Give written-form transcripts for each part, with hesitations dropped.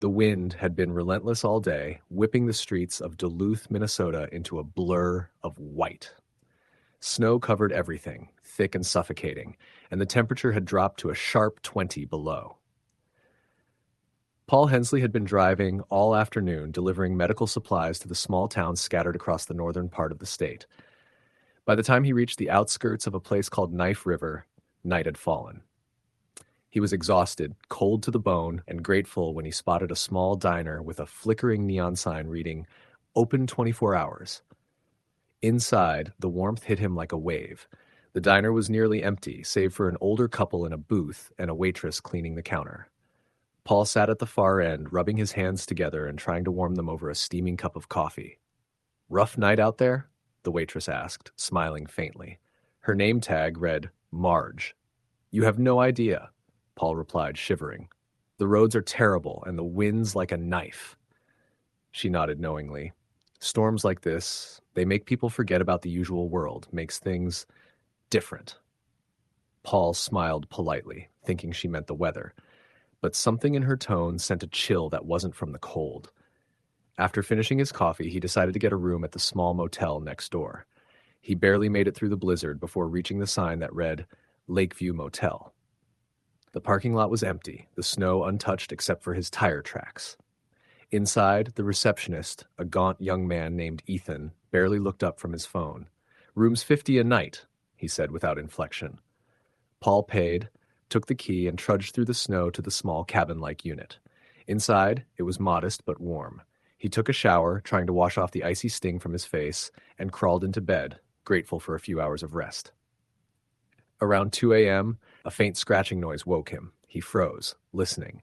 The wind had been relentless all day, whipping the streets of Duluth, Minnesota into a blur of white. Snow covered everything, thick and suffocating, and the temperature had dropped to a sharp 20 below. Paul Hensley had been driving all afternoon, delivering medical supplies to the small towns scattered across the northern part of the state. By the time he reached the outskirts of a place called Knife River, night had fallen. He was exhausted, cold to the bone, and grateful when he spotted a small diner with a flickering neon sign reading, "Open 24 hours." Inside, the warmth hit him like a wave. The diner was nearly empty, save for an older couple in a booth and a waitress cleaning the counter. Paul sat at the far end, rubbing his hands together and trying to warm them over a steaming cup of coffee. "Rough night out there?" the waitress asked, smiling faintly. Her name tag read, "Marge." "You have no idea," Paul replied, shivering. "The roads are terrible, and the wind's like a knife." She nodded knowingly. "Storms like this, they make people forget about the usual world, makes things different." Paul smiled politely, thinking she meant the weather, but something in her tone sent a chill that wasn't from the cold. After finishing his coffee, he decided to get a room at the small motel next door. He barely made it through the blizzard before reaching the sign that read, "Lakeview Motel." The parking lot was empty, the snow untouched except for his tire tracks. Inside, the receptionist, a gaunt young man named Ethan, barely looked up from his phone. "Room's 50 a night," he said without inflection. Paul paid, took the key, and trudged through the snow to the small cabin-like unit. Inside, it was modest but warm. He took a shower, trying to wash off the icy sting from his face, and crawled into bed, grateful for a few hours of rest. Around 2 a.m., a faint scratching noise woke him. He froze, listening.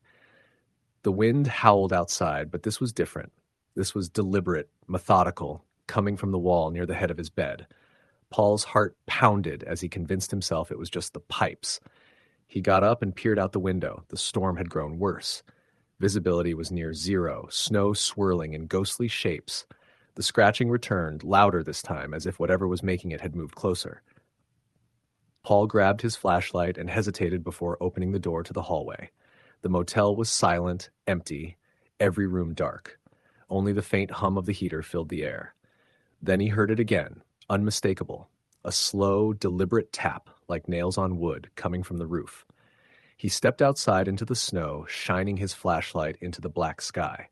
The wind howled outside, but this was different. This was deliberate, methodical, coming from the wall near the head of his bed. Paul's heart pounded as he convinced himself it was just the pipes. He got up and peered out the window. The storm had grown worse. Visibility was near zero, snow swirling in ghostly shapes. The scratching returned, louder this time, as if whatever was making it had moved closer. Paul grabbed his flashlight and hesitated before opening the door to the hallway. The motel was silent, empty, every room dark. Only the faint hum of the heater filled the air. Then he heard it again, unmistakable, a slow, deliberate tap, like nails on wood, coming from the roof. He stepped outside into the snow, shining his flashlight into the black sky.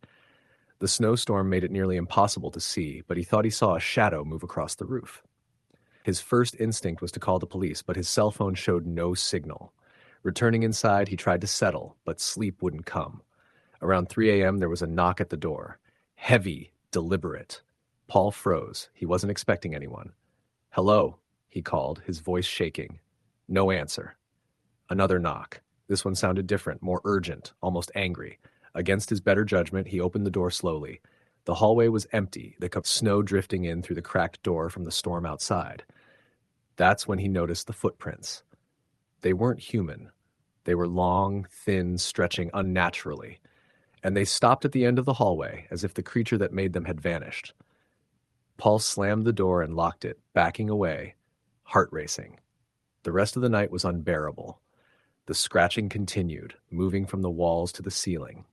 The snowstorm made it nearly impossible to see, but he thought he saw a shadow move across the roof. His first instinct was to call the police, but his cell phone showed no signal. Returning inside, he tried to settle, but sleep wouldn't come. Around 3 a.m., there was a knock at the door. Heavy, deliberate. Paul froze. He wasn't expecting anyone. "Hello," he called, his voice shaking. No answer. Another knock. This one sounded different, more urgent, almost angry. Against his better judgment, he opened the door slowly. The hallway was empty, the snow drifting in through the cracked door from the storm outside. That's when he noticed the footprints. They weren't human. They were long, thin, stretching unnaturally. And they stopped at the end of the hallway, as if the creature that made them had vanished. Paul slammed the door and locked it, backing away, heart racing. The rest of the night was unbearable. The scratching continued, moving from the walls to the ceiling.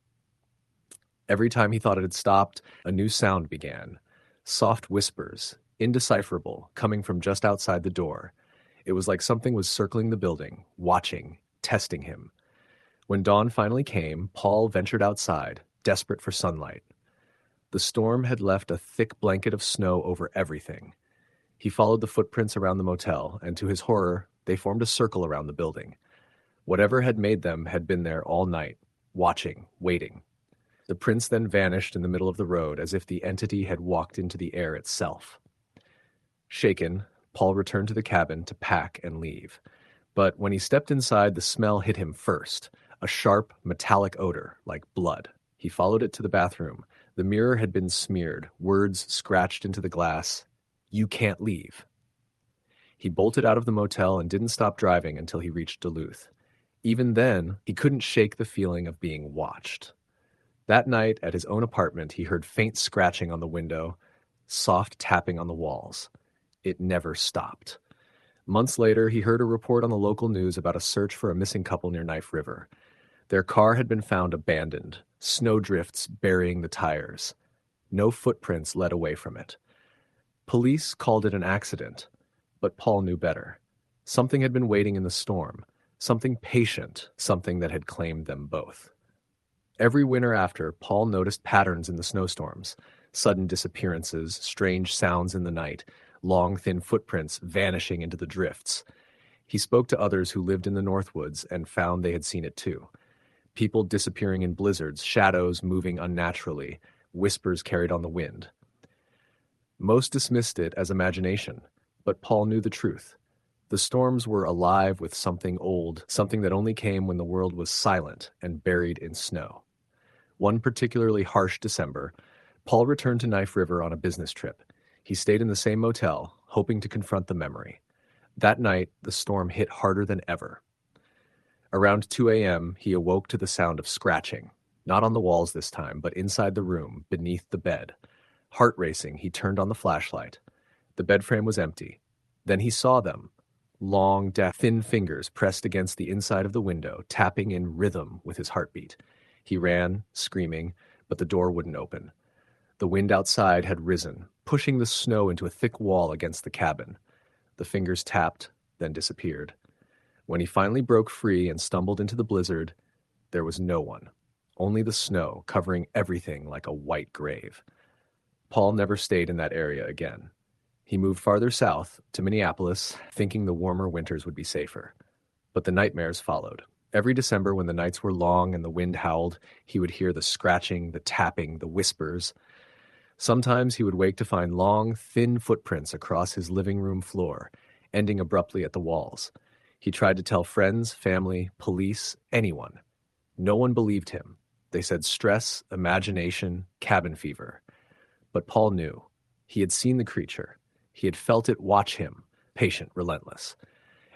Every time he thought it had stopped, a new sound began. Soft whispers, indecipherable, coming from just outside the door. It was like something was circling the building, watching, testing him. When dawn finally came, Paul ventured outside, desperate for sunlight. The storm had left a thick blanket of snow over everything. He followed the footprints around the motel, and to his horror, they formed a circle around the building. Whatever had made them had been there all night, watching, waiting. The prints then vanished in the middle of the road, as if the entity had walked into the air itself. Shaken, Paul returned to the cabin to pack and leave. But when he stepped inside, the smell hit him first, a sharp, metallic odor, like blood. He followed it to the bathroom. The mirror had been smeared, words scratched into the glass, "You can't leave." He bolted out of the motel and didn't stop driving until he reached Duluth. Even then, he couldn't shake the feeling of being watched. That night, at his own apartment, he heard faint scratching on the window, soft tapping on the walls. It never stopped. Months later, he heard a report on the local news about a search for a missing couple near Knife River. Their car had been found abandoned, snowdrifts burying the tires. No footprints led away from it. Police called it an accident, but Paul knew better. Something had been waiting in the storm, something patient, something that had claimed them both. Every winter after, Paul noticed patterns in the snowstorms, sudden disappearances, strange sounds in the night, long, thin footprints vanishing into the drifts. He spoke to others who lived in the Northwoods and found they had seen it too. People disappearing in blizzards, shadows moving unnaturally, whispers carried on the wind. Most dismissed it as imagination, but Paul knew the truth. The storms were alive with something old, something that only came when the world was silent and buried in snow. One particularly harsh December, Paul returned to Knife River on a business trip. He stayed in the same motel, hoping to confront the memory. That night, the storm hit harder than ever. Around 2 a.m., he awoke to the sound of scratching, not on the walls this time, but inside the room, beneath the bed. Heart racing, he turned on the flashlight. The bed frame was empty. Then he saw them, long, thin fingers pressed against the inside of the window, tapping in rhythm with his heartbeat. He ran, screaming, but the door wouldn't open. The wind outside had risen, pushing the snow into a thick wall against the cabin. The fingers tapped, then disappeared. When he finally broke free and stumbled into the blizzard, there was no one, only the snow covering everything like a white grave. Paul never stayed in that area again. He moved farther south, to Minneapolis, thinking the warmer winters would be safer. But the nightmares followed. Every December, when the nights were long and the wind howled, he would hear the scratching, the tapping, the whispers. Sometimes he would wake to find long, thin footprints across his living room floor, ending abruptly at the walls. He tried to tell friends, family, police, anyone. No one believed him. They said stress, imagination, cabin fever. But Paul knew. He had seen the creature. He had felt it watch him, patient, relentless.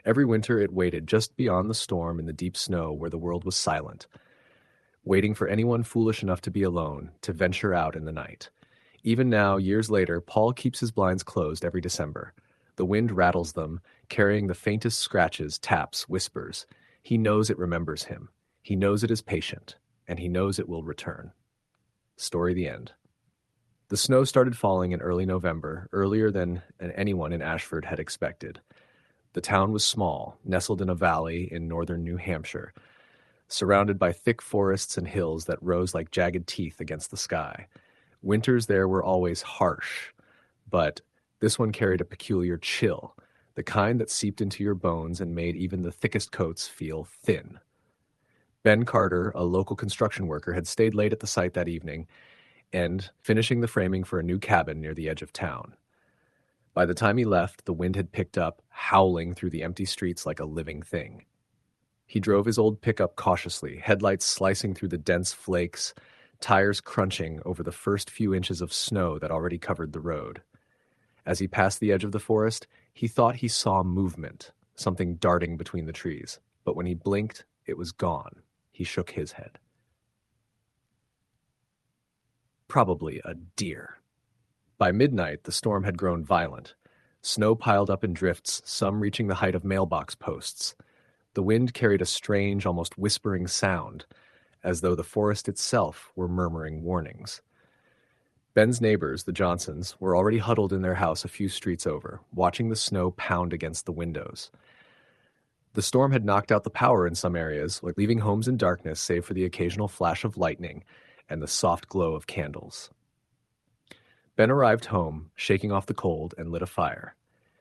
Every winter it waited just beyond the storm in the deep snow where the world was silent, waiting for anyone foolish enough to be alone, to venture out in the night. Even now, years later, Paul keeps his blinds closed every December. The wind rattles them, carrying the faintest scratches, taps, whispers. He knows it remembers him. He knows it is patient, and he knows it will return. Story the end. The snow started falling in early November, earlier than anyone in Ashford had expected. The town was small, nestled in a valley in northern New Hampshire, surrounded by thick forests and hills that rose like jagged teeth against the sky. Winters there were always harsh, but this one carried a peculiar chill, the kind that seeped into your bones and made even the thickest coats feel thin. Ben Carter, a local construction worker, had stayed late at the site that evening and finishing the framing for a new cabin near the edge of town. By the time he left, the wind had picked up, howling through the empty streets like a living thing. He drove his old pickup cautiously, headlights slicing through the dense flakes, tires crunching over the first few inches of snow that already covered the road. As he passed the edge of the forest, he thought he saw movement, something darting between the trees. But when he blinked, it was gone. He shook his head. Probably a deer. By midnight, the storm had grown violent. Snow piled up in drifts, some reaching the height of mailbox posts. The wind carried a strange, almost whispering sound, as though the forest itself were murmuring warnings. Ben's neighbors, the Johnsons, were already huddled in their house a few streets over, watching the snow pound against the windows. The storm had knocked out the power in some areas, leaving homes in darkness save for the occasional flash of lightning and the soft glow of candles. Ben arrived home, shaking off the cold, and lit a fire.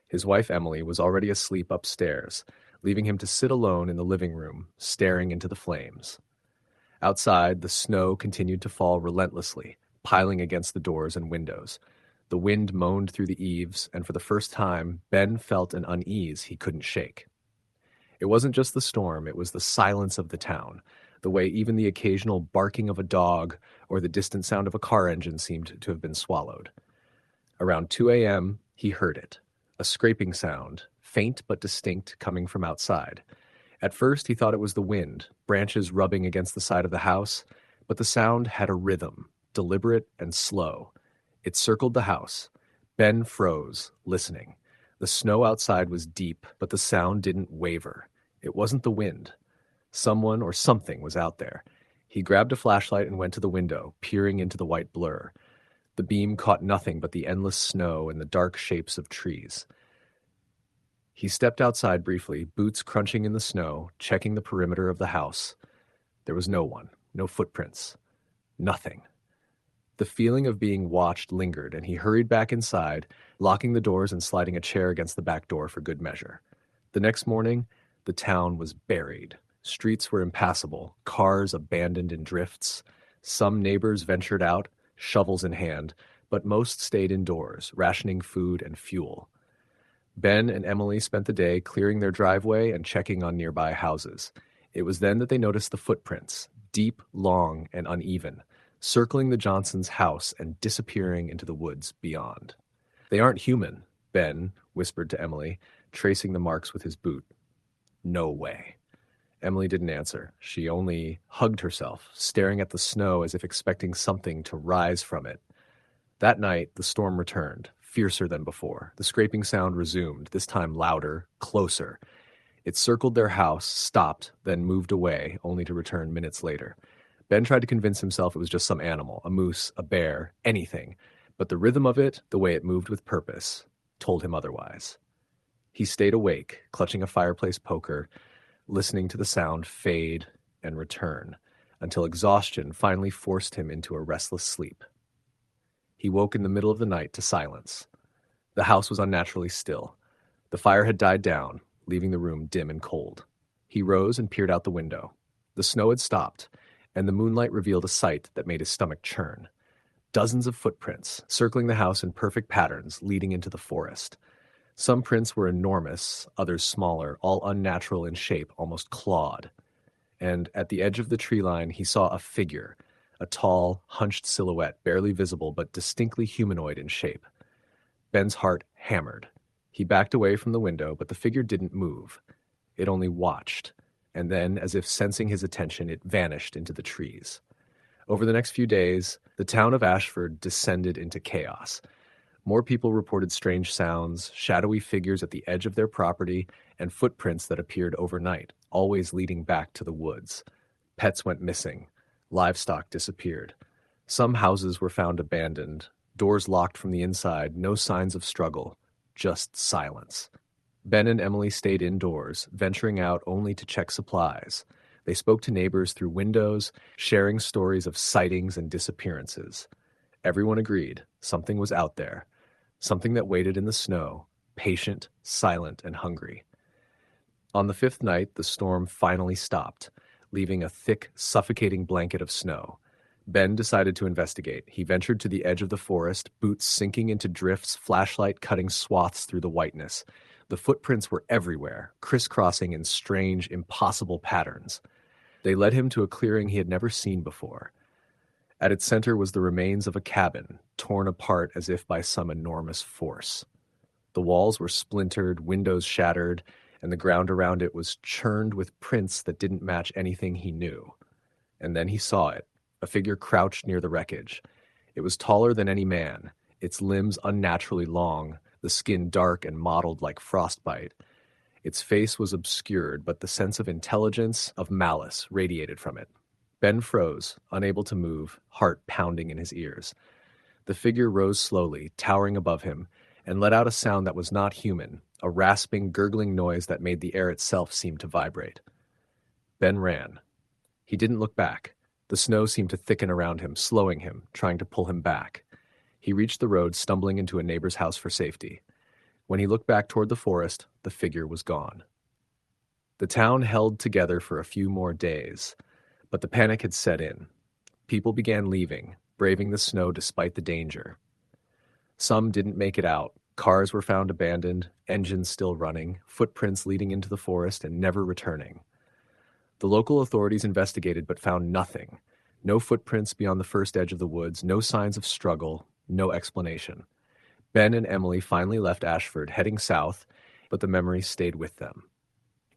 His wife, Emily, was already asleep upstairs, leaving him to sit alone in the living room, staring into the flames. Outside, the snow continued to fall relentlessly, piling against the doors and windows. The wind moaned through the eaves, and for the first time, Ben felt an unease he couldn't shake. It wasn't just the storm, it was the silence of the town, the way even the occasional barking of a dog or the distant sound of a car engine seemed to have been swallowed. Around 2 a.m., he heard it, a scraping sound, faint but distinct, coming from outside. At first, he thought it was the wind, branches rubbing against the side of the house, but the sound had a rhythm, deliberate and slow. It circled the house. Ben froze, listening. The snow outside was deep, but the sound didn't waver. It wasn't the wind. Someone or something was out there. He grabbed a flashlight and went to the window, peering into the white blur. The beam caught nothing but the endless snow and the dark shapes of trees. He stepped outside briefly, boots crunching in the snow, checking the perimeter of the house. There was no one, no footprints, nothing. The feeling of being watched lingered, and he hurried back inside, locking the doors and sliding a chair against the back door for good measure. The next morning, the town was buried. Streets were impassable, cars abandoned in drifts. Some neighbors ventured out, shovels in hand, but most stayed indoors, rationing food and fuel. Ben and Emily spent the day clearing their driveway and checking on nearby houses. It was then that they noticed the footprints, deep, long, and uneven, circling the Johnsons' house and disappearing into the woods beyond. "They aren't human," Ben whispered to Emily, tracing the marks with his boot. "No way." Emily didn't answer. She only hugged herself, staring at the snow as if expecting something to rise from it. That night, the storm returned, fiercer than before. The scraping sound resumed, this time louder, closer. It circled their house, stopped, then moved away, only to return minutes later. Ben tried to convince himself it was just some animal, a moose, a bear, anything. But the rhythm of it, the way it moved with purpose, told him otherwise. He stayed awake, clutching a fireplace poker, listening to the sound fade and return, until exhaustion finally forced him into a restless sleep. He woke in the middle of the night to silence. The house was unnaturally still. The fire had died down, leaving the room dim and cold. He rose and peered out the window. The snow had stopped, and the moonlight revealed a sight that made his stomach churn. Dozens of footprints, circling the house in perfect patterns, leading into the forest. Some prints were enormous, others smaller, all unnatural in shape, almost clawed. And at the edge of the tree line, he saw a figure, a tall, hunched silhouette, barely visible but distinctly humanoid in shape. Ben's heart hammered. He backed away from the window, but the figure didn't move. It only watched, and then, as if sensing his attention, it vanished into the trees. Over the next few days, the town of Ashford descended into chaos. More people reported strange sounds, shadowy figures at the edge of their property, and footprints that appeared overnight, always leading back to the woods. Pets went missing. Livestock disappeared. Some houses were found abandoned, doors locked from the inside, no signs of struggle, just silence. Ben and Emily stayed indoors, venturing out only to check supplies. They spoke to neighbors through windows, sharing stories of sightings and disappearances. Everyone agreed something was out there. Something that waited in the snow, patient, silent, and hungry. On the fifth night, the storm finally stopped, leaving a thick, suffocating blanket of snow. Ben decided to investigate. He ventured to the edge of the forest, boots sinking into drifts, flashlight cutting swaths through the whiteness. The footprints were everywhere, crisscrossing in strange, impossible patterns. They led him to a clearing he had never seen before. At its center was the remains of a cabin, torn apart as if by some enormous force. The walls were splintered, windows shattered, and the ground around it was churned with prints that didn't match anything he knew. And then he saw it, a figure crouched near the wreckage. It was taller than any man, its limbs unnaturally long, the skin dark and mottled like frostbite. Its face was obscured, but the sense of intelligence, of malice, radiated from it. Ben froze, unable to move, heart pounding in his ears. The figure rose slowly, towering above him, and let out a sound that was not human, a rasping, gurgling noise that made the air itself seem to vibrate. Ben ran. He didn't look back. The snow seemed to thicken around him, slowing him, trying to pull him back. He reached the road, stumbling into a neighbor's house for safety. When he looked back toward the forest, the figure was gone. The town held together for a few more days. But the panic had set in. People began leaving, braving the snow despite the danger. Some didn't make it out. Cars were found abandoned, engines still running, footprints leading into the forest and never returning. The local authorities investigated but found nothing. No footprints beyond the first edge of the woods, no signs of struggle, no explanation. Ben and Emily finally left Ashford, heading south, but the memories stayed with them.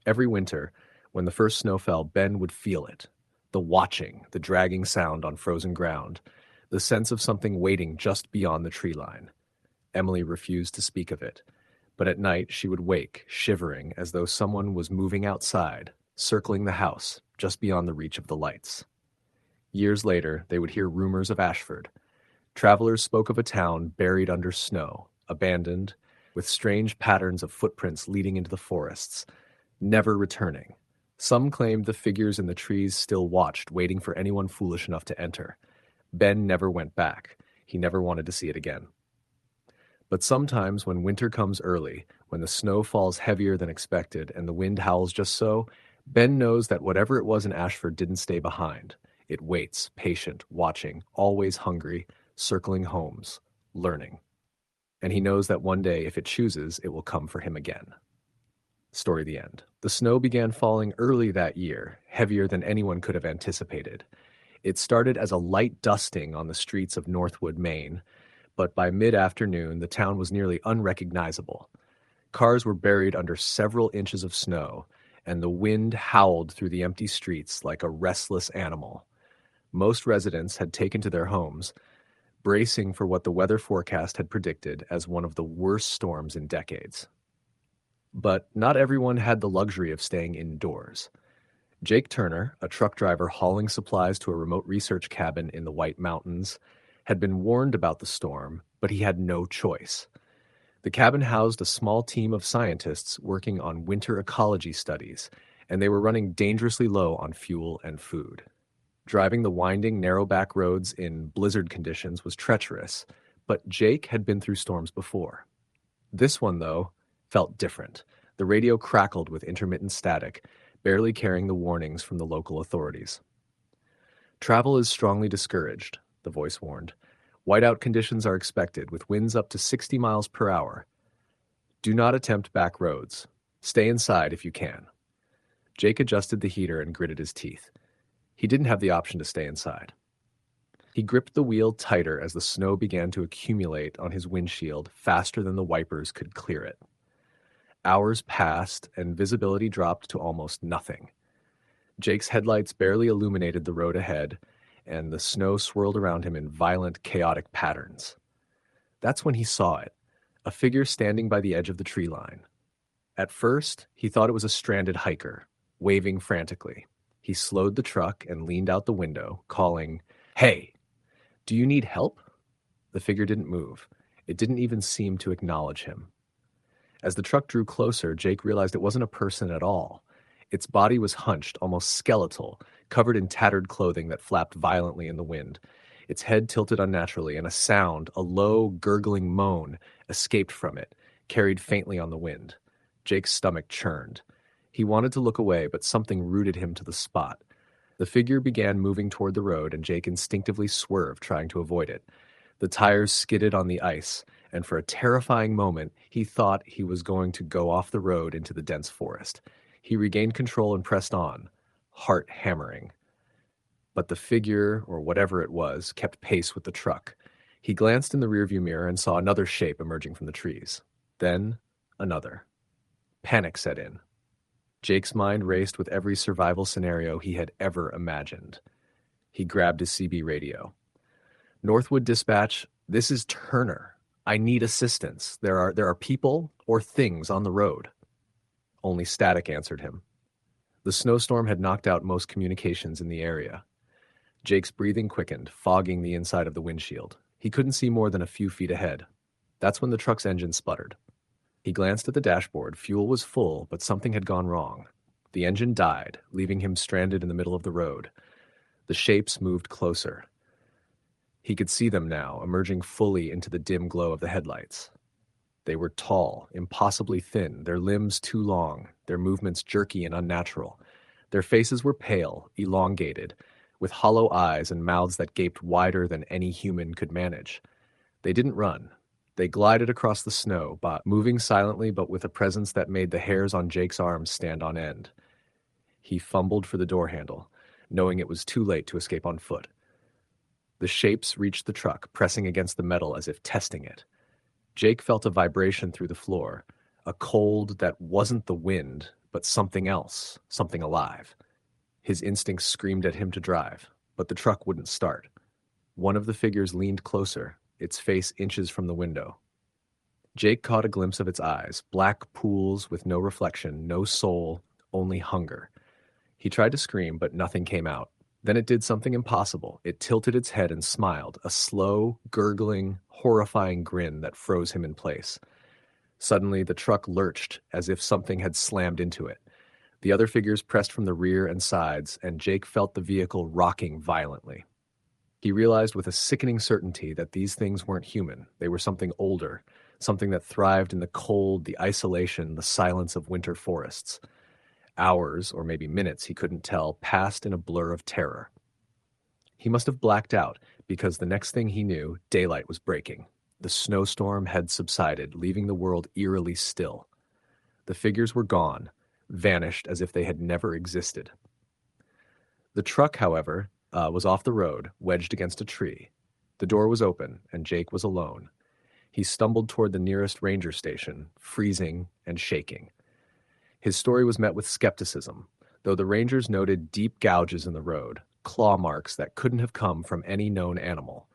Every winter, when the first snow fell, Ben would feel it. The watching, the dragging sound on frozen ground, the sense of something waiting just beyond the tree line. Emily refused to speak of it, but at night she would wake, shivering, as though someone was moving outside, circling the house, just beyond the reach of the lights. Years later, they would hear rumors of Ashford. Travelers spoke of a town buried under snow, abandoned, with strange patterns of footprints leading into the forests, never returning. Some claimed the figures in the trees still watched, waiting for anyone foolish enough to enter. Ben never went back. He never wanted to see it again. But sometimes when winter comes early, when the snow falls heavier than expected and the wind howls just so, Ben knows that whatever it was in Ashford didn't stay behind. It waits, patient, watching, always hungry, circling homes, learning. And he knows that one day, if it chooses, it will come for him again. Story the end. The snow began falling early that year, heavier than anyone could have anticipated. It started as a light dusting on the streets of Northwood, Maine, but by mid-afternoon, the town was nearly unrecognizable. Cars were buried under several inches of snow, and the wind howled through the empty streets like a restless animal. Most residents had taken to their homes, bracing for what the weather forecast had predicted as one of the worst storms in decades. But not everyone had the luxury of staying indoors. Jake Turner, a truck driver hauling supplies to a remote research cabin in the White Mountains, had been warned about the storm, but he had no choice. The cabin housed a small team of scientists working on winter ecology studies, and they were running dangerously low on fuel and food. Driving the winding, narrow back roads in blizzard conditions was treacherous, but Jake had been through storms before. This one, though, felt different. The radio crackled with intermittent static, barely carrying the warnings from the local authorities. "Travel is strongly discouraged," the voice warned. "Whiteout conditions are expected, with winds up to 60 miles per hour. Do not attempt back roads. Stay inside if you can." Jake adjusted the heater and gritted his teeth. He didn't have the option to stay inside. He gripped the wheel tighter as the snow began to accumulate on his windshield faster than the wipers could clear it. Hours passed, and visibility dropped to almost nothing. Jake's headlights barely illuminated the road ahead, and the snow swirled around him in violent, chaotic patterns. That's when he saw it, a figure standing by the edge of the tree line. At first, he thought it was a stranded hiker, waving frantically. He slowed the truck and leaned out the window, calling, "Hey, do you need help?" The figure didn't move. It didn't even seem to acknowledge him. As the truck drew closer, Jake realized it wasn't a person at all. Its body was hunched, almost skeletal, covered in tattered clothing that flapped violently in the wind. Its head tilted unnaturally, and a sound, a low, gurgling moan, escaped from it, carried faintly on the wind. Jake's stomach churned. He wanted to look away, but something rooted him to the spot. The figure began moving toward the road, and Jake instinctively swerved, trying to avoid it. The tires skidded on the ice, and for a terrifying moment, he thought he was going to go off the road into the dense forest. He regained control and pressed on, heart hammering. But the figure, or whatever it was, kept pace with the truck. He glanced in the rearview mirror and saw another shape emerging from the trees. Then, another. Panic set in. Jake's mind raced with every survival scenario he had ever imagined. He grabbed his CB radio. "Northwood Dispatch, this is Turner. I need assistance. There are people or things on the road." Only static answered him. The snowstorm had knocked out most communications in the area. Jake's breathing quickened, fogging the inside of the windshield. He couldn't see more than a few feet ahead. That's when the truck's engine sputtered. He glanced at the dashboard. Fuel was full, but something had gone wrong. The engine died, leaving him stranded in the middle of the road. The shapes moved closer. He could see them now, emerging fully into the dim glow of the headlights. They were tall, impossibly thin, their limbs too long, their movements jerky and unnatural. Their faces were pale, elongated, with hollow eyes and mouths that gaped wider than any human could manage. They didn't run. They glided across the snow, moving silently but with a presence that made the hairs on Jake's arms stand on end. He fumbled for the door handle, knowing it was too late to escape on foot. The shapes reached the truck, pressing against the metal as if testing it. Jake felt a vibration through the floor, a cold that wasn't the wind, but something else, something alive. His instincts screamed at him to drive, but the truck wouldn't start. One of the figures leaned closer, its face inches from the window. Jake caught a glimpse of its eyes, black pools with no reflection, no soul, only hunger. He tried to scream, but nothing came out. Then it did something impossible. It tilted its head and smiled, a slow, gurgling, horrifying grin that froze him in place. Suddenly, the truck lurched as if something had slammed into it. The other figures pressed from the rear and sides, and Jake felt the vehicle rocking violently. He realized with a sickening certainty that these things weren't human. They were something older, something that thrived in the cold, the isolation, the silence of winter forests. Hours, or maybe minutes, he couldn't tell, passed in a blur of terror. He must have blacked out, because the next thing he knew, daylight was breaking. The snowstorm had subsided, leaving the world eerily still. The figures were gone, vanished as if they had never existed. The truck, however, was off the road, wedged against a tree. The door was open, and Jake was alone. He stumbled toward the nearest ranger station, freezing and shaking. His story was met with skepticism, though the rangers noted deep gouges in the road, claw marks that couldn't have come from any known animal.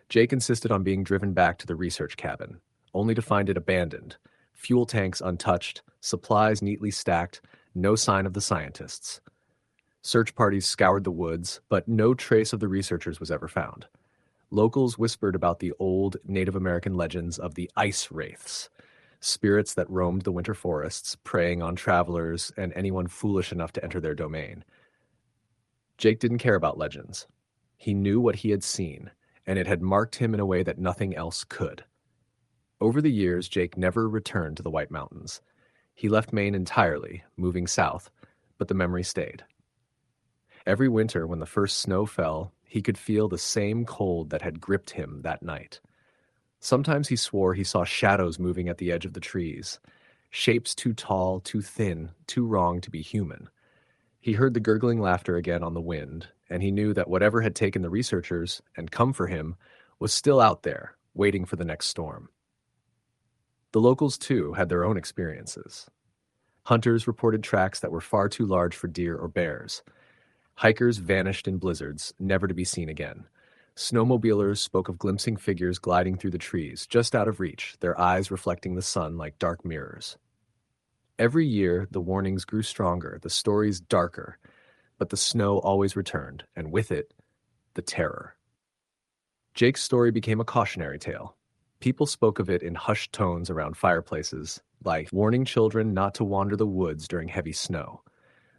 Jake insisted on being driven back to the research cabin, only to find it abandoned, fuel tanks untouched, supplies neatly stacked, no sign of the scientists. Search parties scoured the woods, but no trace of the researchers was ever found. Locals whispered about the old Native American legends of the ice wraiths, spirits that roamed the winter forests, preying on travelers and anyone foolish enough to enter their domain. Jake didn't care about legends. He knew what he had seen, and it had marked him in a way that nothing else could. Over the years, Jake never returned to the White Mountains. He left Maine entirely, moving south, but the memory stayed. Every winter, when the first snow fell, he could feel the same cold that had gripped him that night. Sometimes he swore he saw shadows moving at the edge of the trees, shapes too tall, too thin, too wrong to be human. He heard the gurgling laughter again on the wind, and he knew that whatever had taken the researchers and come for him was still out there, waiting for the next storm. The locals, too, had their own experiences. Hunters reported tracks that were far too large for deer or bears. Hikers vanished in blizzards, never to be seen again. Snowmobilers spoke of glimpsing figures gliding through the trees, just out of reach, their eyes reflecting the sun like dark mirrors. Every year, the warnings grew stronger, the stories darker, but the snow always returned, and with it, the terror. Jake's story became a cautionary tale. People spoke of it in hushed tones around fireplaces, like warning children not to wander the woods during heavy snow.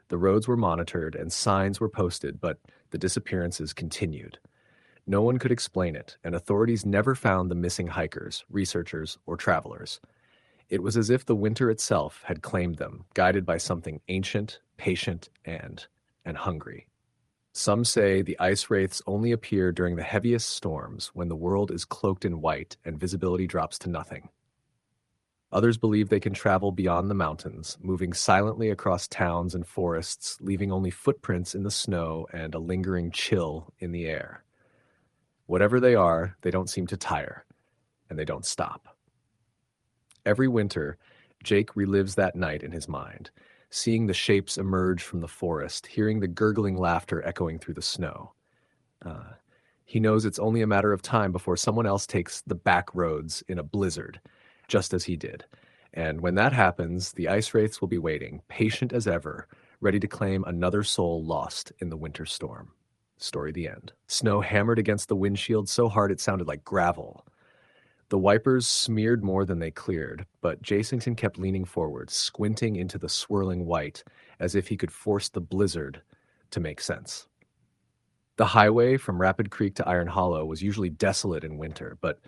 The roads were monitored and signs were posted, but the disappearances continued. No one could explain it, and authorities never found the missing hikers, researchers, or travelers. It was as if the winter itself had claimed them, guided by something ancient, patient, and hungry. Some say the ice wraiths only appear during the heaviest storms, when the world is cloaked in white and visibility drops to nothing. Others believe they can travel beyond the mountains, moving silently across towns and forests, leaving only footprints in the snow and a lingering chill in the air. Whatever they are, they don't seem to tire, and they don't stop. Every winter, Jake relives that night in his mind, seeing the shapes emerge from the forest, hearing the gurgling laughter echoing through the snow. He knows it's only a matter of time before someone else takes the back roads in a blizzard, just as he did. And when that happens, the ice wraiths will be waiting, patient as ever, ready to claim another soul lost in the winter storm. Story the end. Snow hammered against the windshield so hard it sounded like gravel. The wipers smeared more than they cleared, but Jasonton kept leaning forward, squinting into the swirling white, as if he could force the blizzard to make sense. The highway from Rapid Creek to Iron Hollow was usually desolate in winter, but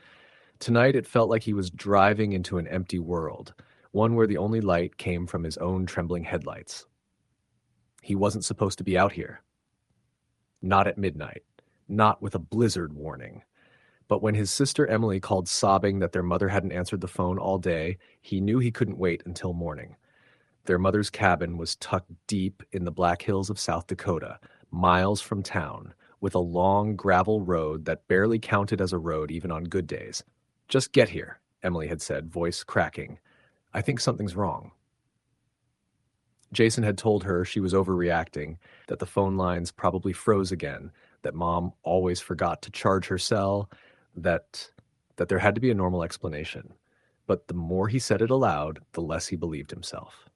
tonight it felt like he was driving into an empty world, one where the only light came from his own trembling headlights. He wasn't supposed to be out here. Not at midnight. Not with a blizzard warning. But when his sister Emily called sobbing that their mother hadn't answered the phone all day, he knew he couldn't wait until morning. Their mother's cabin was tucked deep in the Black Hills of South Dakota, miles from town, with a long gravel road that barely counted as a road even on good days. "Just get here," Emily had said, voice cracking. "I think something's wrong." Jason had told her she was overreacting, that the phone lines probably froze again, that Mom always forgot to charge her cell, that there had to be a normal explanation. But the more he said it aloud, the less he believed himself.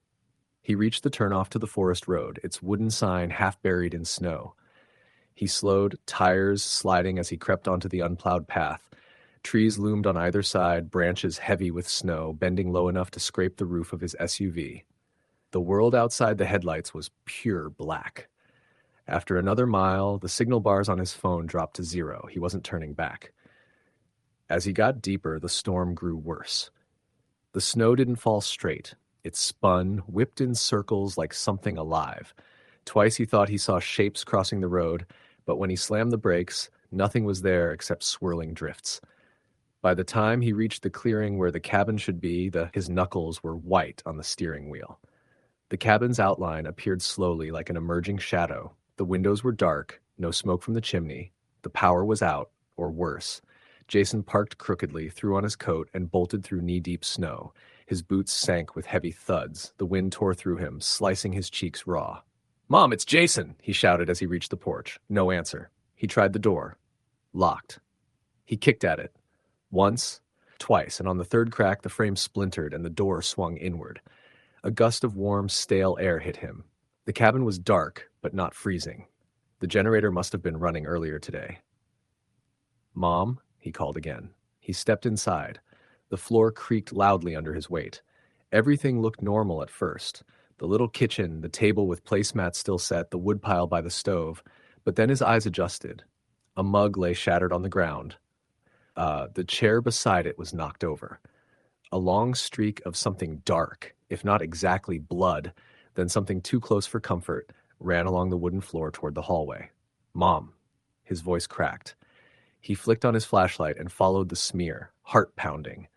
He reached the turnoff to the forest road, its wooden sign half buried in snow. He slowed, tires sliding as he crept onto the unplowed path. Trees loomed on either side, branches heavy with snow, bending low enough to scrape the roof of his SUV. The world outside the headlights was pure black. After another mile, the signal bars on his phone dropped to 0. He wasn't turning back. As he got deeper, the storm grew worse. The snow didn't fall straight. It spun, whipped in circles like something alive. Twice he thought he saw shapes crossing the road, but when he slammed the brakes, nothing was there except swirling drifts. By the time he reached the clearing where the cabin should be, his knuckles were white on the steering wheel. The cabin's outline appeared slowly like an emerging shadow. The windows were dark, no smoke from the chimney. The power was out, or worse. Jason parked crookedly, threw on his coat, and bolted through knee-deep snow. His boots sank with heavy thuds. The wind tore through him, slicing his cheeks raw. "Mom, it's Jason!" he shouted as he reached the porch. No answer. He tried the door. Locked. He kicked at it. Once, twice, and on the third crack the frame splintered and the door swung inward. A gust of warm, stale air hit him. The cabin was dark, but not freezing. The generator must have been running earlier today. "Mom?" he called again. He stepped inside. The floor creaked loudly under his weight. Everything looked normal at first. The little kitchen, the table with placemats still set, the woodpile by the stove. But then his eyes adjusted. A mug lay shattered on the ground. The chair beside it was knocked over. A long streak of something dark, if not exactly blood, then something too close for comfort, ran along the wooden floor toward the hallway. "Mom." His voice cracked. He flicked on his flashlight and followed the smear, heart pounding.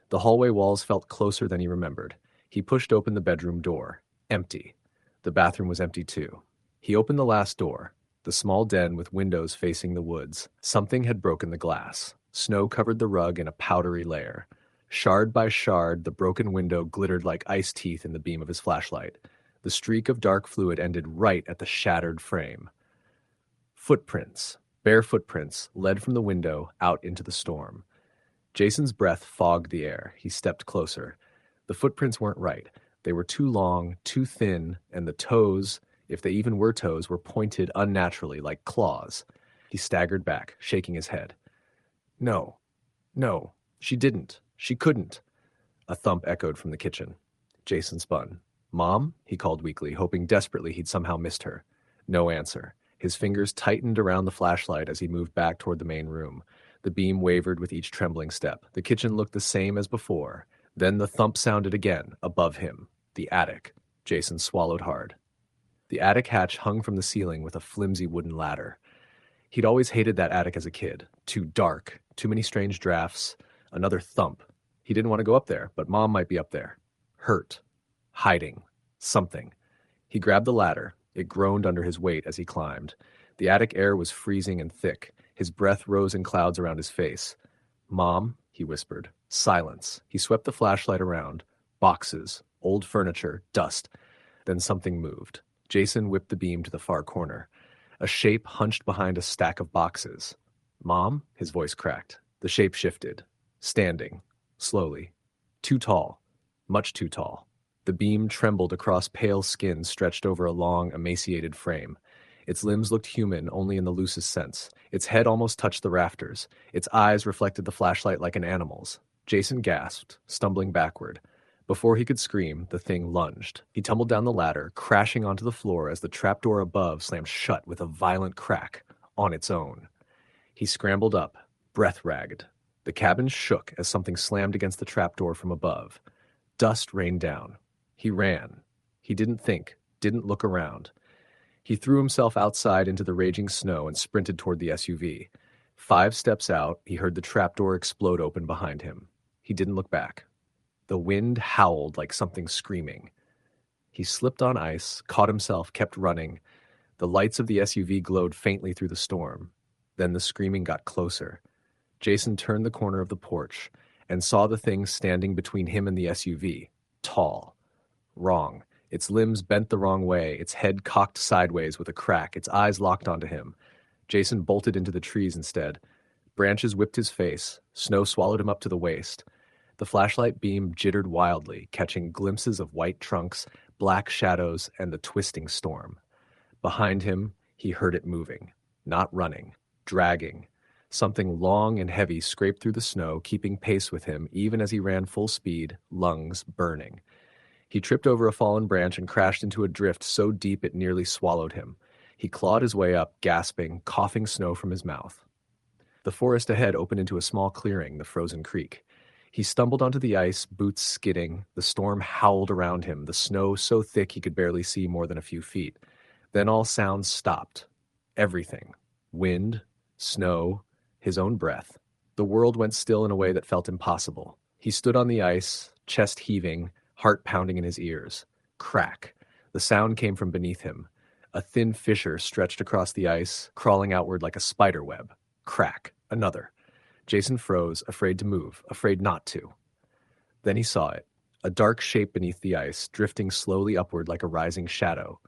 The hallway walls felt closer than he remembered. He pushed open the bedroom door. Empty. The bathroom was empty too. He opened the last door, the small den with windows facing the woods. Something had broken the glass. Snow covered the rug in a powdery layer. Shard by shard, the broken window glittered like ice teeth in the beam of his flashlight. The streak of dark fluid ended right at the shattered frame. Footprints, bare footprints, led from the window out into the storm. Jason's breath fogged the air. He stepped closer. The footprints weren't right. They were too long, too thin, and the toes, if they even were toes, were pointed unnaturally like claws. He staggered back, shaking his head. No, she didn't. She couldn't. A thump echoed from the kitchen. Jason spun. "Mom?" he called weakly, hoping desperately he'd somehow missed her. No answer. His fingers tightened around the flashlight as he moved back toward the main room. The beam wavered with each trembling step. The kitchen looked the same as before. Then the thump sounded again, above him. The attic. Jason swallowed hard. The attic hatch hung from the ceiling with a flimsy wooden ladder. He'd always hated that attic as a kid. Too dark, too many strange drafts, another thump. He didn't want to go up there, but Mom might be up there. Hurt. Hiding. Something. He grabbed the ladder. It groaned under his weight as he climbed. The attic air was freezing and thick. His breath rose in clouds around his face. "Mom," he whispered. Silence. He swept the flashlight around. Boxes. Old furniture. Dust. Then something moved. Jason whipped the beam to the far corner. A shape hunched behind a stack of boxes. "Mom?" His voice cracked. The shape shifted. Standing. Slowly. Too tall. Much too tall. The beam trembled across pale skin stretched over a long, emaciated frame. Its limbs looked human only in the loosest sense. Its head almost touched the rafters. Its eyes reflected the flashlight like an animal's. Jason gasped, stumbling backward. Before he could scream, the thing lunged. He tumbled down the ladder, crashing onto the floor as the trapdoor above slammed shut with a violent crack, on its own. He scrambled up, breath-ragged. The cabin shook as something slammed against the trapdoor from above. Dust rained down. He ran. He didn't think, didn't look around. He threw himself outside into the raging snow and sprinted toward the SUV. 5 steps out, he heard the trapdoor explode open behind him. He didn't look back. The wind howled like something screaming. He slipped on ice, caught himself, kept running. The lights of the SUV glowed faintly through the storm. Then the screaming got closer. Jason turned the corner of the porch and saw the thing standing between him and the SUV, tall. Wrong. Its limbs bent the wrong way, its head cocked sideways with a crack, its eyes locked onto him. Jason bolted into the trees instead. Branches whipped his face. Snow swallowed him up to the waist. The flashlight beam jittered wildly, catching glimpses of white trunks, black shadows, and the twisting storm. Behind him, he heard it moving, not running, dragging. Something long and heavy scraped through the snow, keeping pace with him even as he ran full speed, lungs burning. He tripped over a fallen branch and crashed into a drift so deep it nearly swallowed him. He clawed his way up, gasping, coughing snow from his mouth. The forest ahead opened into a small clearing, the frozen creek. He stumbled onto the ice, boots skidding. The storm howled around him, the snow so thick he could barely see more than a few feet. Then all sounds stopped. Everything. Wind, snow, his own breath. The world went still in a way that felt impossible. He stood on the ice, chest heaving, heart pounding in his ears. Crack. The sound came from beneath him. A thin fissure stretched across the ice, crawling outward like a spider web. Crack. Another. Jason froze, afraid to move, afraid not to. Then he saw it. A dark shape beneath the ice, drifting slowly upward like a rising shadow.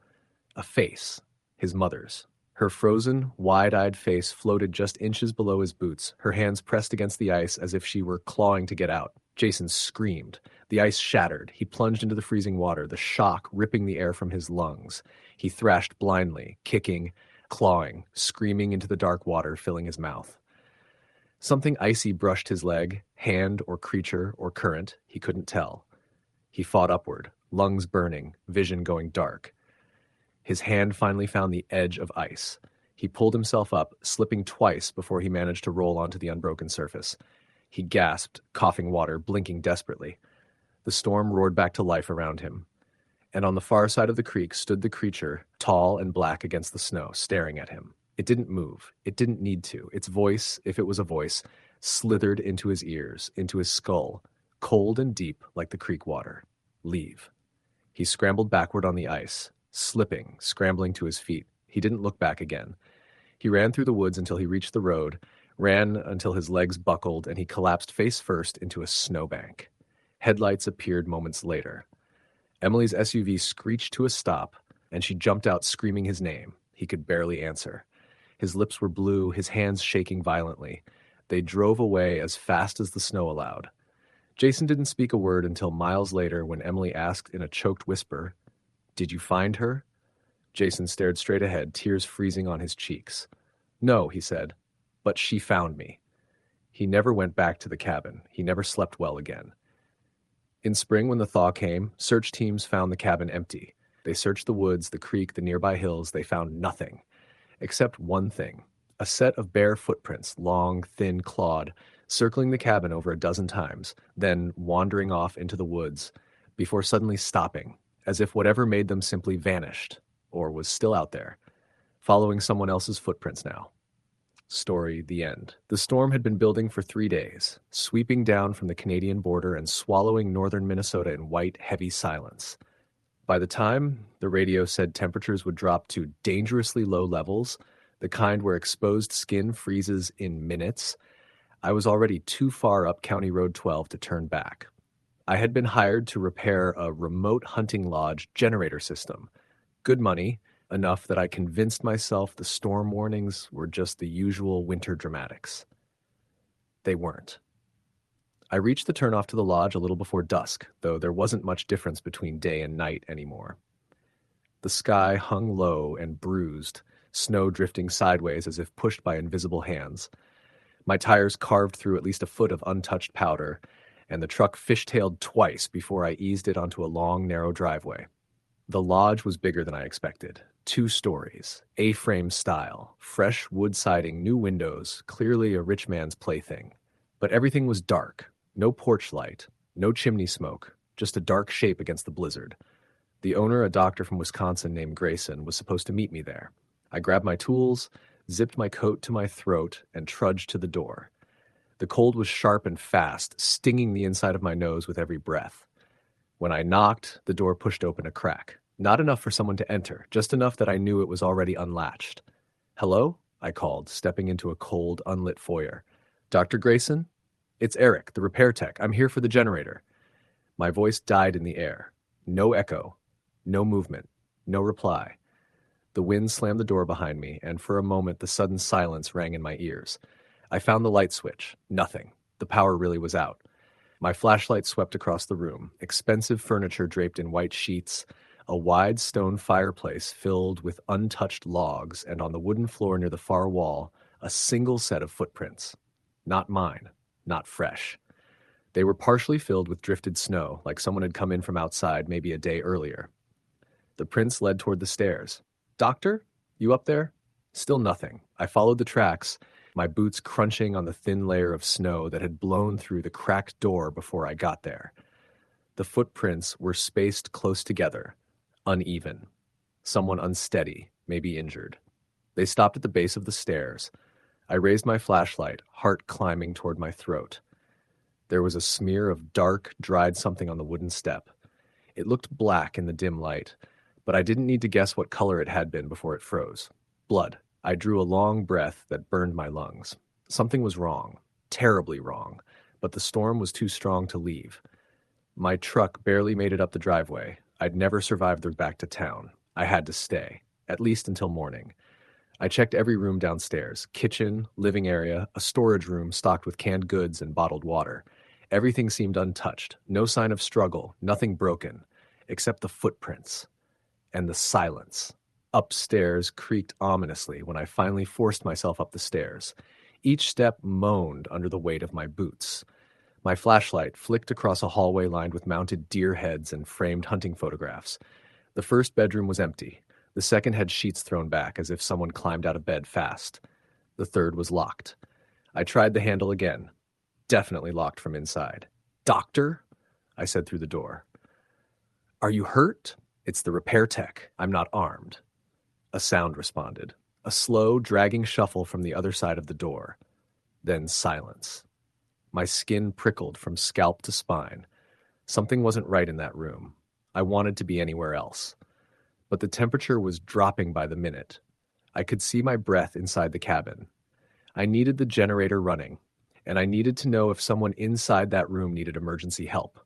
A face. His mother's. Her frozen, wide-eyed face floated just inches below his boots, her hands pressed against the ice as if she were clawing to get out. Jason screamed. The ice shattered. He plunged into the freezing water, the shock ripping the air from his lungs. He thrashed blindly, kicking, clawing, screaming into the dark water, filling his mouth. Something icy brushed his leg, hand or creature or current, he couldn't tell. He fought upward, lungs burning, vision going dark. His hand finally found the edge of ice. He pulled himself up, slipping twice before he managed to roll onto the unbroken surface. He gasped, coughing water, blinking desperately. The storm roared back to life around him. And on the far side of the creek stood the creature, tall and black against the snow, staring at him. It didn't move. It didn't need to. Its voice, if it was a voice, slithered into his ears, into his skull, cold and deep like the creek water. Leave. He scrambled backward on the ice, slipping, scrambling to his feet. He didn't look back again. He ran through the woods until he reached the road, ran until his legs buckled, and he collapsed face first into a snowbank. Headlights appeared moments later. Emily's SUV screeched to a stop, and she jumped out screaming his name. He could barely answer. His lips were blue, his hands shaking violently. They drove away as fast as the snow allowed. Jason didn't speak a word until miles later when Emily asked in a choked whisper, "Did you find her?" Jason stared straight ahead, tears freezing on his cheeks. "No," he said, "but she found me." He never went back to the cabin. He never slept well again. In spring, when the thaw came, search teams found the cabin empty. They searched the woods, the creek, the nearby hills. They found nothing. Except one thing. A set of bare footprints, long, thin, clawed, circling the cabin over a dozen times, then wandering off into the woods, before suddenly stopping, as if whatever made them simply vanished, or was still out there, following someone else's footprints now. Story, the end. The storm had been building for 3 days, sweeping down from the Canadian border and swallowing northern Minnesota in white, heavy silence. By the time the radio said temperatures would drop to dangerously low levels, the kind where exposed skin freezes in minutes, I was already too far up County Road 12 to turn back. I had been hired to repair a remote hunting lodge generator system. Good money, enough that I convinced myself the storm warnings were just the usual winter dramatics. They weren't. I reached the turnoff to the lodge a little before dusk, though there wasn't much difference between day and night anymore. The sky hung low and bruised, snow drifting sideways as if pushed by invisible hands. My tires carved through at least a foot of untouched powder, and the truck fishtailed twice before I eased it onto a long, narrow driveway. The lodge was bigger than I expected. 2 stories, A-frame style, fresh wood siding, new windows, clearly a rich man's plaything. But everything was dark. No porch light, no chimney smoke, just a dark shape against the blizzard. The owner, a doctor from Wisconsin named Grayson, was supposed to meet me there. I grabbed my tools, zipped my coat to my throat, and trudged to the door. The cold was sharp and fast, stinging the inside of my nose with every breath. When I knocked, the door pushed open a crack. Not enough for someone to enter, just enough that I knew it was already unlatched. "Hello?" I called, stepping into a cold, unlit foyer. "Dr. Grayson? It's Eric, the repair tech. I'm here for the generator." My voice died in the air. No echo. No movement. No reply. The wind slammed the door behind me, and for a moment the sudden silence rang in my ears. I found the light switch. Nothing. The power really was out. My flashlight swept across the room. Expensive furniture draped in white sheets, A wide stone fireplace filled with untouched logs, and on the wooden floor near the far wall, a single set of footprints. Not mine, not fresh. They were partially filled with drifted snow, like someone had come in from outside maybe a day earlier. The prints led toward the stairs. Doctor? You up there? Still nothing. I followed the tracks, my boots crunching on the thin layer of snow that had blown through the cracked door before I got there. The footprints were spaced close together, uneven. Someone unsteady, maybe injured. They stopped at the base of the stairs. I raised my flashlight, heart climbing toward my throat. There was a smear of dark, dried something on the wooden step. It looked black in the dim light, but I didn't need to guess what color it had been before it froze. Blood. I drew a long breath that burned my lungs. Something was wrong, terribly wrong, but the storm was too strong to leave. My truck barely made it up the driveway. I'd never survived the back to town. I had to stay, at least until morning. I checked every room downstairs, kitchen, living area, a storage room stocked with canned goods and bottled water. Everything seemed untouched, no sign of struggle, nothing broken, except the footprints and the silence. Upstairs creaked ominously when I finally forced myself up the stairs. Each step moaned under the weight of my boots. My flashlight flicked across a hallway lined with mounted deer heads and framed hunting photographs. The first bedroom was empty. The second had sheets thrown back as if someone climbed out of bed fast. The third was locked. I tried the handle again. Definitely locked from inside. Doctor? I said through the door. Are you hurt? It's the repair tech. I'm not armed. A sound responded. A slow, dragging shuffle from the other side of the door. Then silence. My skin prickled from scalp to spine. Something wasn't right in that room. I wanted to be anywhere else. But the temperature was dropping by the minute. I could see my breath inside the cabin. I needed the generator running, and I needed to know if someone inside that room needed emergency help.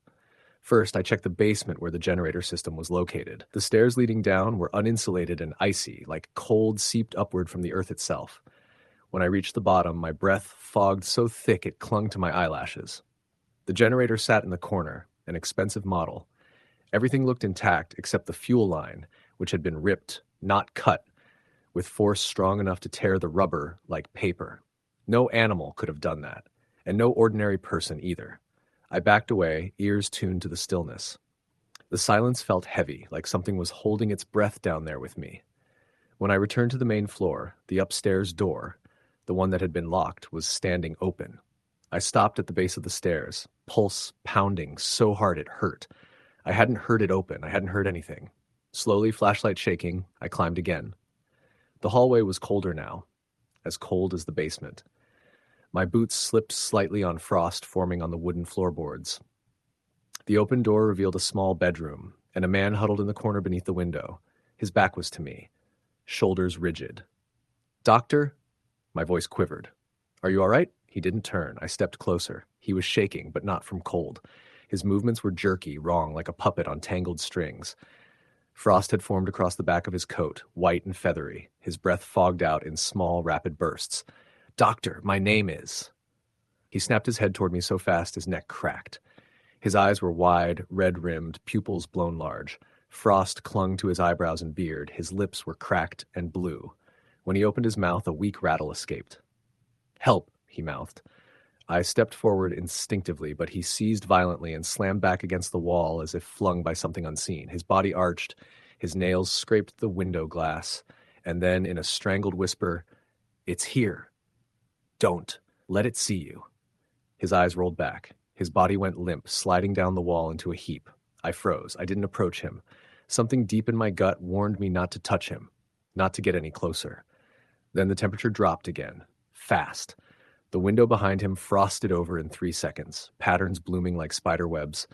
First, I checked the basement where the generator system was located. The stairs leading down were uninsulated and icy, like cold seeped upward from the earth itself. When I reached the bottom, my breath fogged so thick it clung to my eyelashes. The generator sat in the corner, an expensive model. Everything looked intact except the fuel line, which had been ripped, not cut, with force strong enough to tear the rubber like paper. No animal could have done that, and no ordinary person either. I backed away, ears tuned to the stillness. The silence felt heavy, like something was holding its breath down there with me. When I returned to the main floor, the upstairs door, the one that had been locked, was standing open. I stopped at the base of the stairs, pulse pounding so hard it hurt. I hadn't heard it open. I hadn't heard anything. Slowly, flashlight shaking, I climbed again. The hallway was colder now, as cold as the basement. My boots slipped slightly on frost forming on the wooden floorboards. The open door revealed a small bedroom, and a man huddled in the corner beneath the window. His back was to me, shoulders rigid. Doctor? My voice quivered. Are you all right? He didn't turn. I stepped closer. He was shaking, but not from cold. His movements were jerky, wrong, like a puppet on tangled strings. Frost had formed across the back of his coat, white and feathery. His breath fogged out in small, rapid bursts. Doctor, my name is... He snapped his head toward me so fast his neck cracked. His eyes were wide, red-rimmed, pupils blown large. Frost clung to his eyebrows and beard. His lips were cracked and blue. When he opened his mouth, a weak rattle escaped. Help, he mouthed. I stepped forward instinctively, but he seized violently and slammed back against the wall as if flung by something unseen. His body arched, his nails scraped the window glass, and then, in a strangled whisper, "It's here. Don't let it see you." His eyes rolled back. His body went limp, sliding down the wall into a heap. I froze. I didn't approach him. Something deep in my gut warned me not to touch him, not to get any closer. Then the temperature dropped again, fast. The window behind him frosted over in 3 seconds, patterns blooming like spider webs.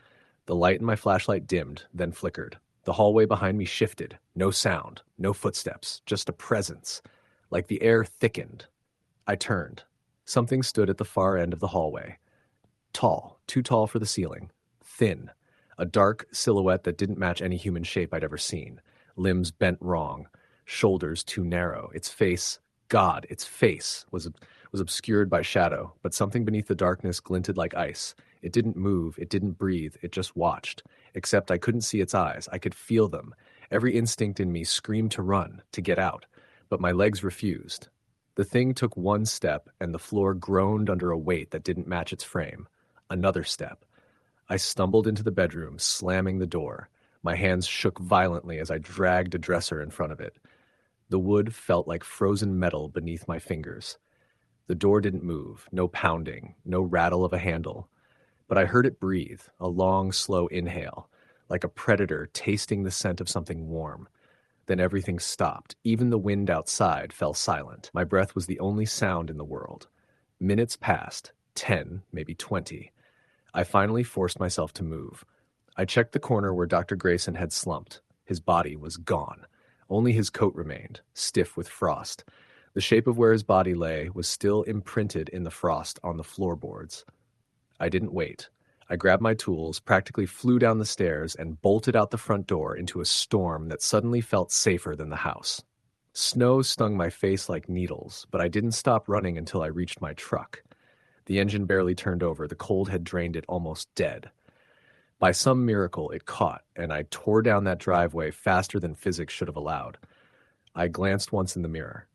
The light in my flashlight dimmed, then flickered. The hallway behind me shifted. No sound, no footsteps, just a presence. Like the air thickened. I turned. Something stood at the far end of the hallway. Tall, too tall for the ceiling. Thin. A dark silhouette that didn't match any human shape I'd ever seen. Limbs bent wrong. Shoulders too narrow. Its face, God, its face was obscured by shadow, but something beneath the darkness glinted like ice. It didn't move, it didn't breathe, it just watched. Except I couldn't see its eyes. I could feel them, Every instinct in me screamed to run, to get out, but my legs refused. The thing took one step, and the floor groaned under a weight that didn't match its frame. Another step. I stumbled into the bedroom, slamming the door. My hands shook violently as I dragged a dresser in front of it. The wood felt like frozen metal beneath my fingers. The door didn't move, no pounding, no rattle of a handle. But I heard it breathe, a long, slow inhale, like a predator tasting the scent of something warm. Then everything stopped. Even the wind outside fell silent. My breath was the only sound in the world. Minutes passed, 10, maybe 20. I finally forced myself to move. I checked the corner where Dr. Grayson had slumped. His body was gone. Only his coat remained, stiff with frost. The shape of where his body lay was still imprinted in the frost on the floorboards. I didn't wait. I grabbed my tools, practically flew down the stairs, and bolted out the front door into a storm that suddenly felt safer than the house. Snow stung my face like needles, but I didn't stop running until I reached my truck. The engine barely turned over. The cold had drained it almost dead. By some miracle, it caught, and I tore down that driveway faster than physics should have allowed. I glanced once in the mirror.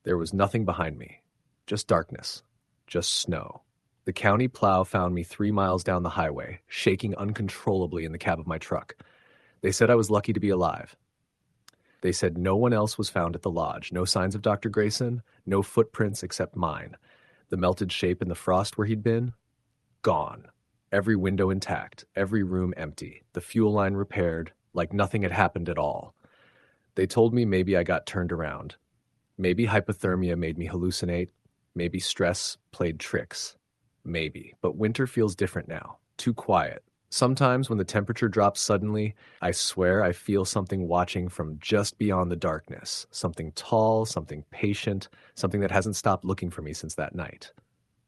There was nothing behind me. Just darkness. Just snow. The county plow found me 3 miles down the highway, shaking uncontrollably in the cab of my truck. They said I was lucky to be alive. They said no one else was found at the lodge, no signs of Dr. Grayson, no footprints except mine. The melted shape in the frost where he'd been? Gone. Every window intact, every room empty, the fuel line repaired, like nothing had happened at all. They told me maybe I got turned around. Maybe hypothermia made me hallucinate. Maybe stress played tricks. Maybe, but winter feels different now, too quiet. Sometimes when the temperature drops suddenly, I swear I feel something watching from just beyond the darkness. Something tall, something patient, something that hasn't stopped looking for me since that night.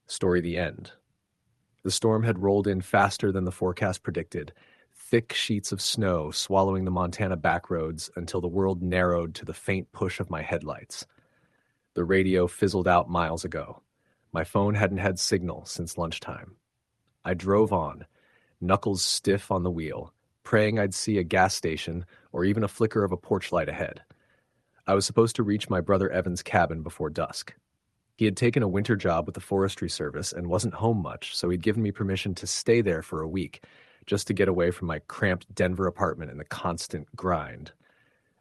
Story the end. The storm had rolled in faster than the forecast predicted, thick sheets of snow swallowing the Montana backroads until the world narrowed to the faint push of my headlights. The radio fizzled out miles ago. My phone hadn't had signal since lunchtime. I drove on, knuckles stiff on the wheel, praying I'd see a gas station or even a flicker of a porch light ahead. I was supposed to reach my brother Evan's cabin before dusk. He had taken a winter job with the Forestry Service and wasn't home much, so he'd given me permission to stay there for a week, just to get away from my cramped Denver apartment and the constant grind.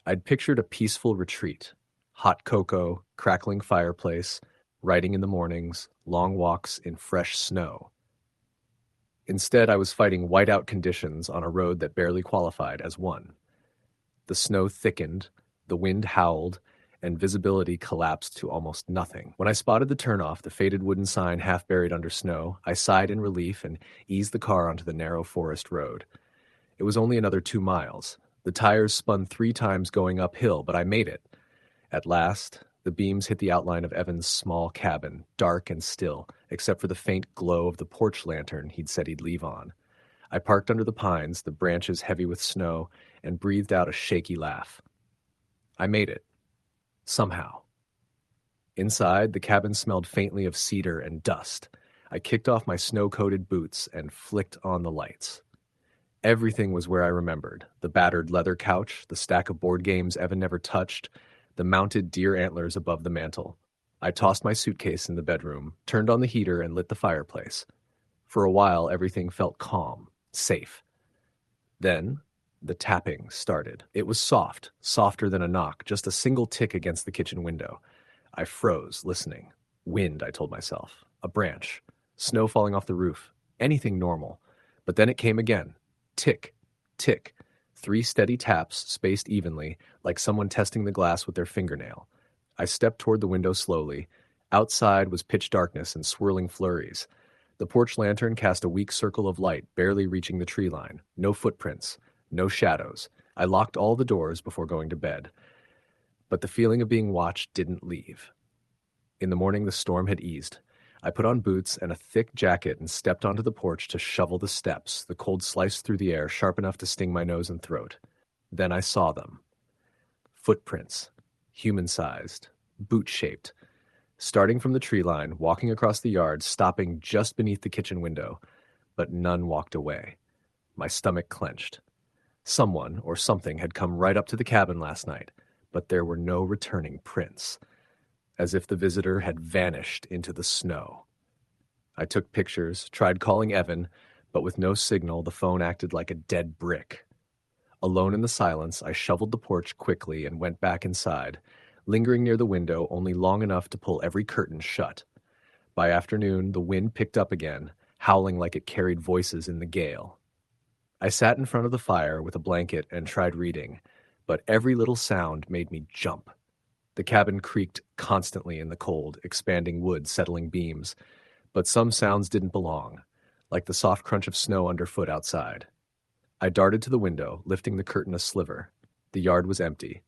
I'd pictured a peaceful retreat, hot cocoa, crackling fireplace, writing in the mornings, long walks in fresh snow. Instead, I was fighting whiteout conditions on a road that barely qualified as one. The snow thickened, the wind howled, and visibility collapsed to almost nothing. When I spotted the turnoff, the faded wooden sign half buried under snow, I sighed in relief and eased the car onto the narrow forest road. It was only another 2 miles. The tires spun 3 times going uphill, but I made it. At last, the beams hit the outline of Evan's small cabin, dark and still, except for the faint glow of the porch lantern he'd said he'd leave on. I parked under the pines, the branches heavy with snow, and breathed out a shaky laugh. I made it. Somehow. Inside, the cabin smelled faintly of cedar and dust. I kicked off my snow-coated boots and flicked on the lights. Everything was where I remembered. The battered leather couch, the stack of board games Evan never touched, the mounted deer antlers above the mantel. I tossed my suitcase in the bedroom, turned on the heater, and lit the fireplace. For a while, everything felt calm, safe. Then, the tapping started. It was soft, softer than a knock, just a single tick against the kitchen window. I froze, listening. Wind, I told myself. A branch. Snow falling off the roof. Anything normal. But then it came again. Tick, tick. 3 steady taps, spaced evenly, like someone testing the glass with their fingernail. I stepped toward the window slowly. Outside was pitch darkness and swirling flurries. The porch lantern cast a weak circle of light, barely reaching the tree line. No footprints. No shadows. I locked all the doors before going to bed. But the feeling of being watched didn't leave. In the morning, the storm had eased. I put on boots and a thick jacket and stepped onto the porch to shovel the steps. The cold sliced through the air, sharp enough to sting my nose and throat. Then I saw them. Footprints. Human-sized. Boot-shaped. Starting from the tree line, walking across the yard, stopping just beneath the kitchen window. But none walked away. My stomach clenched. Someone or something had come right up to the cabin last night, but there were no returning prints, as if the visitor had vanished into the snow. I took pictures, tried calling Evan, but with no signal, the phone acted like a dead brick. Alone in the silence, I shoveled the porch quickly and went back inside, lingering near the window only long enough to pull every curtain shut. By afternoon, the wind picked up again, howling like it carried voices in the gale. I sat in front of the fire with a blanket and tried reading, but every little sound made me jump. The cabin creaked constantly in the cold, expanding wood settling beams, but some sounds didn't belong, like the soft crunch of snow underfoot outside. I darted to the window, lifting the curtain a sliver. The yard was empty.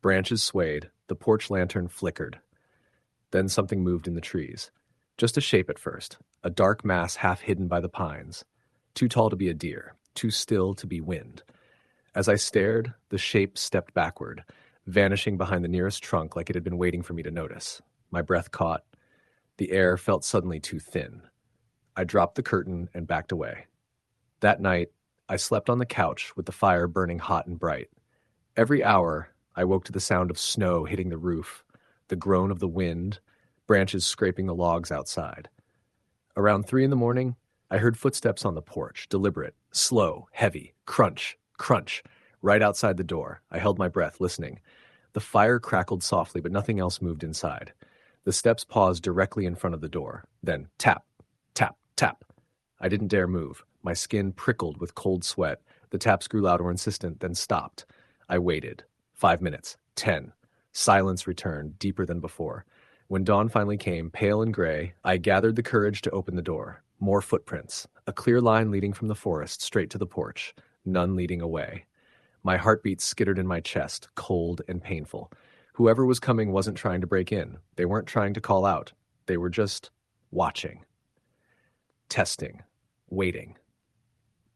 Branches swayed, the porch lantern flickered. Then something moved in the trees. Just a shape at first, a dark mass half hidden by the pines. Too tall to be a deer, too still to be wind. As I stared, the shape stepped backward, vanishing behind the nearest trunk like it had been waiting for me to notice. My breath caught. The air felt suddenly too thin. I dropped the curtain and backed away. That night, I slept on the couch with the fire burning hot and bright. Every hour, I woke to the sound of snow hitting the roof, the groan of the wind, branches scraping the logs outside. Around 3 a.m, I heard footsteps on the porch, deliberate, slow, heavy, crunch, crunch, right outside the door. I held my breath, listening. The fire crackled softly, but nothing else moved inside. The steps paused directly in front of the door. Then tap, tap, tap. I didn't dare move. My skin prickled with cold sweat. The taps grew louder, insistent, then stopped. I waited. 5 minutes. 10. Silence returned, deeper than before. When dawn finally came, pale and gray, I gathered the courage to open the door. More footprints. A clear line leading from the forest straight to the porch. None leading away. My heartbeat skittered in my chest, cold and painful. Whoever was coming wasn't trying to break in. They weren't trying to call out. They were just watching. Testing. Waiting.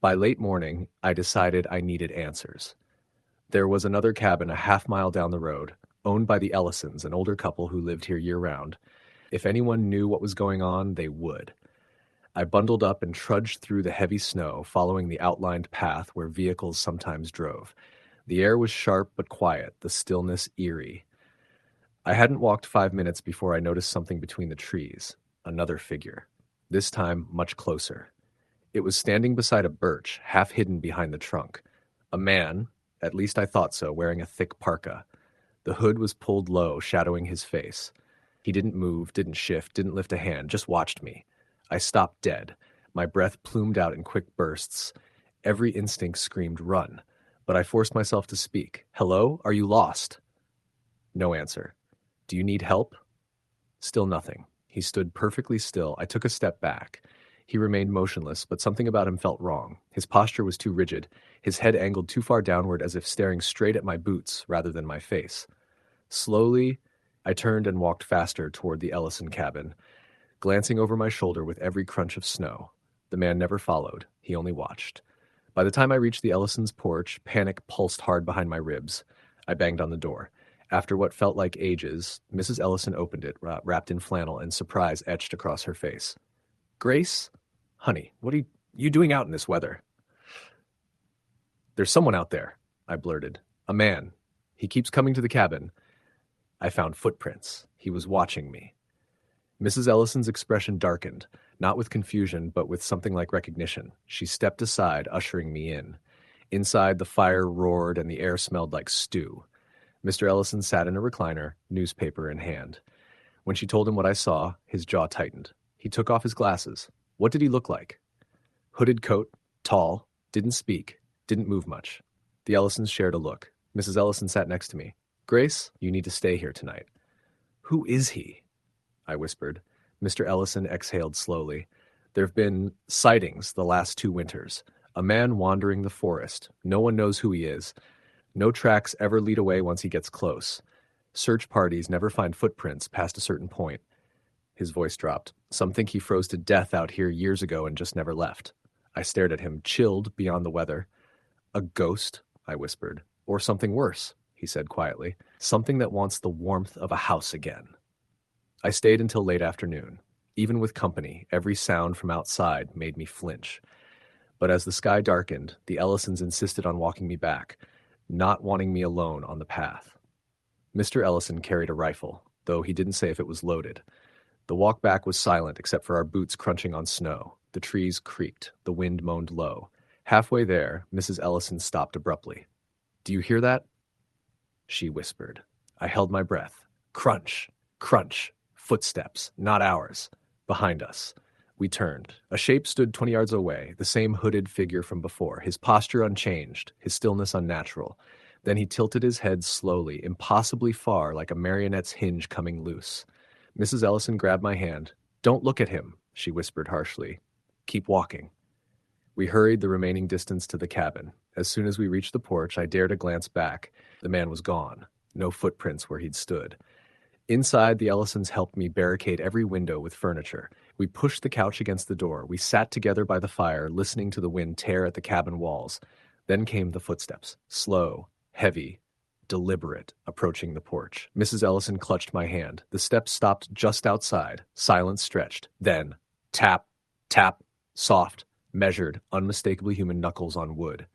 By late morning, I decided I needed answers. There was another cabin a half-mile down the road, owned by the Ellisons, an older couple who lived here year-round. If anyone knew what was going on, they would. I bundled up and trudged through the heavy snow, following the outlined path where vehicles sometimes drove. The air was sharp but quiet, the stillness eerie. I hadn't walked 5 minutes before I noticed something between the trees. Another figure. This time, much closer. It was standing beside a birch, half hidden behind the trunk. A man, at least I thought so, wearing a thick parka. The hood was pulled low, shadowing his face. He didn't move, didn't shift, didn't lift a hand, just watched me. I stopped dead. My breath plumed out in quick bursts. Every instinct screamed, run. But I forced myself to speak. Hello? Are you lost? No answer. Do you need help? Still nothing. He stood perfectly still. I took a step back. He remained motionless, but something about him felt wrong. His posture was too rigid, his head angled too far downward as if staring straight at my boots rather than my face. Slowly, I turned and walked faster toward the Ellison cabin, glancing over my shoulder with every crunch of snow. The man never followed. He only watched. By the time I reached the Ellisons' porch, panic pulsed hard behind my ribs. I banged on the door. After what felt like ages, Mrs. Ellison opened it, wrapped in flannel, and surprise etched across her face. Grace? Honey, what are you doing out in this weather? There's someone out there, I blurted. A man. He keeps coming to the cabin. I found footprints. He was watching me. Mrs. Ellison's expression darkened, not with confusion, but with something like recognition. She stepped aside, ushering me in. Inside, the fire roared and the air smelled like stew. Mr. Ellison sat in a recliner, newspaper in hand. When she told him what I saw, his jaw tightened. He took off his glasses. What did he look like? Hooded coat, tall, didn't speak, didn't move much. The Ellisons shared a look. Mrs. Ellison sat next to me. Grace, you need to stay here tonight. Who is he? I whispered. Mr. Ellison exhaled slowly. There have been sightings the last 2 winters. A man wandering the forest. No one knows who he is. No tracks ever lead away once he gets close. Search parties never find footprints past a certain point. His voice dropped. Some think he froze to death out here years ago and just never left. I stared at him, chilled beyond the weather. A ghost, I whispered. Or something worse, he said quietly. Something that wants the warmth of a house again. I stayed until late afternoon. Even with company, every sound from outside made me flinch. But as the sky darkened, the Ellisons insisted on walking me back, not wanting me alone on the path. Mr. Ellison carried a rifle, though he didn't say if it was loaded. The walk back was silent except for our boots crunching on snow. The trees creaked, the wind moaned low. Halfway there, Mrs. Ellison stopped abruptly. "Do you hear that?" she whispered. I held my breath. Crunch, crunch, footsteps, not ours, behind us. We turned. A shape stood 20 yards away, the same hooded figure from before, his posture unchanged, his stillness unnatural. Then he tilted his head slowly, impossibly far, like a marionette's hinge coming loose. Mrs. Ellison grabbed my hand. "Don't look at him," she whispered harshly. "Keep walking." We hurried the remaining distance to the cabin. As soon as we reached the porch, I dared a glance back. The man was gone. No footprints where he'd stood. Inside, the Ellisons helped me barricade every window with furniture. We pushed the couch against the door. We sat together by the fire, listening to the wind tear at the cabin walls. Then came the footsteps, slow, heavy, deliberate, approaching the porch. Mrs. Ellison clutched my hand. The steps stopped just outside. Silence stretched. Then, tap, tap, soft, measured, unmistakably human knuckles on wood.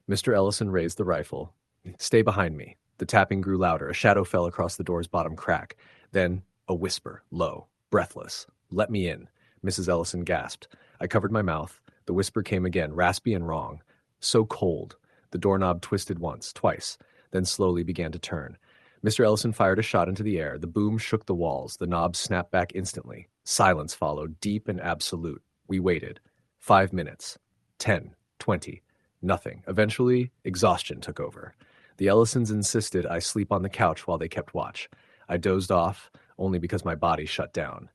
Mr. Ellison raised the rifle. "Stay behind me." The tapping grew louder. A shadow fell across the door's bottom crack. Then a whisper, low, breathless. "Let me in." Mrs. Ellison gasped. I covered my mouth. The whisper came again, raspy and wrong. So cold. The doorknob twisted once, twice, then slowly began to turn. Mr. Ellison fired a shot into the air. The boom shook the walls. The knob snapped back instantly. Silence followed, deep and absolute. We waited. 5 minutes. 10. 20. Nothing. Eventually, exhaustion took over. The Ellisons insisted I sleep on the couch while they kept watch. I dozed off, only because my body shut down.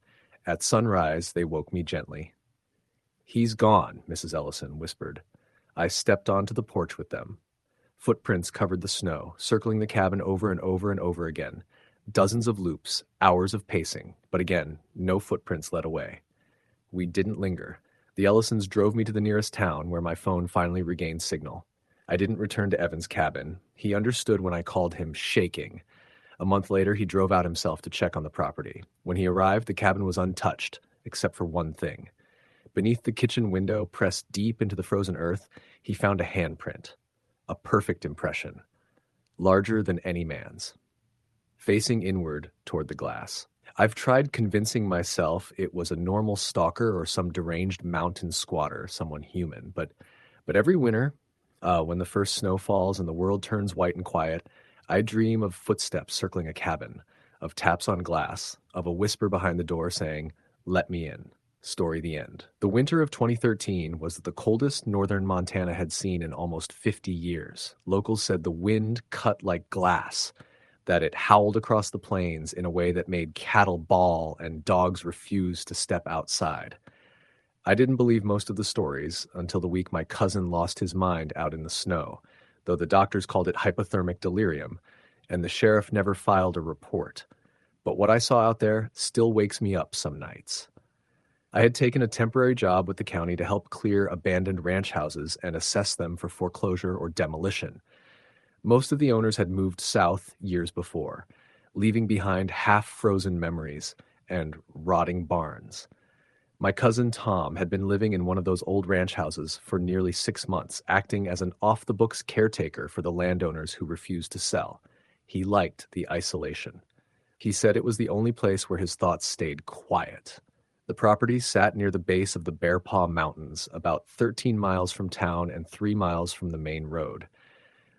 At sunrise, they woke me gently. "He's gone," Mrs. Ellison whispered. I stepped onto the porch with them. Footprints covered the snow, circling the cabin over and over and over again. Dozens of loops, hours of pacing, but again, no footprints led away. We didn't linger. The Ellisons drove me to the nearest town, where my phone finally regained signal. I didn't return to Evan's cabin. He understood when I called him shaking. A month later, he drove out himself to check on the property. When he arrived, the cabin was untouched, except for one thing. Beneath the kitchen window, pressed deep into the frozen earth, he found a handprint. A perfect impression. Larger than any man's. Facing inward toward the glass. I've tried convincing myself it was a normal stalker or some deranged mountain squatter, someone human, but every winter, when the first snow falls and the world turns white and quiet, I dream of footsteps circling a cabin, of taps on glass, of a whisper behind the door saying, "Let me in." Story the end. The winter of 2013 was the coldest northern Montana had seen in almost 50 years. Locals said the wind cut like glass, that it howled across the plains in a way that made cattle bawl and dogs refuse to step outside. I didn't believe most of the stories until the week my cousin lost his mind out in the snow, though the doctors called it hypothermic delirium, and the sheriff never filed a report. But what I saw out there still wakes me up some nights. I had taken a temporary job with the county to help clear abandoned ranch houses and assess them for foreclosure or demolition. Most of the owners had moved south years before, leaving behind half-frozen memories and rotting barns. My cousin Tom had been living in one of those old ranch houses for nearly 6 months, acting as an off-the-books caretaker for the landowners who refused to sell. He liked the isolation. He said it was the only place where his thoughts stayed quiet. The property sat near the base of the Bear Paw Mountains, about 13 miles from town and 3 miles from the main road.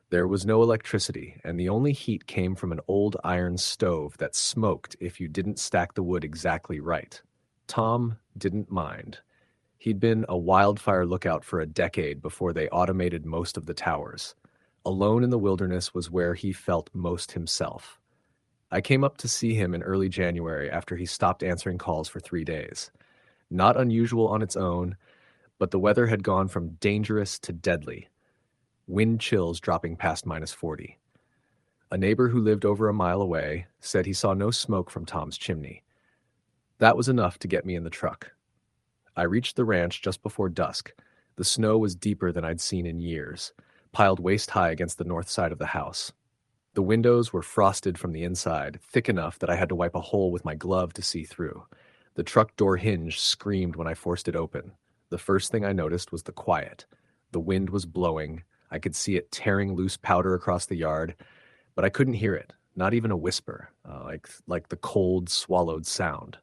There was no electricity, and the only heat came from an old iron stove that smoked if you didn't stack the wood exactly right. Tom didn't mind. He'd been a wildfire lookout for a decade before they automated most of the towers. Alone in the wilderness was where he felt most himself. I came up to see him in early January after he stopped answering calls for 3 days. Not unusual on its own, but the weather had gone from dangerous to deadly. Wind chills dropping past -40. A neighbor who lived over a mile away said he saw no smoke from Tom's chimney. That was enough to get me in the truck. I reached the ranch just before dusk. The snow was deeper than I'd seen in years, piled waist-high against the north side of the house. The windows were frosted from the inside, thick enough that I had to wipe a hole with my glove to see through. The truck door hinge screamed when I forced it open. The first thing I noticed was the quiet. The wind was blowing. I could see it tearing loose powder across the yard, but I couldn't hear it, not even a whisper, like the cold, swallowed sound.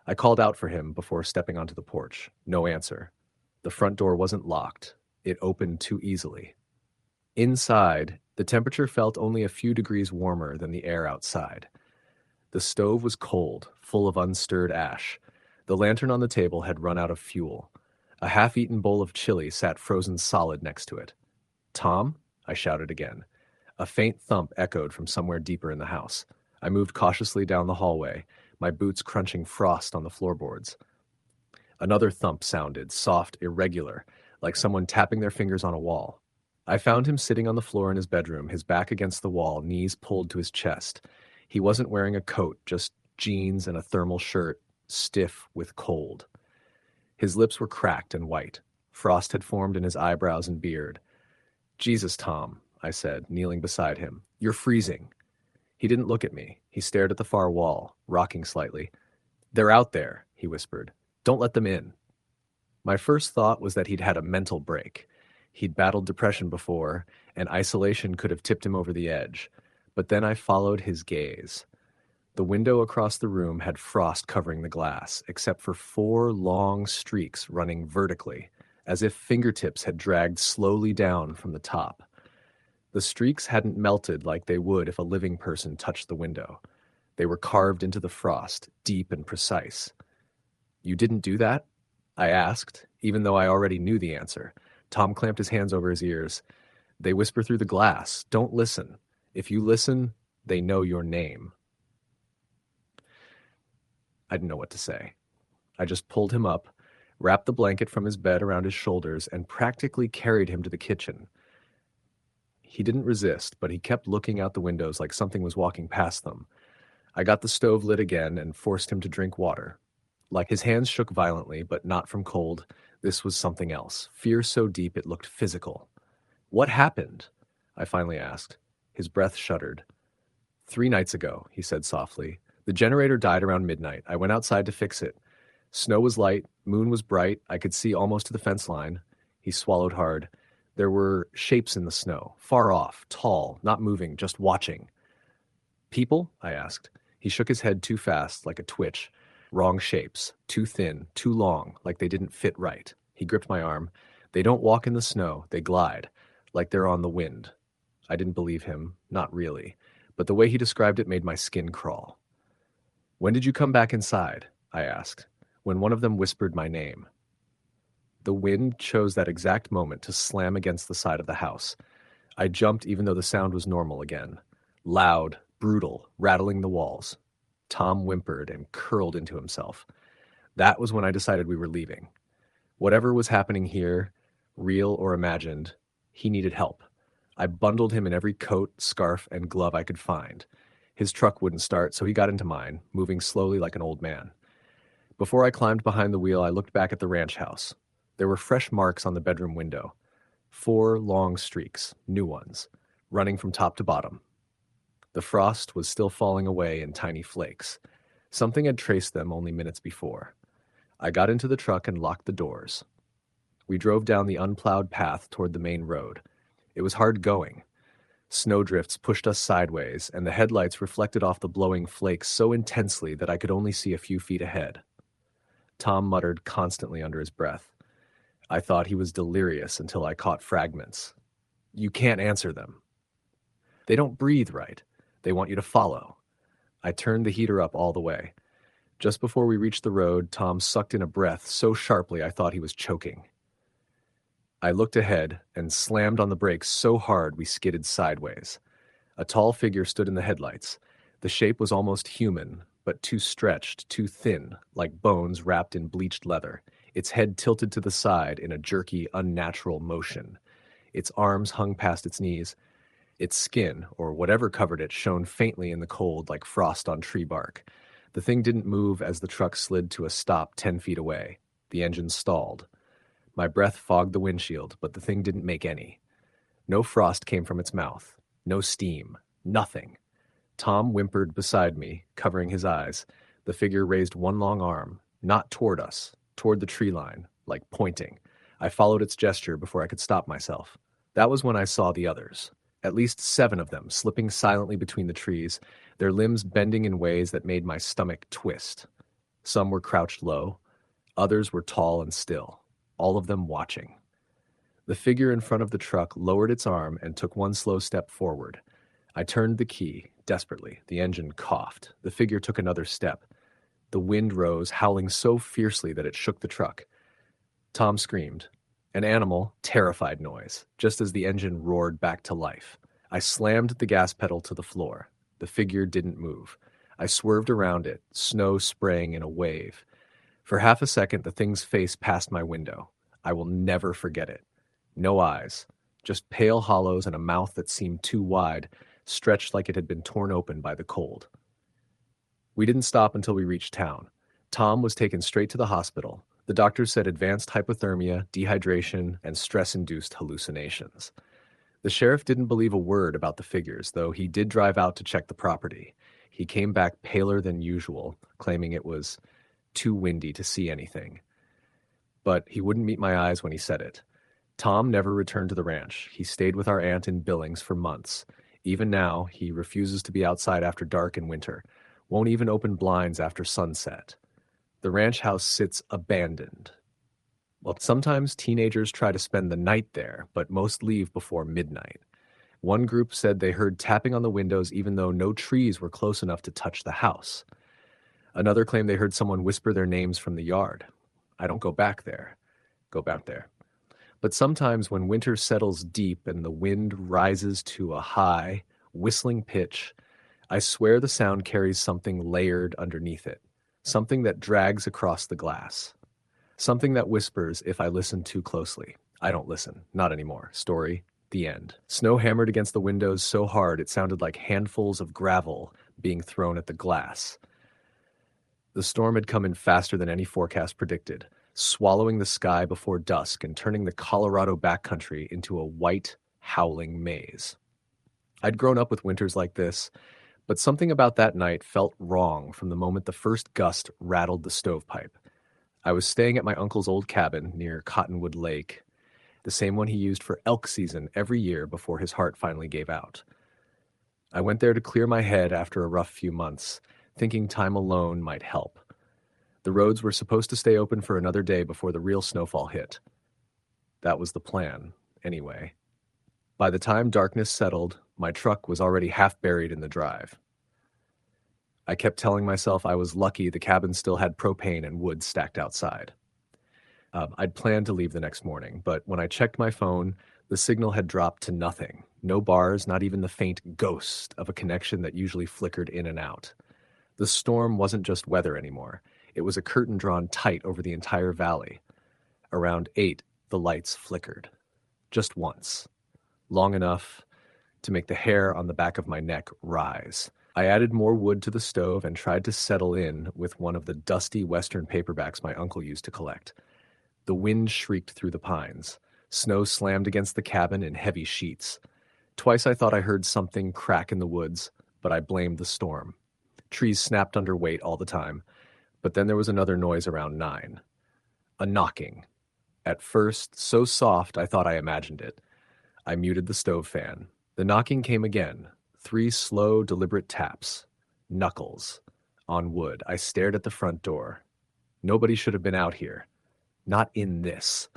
I called out for him before stepping onto the porch. No answer. The front door wasn't locked. It opened too easily. Inside, the temperature felt only a few degrees warmer than the air outside. The stove was cold, full of unstirred ash. The lantern on the table had run out of fuel. A half-eaten bowl of chili sat frozen solid next to it. "Tom?" I shouted again. A faint thump echoed from somewhere deeper in the house. I moved cautiously down the hallway, my boots crunching frost on the floorboards. Another thump sounded, soft, irregular, like someone tapping their fingers on a wall. I found him sitting on the floor in his bedroom, his back against the wall, knees pulled to his chest. He wasn't wearing a coat, just jeans and a thermal shirt, stiff with cold. His lips were cracked and white. Frost had formed in his eyebrows and beard. "Jesus, Tom," I said, kneeling beside him. "You're freezing." He didn't look at me. He stared at the far wall, rocking slightly. "They're out there," he whispered. "Don't let them in." My first thought was that he'd had a mental break. He'd battled depression before, and isolation could have tipped him over the edge. But then I followed his gaze. The window across the room had frost covering the glass, except for 4 long streaks running vertically, as if fingertips had dragged slowly down from the top. The streaks hadn't melted like they would if a living person touched the window. They were carved into the frost, deep and precise. "You didn't do that?" I asked, even though I already knew the answer. Tom clamped his hands over his ears. "They whisper through the glass. Don't listen. If you listen, they know your name." I didn't know what to say. I just pulled him up, wrapped the blanket from his bed around his shoulders, and practically carried him to the kitchen. He didn't resist, but he kept looking out the windows like something was walking past them. I got the stove lit again and forced him to drink water. Like his hands shook violently, but not from cold. This was something else. Fear so deep it looked physical. "What happened?" I finally asked. His breath shuddered. 3 nights ago," he said softly. "The generator died around midnight. I went outside to fix it. Snow was light, moon was bright, I could see almost to the fence line." He swallowed hard. "There were shapes in the snow, far off, tall, not moving, just watching." "People?" I asked. He shook his head too fast, like a twitch. "Wrong shapes, too thin, too long, like they didn't fit right." He gripped my arm. "They don't walk in the snow, they glide, like they're on the wind." I didn't believe him, not really, but the way he described it made my skin crawl. "When did you come back inside?" I asked. "When one of them whispered my name." The wind chose that exact moment to slam against the side of the house. I jumped even though the sound was normal again. Loud, brutal, rattling the walls. Tom whimpered and curled into himself. That was when I decided we were leaving. Whatever was happening here, real or imagined, he needed help. I bundled him in every coat, scarf, and glove I could find. His truck wouldn't start, so he got into mine, moving slowly like an old man. Before I climbed behind the wheel, I looked back at the ranch house. There were fresh marks on the bedroom window. 4 long streaks, new ones, running from top to bottom. The frost was still falling away in tiny flakes. Something had traced them only minutes before. I got into the truck and locked the doors. We drove down the unplowed path toward the main road. It was hard going. Snowdrifts pushed us sideways, and the headlights reflected off the blowing flakes so intensely that I could only see a few feet ahead. Tom muttered constantly under his breath. I thought he was delirious until I caught fragments. "You can't answer them. They don't breathe right. They want you to follow." I turned the heater up all the way. Just before we reached the road, Tom sucked in a breath so sharply I thought he was choking. I looked ahead and slammed on the brakes so hard we skidded sideways. A tall figure stood in the headlights. The shape was almost human, but too stretched, too thin, like bones wrapped in bleached leather. Its head tilted to the side in a jerky, unnatural motion. Its arms hung past its knees. Its skin, or whatever covered it, shone faintly in the cold like frost on tree bark. The thing didn't move as the truck slid to a stop 10 feet away. The engine stalled. My breath fogged the windshield, but the thing didn't make any. No frost came from its mouth. No steam. Nothing. Tom whimpered beside me, covering his eyes. The figure raised one long arm, not toward us, toward the tree line, like pointing. I followed its gesture before I could stop myself. That was when I saw the others. At least 7 of them, slipping silently between the trees, their limbs bending in ways that made my stomach twist. Some were crouched low, others were tall and still, all of them watching. The figure in front of the truck lowered its arm and took one slow step forward. I turned the key, desperately. The engine coughed. The figure took another step. The wind rose, howling so fiercely that it shook the truck. Tom screamed. An animal, terrified noise, just as the engine roared back to life. I slammed the gas pedal to the floor. The figure didn't move. I swerved around it, snow spraying in a wave. For half a second, the thing's face passed my window. I will never forget it. No eyes, just pale hollows and a mouth that seemed too wide, stretched like it had been torn open by the cold. We didn't stop until we reached town. Tom was taken straight to the hospital. The doctors said advanced hypothermia, dehydration, and stress-induced hallucinations. The sheriff didn't believe a word about the figures, though he did drive out to check the property. He came back paler than usual, claiming it was too windy to see anything. But he wouldn't meet my eyes when he said it. Tom never returned to the ranch. He stayed with our aunt in Billings for months. Even now, he refuses to be outside after dark in winter, won't even open blinds after sunset. The ranch house sits abandoned. Well, sometimes teenagers try to spend the night there, but most leave before midnight. One group said they heard tapping on the windows even though no trees were close enough to touch the house. Another claimed they heard someone whisper their names from the yard. I don't go back there. Go back there. But sometimes when winter settles deep and the wind rises to a high, whistling pitch, I swear the sound carries something layered underneath it, something that drags across the glass, something that whispers if I listen too closely. I don't listen, not anymore. Story, the end. Snow hammered against the windows so hard it sounded like handfuls of gravel being thrown at the glass. The storm had come in faster than any forecast predicted, swallowing the sky before dusk and turning the Colorado backcountry into a white, howling maze. I'd grown up with winters like this, but something about that night felt wrong from the moment the first gust rattled the stovepipe. I was staying at my uncle's old cabin near Cottonwood Lake, the same one he used for elk season every year before his heart finally gave out. I went there to clear my head after a rough few months, thinking time alone might help. The roads were supposed to stay open for another day before the real snowfall hit. That was the plan, anyway. By the time darkness settled, my truck was already half buried in the drive. I kept telling myself I was lucky the cabin still had propane and wood stacked outside. I'd planned to leave the next morning, but when I checked my phone, the signal had dropped to nothing. No bars, not even the faint ghost of a connection that usually flickered in and out. The storm wasn't just weather anymore. It was a curtain drawn tight over the entire valley. Around 8, the lights flickered. Just once. Long enough to make the hair on the back of my neck rise. I added more wood to the stove and tried to settle in with one of the dusty Western paperbacks my uncle used to collect. The wind shrieked through the pines. Snow slammed against the cabin in heavy sheets. Twice I thought I heard something crack in the woods, but I blamed the storm. Trees snapped under weight all the time, but then there was another noise around 9. A knocking. At first, so soft I thought I imagined it. I muted the stove fan. The knocking came again. 3 slow, deliberate taps. Knuckles. On wood. I stared at the front door. Nobody should have been out here. Not in this.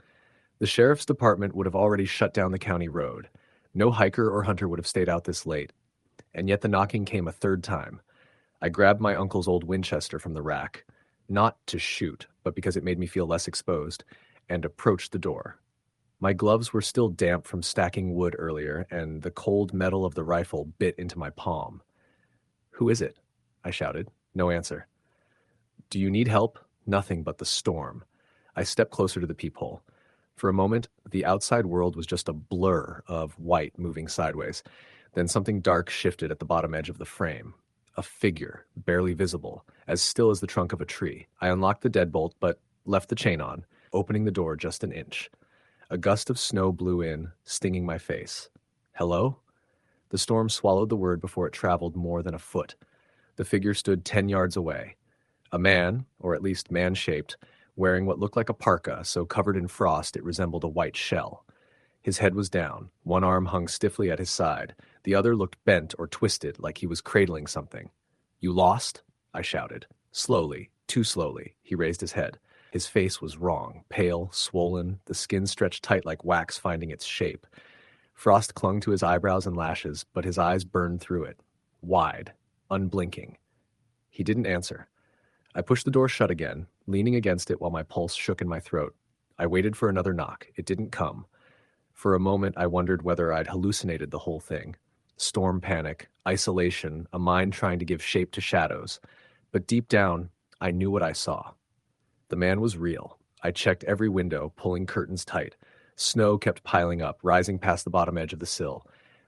The sheriff's department would have already shut down the county road. No hiker or hunter would have stayed out this late. And yet the knocking came a third time. I grabbed my uncle's old Winchester from the rack, not to shoot, but because it made me feel less exposed, and approached the door. My gloves were still damp from stacking wood earlier, and the cold metal of the rifle bit into my palm. "Who is it?" I shouted. No answer. "Do you need help?" Nothing but the storm. I stepped closer to the peephole. For a moment, the outside world was just a blur of white moving sideways. Then something dark shifted at the bottom edge of the frame. A figure, barely visible, as still as the trunk of a tree. I unlocked the deadbolt, but left the chain on, opening the door just an inch. A gust of snow blew in, stinging my face. "Hello?" The storm swallowed the word before it traveled more than a foot. The figure stood 10 yards away. A man, or at least man-shaped, wearing what looked like a parka, so covered in frost it resembled a white shell. His head was down, one arm hung stiffly at his side, the other looked bent or twisted like he was cradling something. "You lost?" I shouted. Slowly, too slowly, he raised his head. His face was wrong, pale, swollen, the skin stretched tight like wax finding its shape. Frost clung to his eyebrows and lashes, but his eyes burned through it. Wide, unblinking. He didn't answer. I pushed the door shut again, leaning against it while my pulse shook in my throat. I waited for another knock. It didn't come. For a moment, I wondered whether I'd hallucinated the whole thing. Storm panic, isolation, a mind trying to give shape to shadows. But deep down, I knew what I saw. The man was real. I checked every window, pulling curtains tight. Snow kept piling up, rising past the bottom edge of the sill.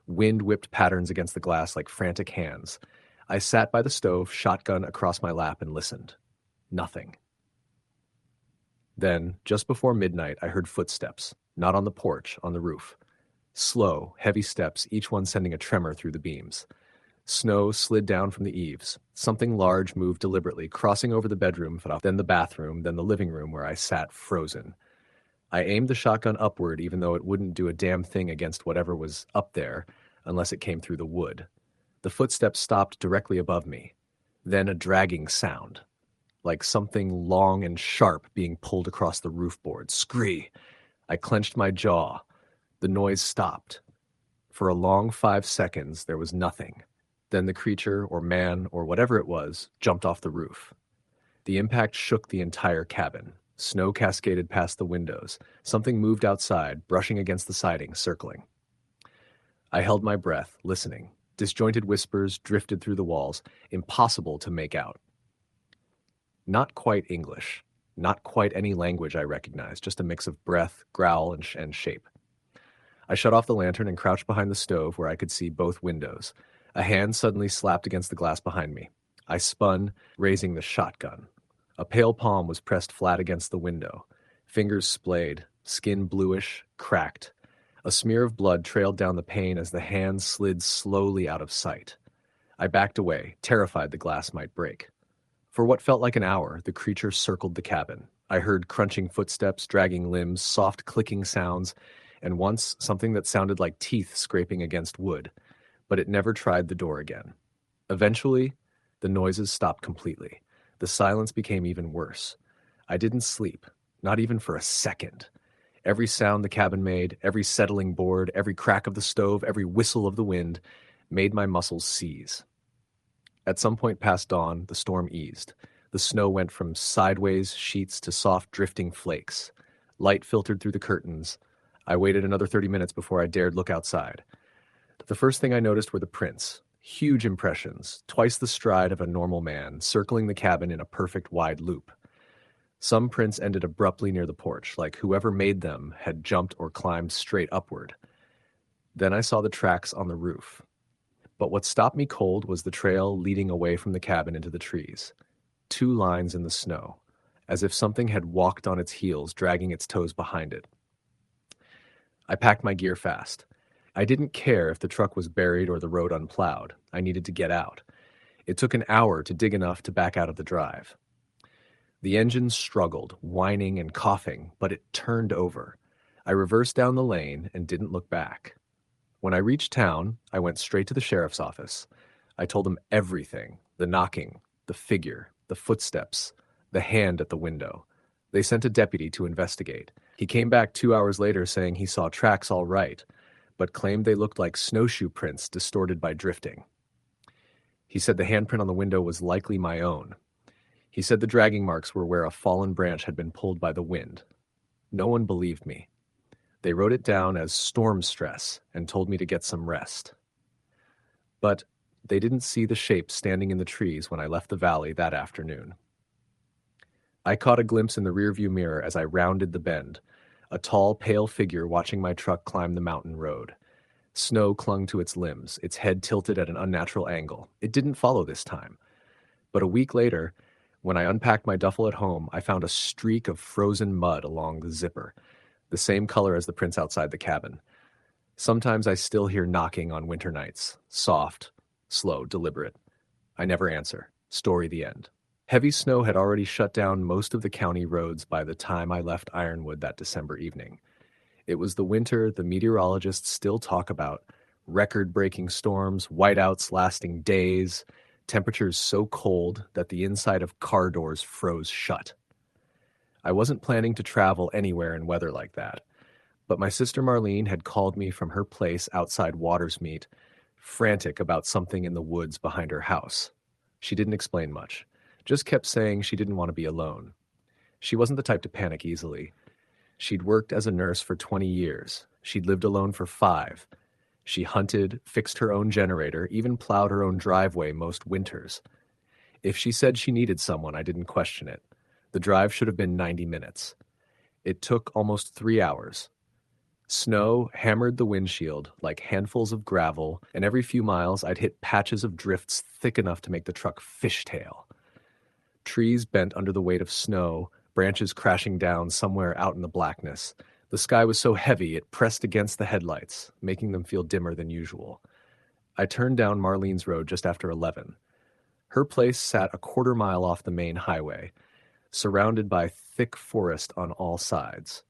Wind whipped patterns against the glass like frantic hands. I sat by the stove, shotgun across my lap, and listened. Nothing. Then, just before midnight, I heard footsteps, not on the porch, on the roof. Slow, heavy steps, each one sending a tremor through the beams. Snow slid down from the eaves. Something large moved deliberately, crossing over the bedroom, then the bathroom, then the living room where I sat frozen. I aimed the shotgun upward, even though it wouldn't do a damn thing against whatever was up there, unless it came through the wood. The footsteps stopped directly above me. Then a dragging sound, like something long and sharp being pulled across the roof board. Scree! I clenched my jaw. The noise stopped. For a long 5 seconds, there was nothing. Then the creature, or man, or whatever it was, jumped off the roof. The impact shook the entire cabin. Snow cascaded past the windows. Something moved outside, brushing against the siding, circling. I held my breath, listening. Disjointed whispers drifted through the walls, impossible to make out. Not quite English. Not quite any language I recognized, just a mix of breath, growl, and shape. I shut off the lantern and crouched behind the stove where I could see both windows. A hand suddenly slapped against the glass behind me. I spun, raising the shotgun. A pale palm was pressed flat against the window. Fingers splayed, skin bluish, cracked. A smear of blood trailed down the pane as the hand slid slowly out of sight. I backed away, terrified the glass might break. For what felt like an hour, the creature circled the cabin. I heard crunching footsteps, dragging limbs, soft clicking sounds, and once something that sounded like teeth scraping against wood. But it never tried the door again. Eventually, the noises stopped completely. The silence became even worse. I didn't sleep, not even for a second. Every sound the cabin made, every settling board, every crack of the stove, every whistle of the wind, made my muscles seize. At some point past dawn, the storm eased. The snow went from sideways sheets to soft drifting flakes. Light filtered through the curtains. I waited another 30 minutes before I dared look outside. The first thing I noticed were the prints. Huge impressions, twice the stride of a normal man, circling the cabin in a perfect wide loop. Some prints ended abruptly near the porch, like whoever made them had jumped or climbed straight upward. Then I saw the tracks on the roof. But what stopped me cold was the trail leading away from the cabin into the trees. 2 lines in the snow, as if something had walked on its heels, dragging its toes behind it. I packed my gear fast. I didn't care if the truck was buried or the road unplowed. I needed to get out. It took an hour to dig enough to back out of the drive. The engine struggled, whining and coughing, but it turned over. I reversed down the lane and didn't look back. When I reached town, I went straight to the sheriff's office. I told him everything, the knocking, the figure, the footsteps, the hand at the window. They sent a deputy to investigate. He came back 2 hours later saying he saw tracks all right, but claimed they looked like snowshoe prints distorted by drifting. He said the handprint on the window was likely my own. He said the dragging marks were where a fallen branch had been pulled by the wind. No one believed me. They wrote it down as storm stress and told me to get some rest. But they didn't see the shape standing in the trees when I left the valley that afternoon. I caught a glimpse in the rearview mirror as I rounded the bend, a tall, pale figure watching my truck climb the mountain road. Snow clung to its limbs, its head tilted at an unnatural angle. It didn't follow this time. But a week later, when I unpacked my duffel at home, I found a streak of frozen mud along the zipper, the same color as the prints outside the cabin. Sometimes I still hear knocking on winter nights, soft, slow, deliberate. I never answer. Story the end. Heavy snow had already shut down most of the county roads by the time I left Ironwood that December evening. It was the winter the meteorologists still talk about: record-breaking storms, whiteouts lasting days, temperatures so cold that the inside of car doors froze shut. I wasn't planning to travel anywhere in weather like that, but my sister Marlene had called me from her place outside Watersmeet, frantic about something in the woods behind her house. She didn't explain much, just kept saying she didn't want to be alone. She wasn't the type to panic easily. She'd worked as a nurse for 20 years. She'd lived alone for 5. She hunted, fixed her own generator, even plowed her own driveway most winters. If she said she needed someone, I didn't question it. The drive should have been 90 minutes. It took almost 3 hours. Snow hammered the windshield like handfuls of gravel, and every few miles I'd hit patches of drifts thick enough to make the truck fishtail. Trees bent under the weight of snow, branches crashing down somewhere out in the blackness. The sky was so heavy it pressed against the headlights, making them feel dimmer than usual. I turned down Marlene's road just after 11. Her place sat a quarter mile off the main highway, surrounded by thick forest on all sides.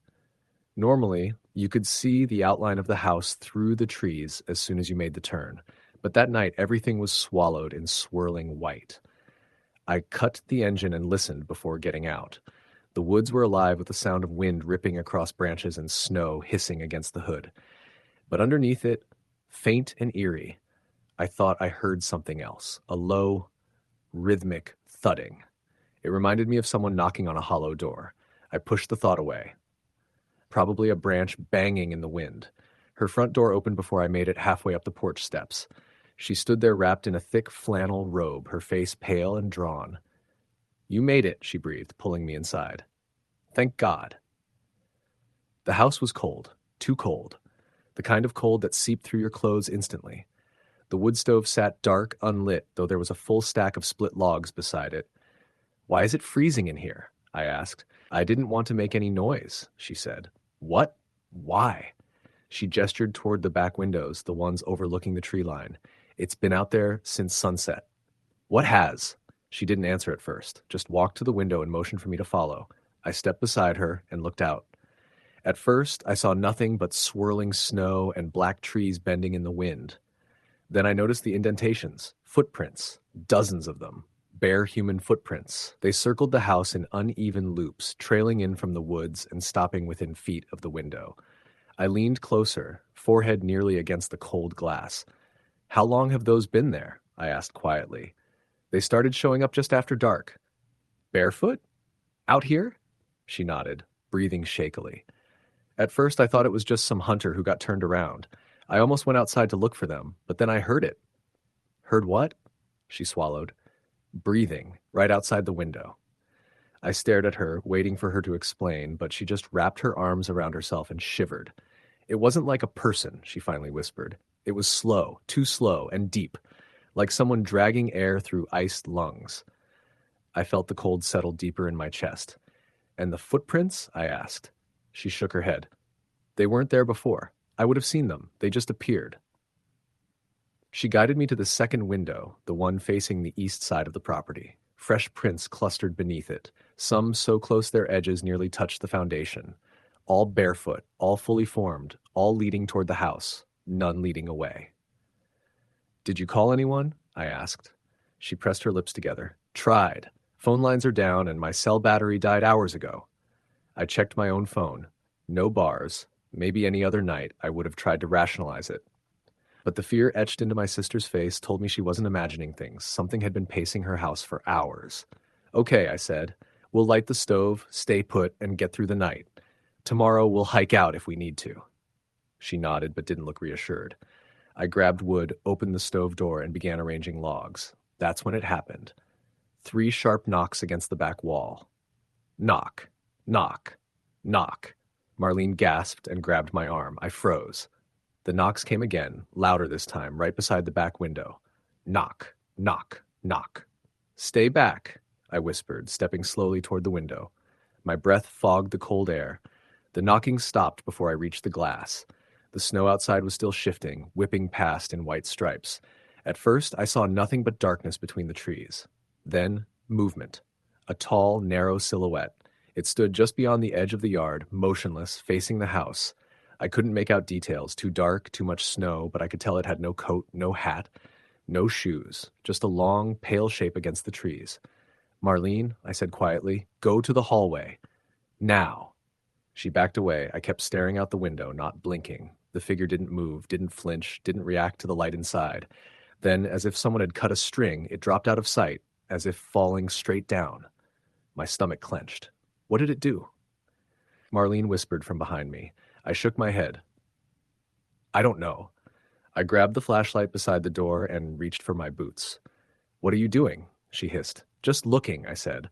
Normally, you could see the outline of the house through the trees as soon as you made the turn, but that night everything was swallowed in swirling white. I cut the engine and listened before getting out. The woods were alive with the sound of wind ripping across branches and snow hissing against the hood. But underneath it, faint and eerie, I thought I heard something else, a low, rhythmic thudding. It reminded me of someone knocking on a hollow door. I pushed the thought away. Probably a branch banging in the wind. Her front door opened before I made it halfway up the porch steps. She stood there wrapped in a thick flannel robe, her face pale and drawn. "You made it," she breathed, pulling me inside. "Thank God." The house was cold, too cold, the kind of cold that seeped through your clothes instantly. The wood stove sat dark, unlit, though there was a full stack of split logs beside it. "Why is it freezing in here?" I asked. "I didn't want to make any noise," she said. "What? Why?" She gestured toward the back windows, the ones overlooking the tree line. "It's been out there since sunset." "What has?" She didn't answer at first, just walked to the window and motioned for me to follow. I stepped beside her and looked out. At first, I saw nothing but swirling snow and black trees bending in the wind. Then I noticed the indentations, footprints, dozens of them, bare human footprints. They circled the house in uneven loops, trailing in from the woods and stopping within feet of the window. I leaned closer, forehead nearly against the cold glass. "How long have those been there?" I asked quietly. "They started showing up just after dark." "Barefoot? Out here?" She nodded, breathing shakily. At first I thought it was just some hunter who got turned around. I almost went outside to look for them, but then I heard it. "Heard what?" She swallowed. "Breathing, right outside the window." I stared at her, waiting for her to explain, but she just wrapped her arms around herself and shivered. "It wasn't like a person," she finally whispered. "It was slow, too slow, and deep, like someone dragging air through iced lungs." I felt the cold settle deeper in my chest. "And the footprints?" I asked. She shook her head. "They weren't there before. I would have seen them. They just appeared." She guided me to the second window, the one facing the east side of the property. Fresh prints clustered beneath it, some so close their edges nearly touched the foundation. All barefoot, all fully formed, all leading toward the house, none leading away. "Did you call anyone?" I asked. She pressed her lips together. "Tried. Phone lines are down and my cell battery died hours ago." I checked my own phone. No bars. Maybe any other night I would have tried to rationalize it. But the fear etched into my sister's face told me she wasn't imagining things. Something had been pacing her house for hours. "Okay," I said. "We'll light the stove, stay put, and get through the night. Tomorrow we'll hike out if we need to." She nodded but didn't look reassured. I grabbed wood, opened the stove door, and began arranging logs. That's when it happened. 3 sharp knocks against the back wall. Knock, knock, knock. Marlene gasped and grabbed my arm. I froze. The knocks came again, louder this time, right beside the back window. Knock, knock, knock. "Stay back," I whispered, stepping slowly toward the window. My breath fogged the cold air. The knocking stopped before I reached the glass. The snow outside was still shifting, whipping past in white stripes. At first, I saw nothing but darkness between the trees. Then, movement. a tall, narrow silhouette. It stood just beyond the edge of the yard, motionless, facing the house. I couldn't make out details, too dark, too much snow, but I could tell it had no coat, no hat, no shoes, just a long, pale shape against the trees. "Marlene," I said quietly, "go to the hallway. Now." She backed away. I kept staring out the window, not blinking. The figure didn't move, didn't flinch, didn't react to the light inside. Then, as if someone had cut a string, it dropped out of sight, as if falling straight down. My stomach clenched. What did it do? Marlene whispered from behind me. I shook my head. "I don't know." I grabbed the flashlight beside the door and reached for my boots. "What are you doing?" she hissed. "Just looking," I said.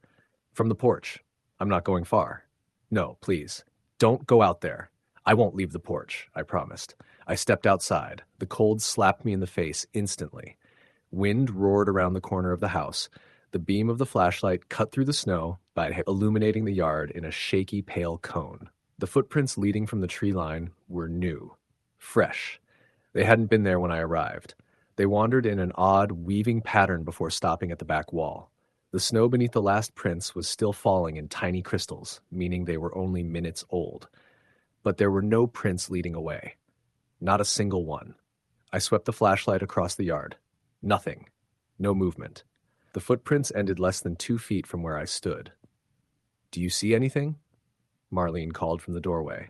"From the porch. I'm not going far." "No, please. Don't go out there." "I won't leave the porch," I promised. I stepped outside. The cold slapped me in the face instantly. Wind roared around the corner of the house. The beam of the flashlight cut through the snow by illuminating the yard in a shaky, pale cone. The footprints leading from the tree line were new, fresh. They hadn't been there when I arrived. They wandered in an odd, weaving pattern before stopping at the back wall. The snow beneath the last prints was still falling in tiny crystals, meaning they were only minutes old. But there were no prints leading away. Not a single one. I swept the flashlight across the yard. Nothing. No movement. The footprints ended less than 2 feet from where I stood. "Do you see anything?" Marlene called from the doorway.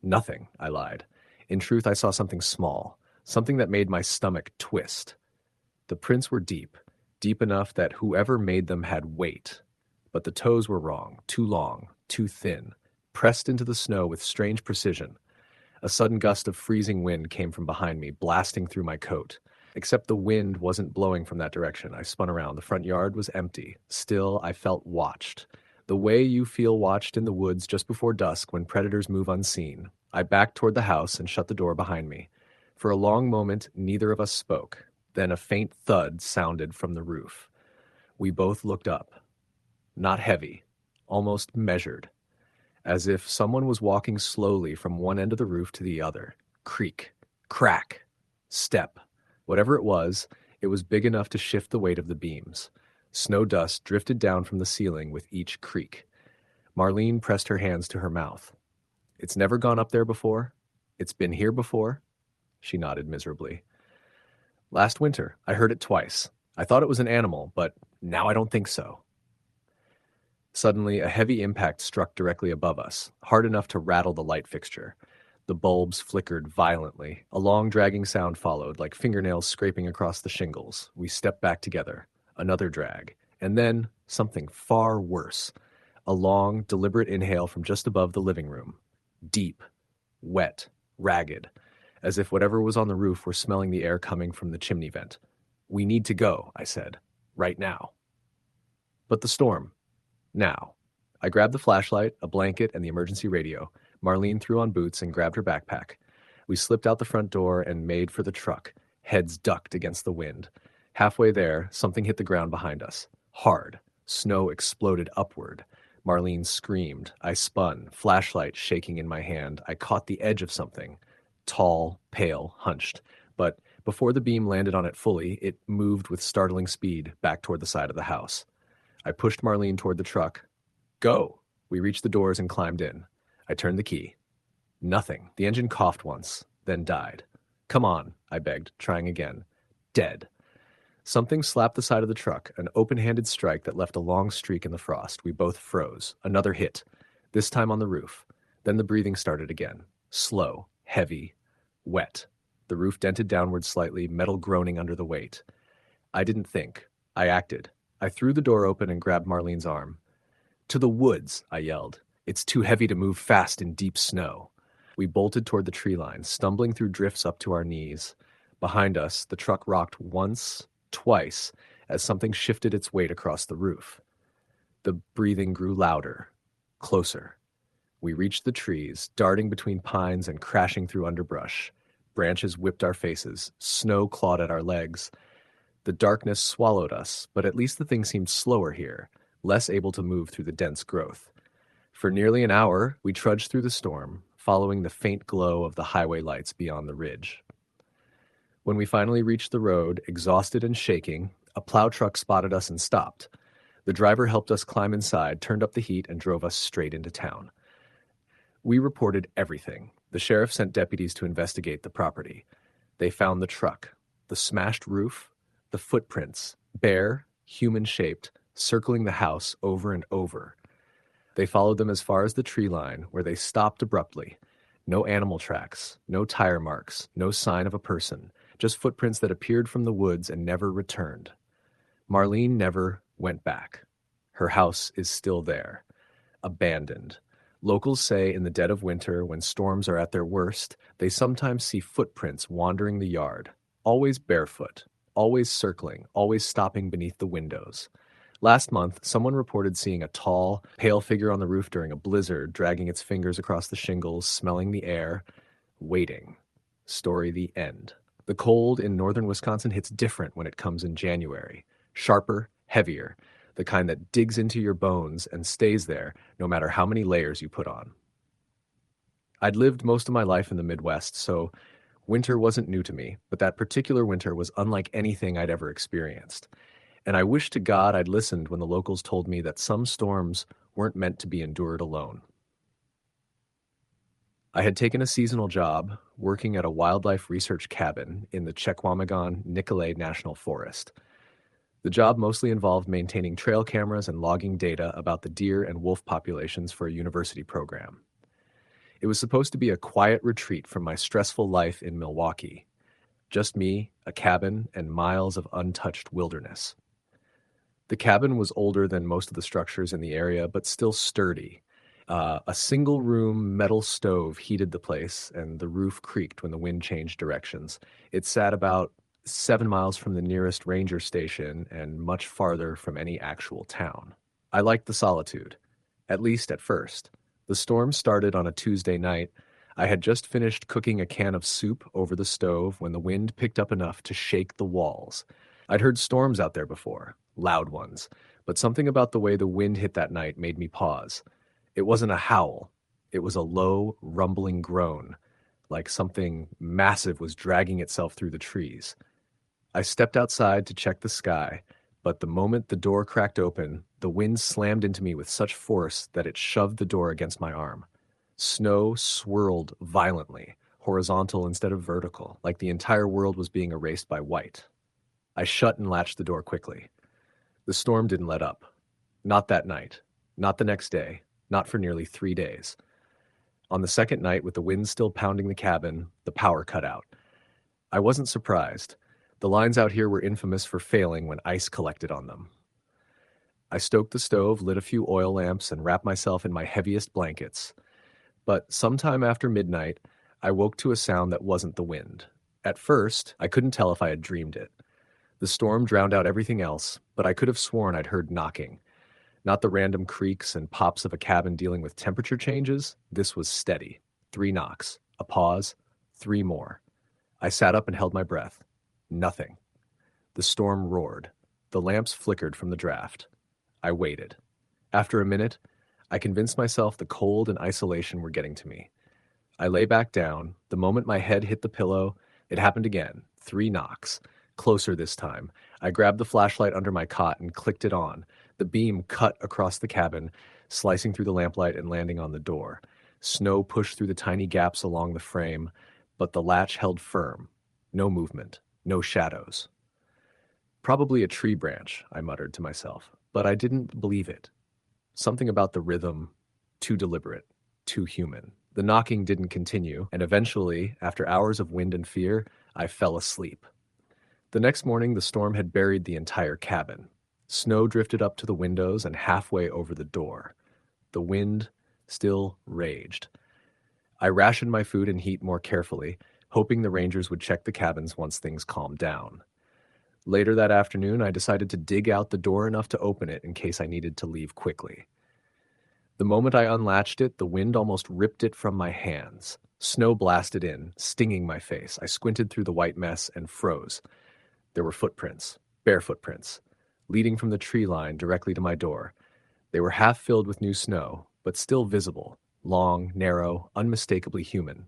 "Nothing," I lied. In truth, I saw something small, something that made my stomach twist. The prints were deep, deep enough that whoever made them had weight. But the toes were wrong, too long, too thin, pressed into the snow with strange precision. A sudden gust of freezing wind came from behind me, blasting through my coat. Except the wind wasn't blowing from that direction. I spun around. The front yard was empty. Still, I felt watched. The way you feel watched in the woods just before dusk when predators move unseen. I backed toward the house and shut the door behind me. For a long moment, neither of us spoke. Then a faint thud sounded from the roof. We both looked up. Not heavy, almost measured. As if someone was walking slowly from one end of the roof to the other. Creak, crack, step. Whatever it was big enough to shift the weight of the beams. Snow dust drifted down from the ceiling with each creak. Marlene pressed her hands to her mouth. "It's never gone up there before? It's been here before?" She nodded miserably. "Last winter, I heard it twice. I thought it was an animal, but now I don't think so." Suddenly, a heavy impact struck directly above us, hard enough to rattle the light fixture. The bulbs flickered violently. A long dragging sound followed, like fingernails scraping across the shingles. We stepped back together. Another drag. And then something far worse. A long, deliberate inhale from just above the living room. Deep, wet, ragged, as if whatever was on the roof were smelling the air coming from the chimney vent. "We need to go," I said. "Right now." "But the storm." "Now." I grabbed the flashlight, a blanket, and the emergency radio. Marlene threw on boots and grabbed her backpack. We slipped out the front door and made for the truck, heads ducked against the wind. Halfway there, something hit the ground behind us. Hard. Snow exploded upward. Marlene screamed. I spun, flashlight shaking in my hand. I caught the edge of something. Tall, pale, hunched. But before the beam landed on it fully, it moved with startling speed back toward the side of the house. I pushed Marlene toward the truck. "Go!" We reached the doors and climbed in. I turned the key. Nothing. The engine coughed once, then died. "Come on," I begged, trying again. Dead. Something slapped the side of the truck, an open-handed strike that left a long streak in the frost. We both froze. Another hit, this time on the roof. Then the breathing started again. Slow, heavy, wet. The roof dented downward slightly, metal groaning under the weight. I didn't think. I acted. I threw the door open and grabbed Marlene's arm. "To the woods," I yelled. "It's too heavy to move fast in deep snow." We bolted toward the tree line, stumbling through drifts up to our knees. Behind us, the truck rocked once, twice, as something shifted its weight across the roof. The breathing grew louder, closer. We reached the trees, darting between pines and crashing through underbrush. Branches whipped our faces, snow clawed at our legs. The darkness swallowed us, but at least the thing seemed slower here, less able to move through the dense growth. For nearly an hour, we trudged through the storm, following the faint glow of the highway lights beyond the ridge. When we finally reached the road, exhausted and shaking, a plow truck spotted us and stopped. The driver helped us climb inside, turned up the heat, and drove us straight into town. We reported everything. The sheriff sent deputies to investigate the property. They found the truck, the smashed roof, the footprints, bare, human-shaped, circling the house over and over. They followed them as far as the tree line, where they stopped abruptly. No animal tracks, no tire marks, no sign of a person, just footprints that appeared from the woods and never returned. Marlene never went back. Her house is still there, abandoned. Locals say in the dead of winter, when storms are at their worst, they sometimes see footprints wandering the yard, always barefoot, always circling, always stopping beneath the windows. Last month, someone reported seeing a tall, pale figure on the roof during a blizzard, dragging its fingers across the shingles, smelling the air, waiting. Story the end. The cold in northern Wisconsin hits different when it comes in January. Sharper, heavier, the kind that digs into your bones and stays there no matter how many layers you put on. I'd lived most of my life in the Midwest, so winter wasn't new to me, but that particular winter was unlike anything I'd ever experienced. And I wish to God I'd listened when the locals told me that some storms weren't meant to be endured alone. I had taken a seasonal job working at a wildlife research cabin in the Chequamegon-Nicolet National Forest. The job mostly involved maintaining trail cameras and logging data about the deer and wolf populations for a university program. It was supposed to be a quiet retreat from my stressful life in Milwaukee. Just me, a cabin, and miles of untouched wilderness. The cabin was older than most of the structures in the area, but still sturdy. A single-room metal stove heated the place, and the roof creaked when the wind changed directions. It sat about 7 miles from the nearest ranger station and much farther from any actual town. I liked the solitude, at least at first. The storm started on a Tuesday night. I had just finished cooking a can of soup over the stove when the wind picked up enough to shake the walls. I'd heard storms out there before, loud ones, but something about the way the wind hit that night made me pause. It wasn't a howl. It was a low, rumbling groan, like something massive was dragging itself through the trees. I stepped outside to check the sky, but the moment the door cracked open, the wind slammed into me with such force that it shoved the door against my arm. Snow swirled violently, horizontal instead of vertical, like the entire world was being erased by white. I shut and latched the door quickly. The storm didn't let up. Not that night. Not the next day. Not for nearly 3 days. On the second night, with the wind still pounding the cabin, the power cut out. I wasn't surprised. The lines out here were infamous for failing when ice collected on them. I stoked the stove, lit a few oil lamps, and wrapped myself in my heaviest blankets. But sometime after midnight, I woke to a sound that wasn't the wind. At first, I couldn't tell if I had dreamed it. The storm drowned out everything else, but I could have sworn I'd heard knocking. Not the random creaks and pops of a cabin dealing with temperature changes. This was steady. 3 knocks. A pause. 3 more. I sat up and held my breath. Nothing. The storm roared. The lamps flickered from the draft. I waited. After a minute, I convinced myself the cold and isolation were getting to me. I lay back down. The moment my head hit the pillow, it happened again. 3 knocks. Closer this time. I grabbed the flashlight under my cot and clicked it on. The beam cut across the cabin, slicing through the lamplight and landing on the door. Snow pushed through the tiny gaps along the frame, but the latch held firm. No movement. No shadows. Probably a tree branch, I muttered to myself, but I didn't believe it. Something about the rhythm, too deliberate, too human. The knocking didn't continue, and eventually, after hours of wind and fear, I fell asleep. The next morning, the storm had buried the entire cabin. Snow drifted up to the windows and halfway over the door. The wind still raged. I rationed my food and heat more carefully, hoping the rangers would check the cabins once things calmed down. Later that afternoon, I decided to dig out the door enough to open it in case I needed to leave quickly. The moment I unlatched it, the wind almost ripped it from my hands. Snow blasted in, stinging my face. I squinted through the white mess and froze. There were footprints, bare footprints, leading from the tree line directly to my door. They were half filled with new snow, but still visible, long, narrow, unmistakably human,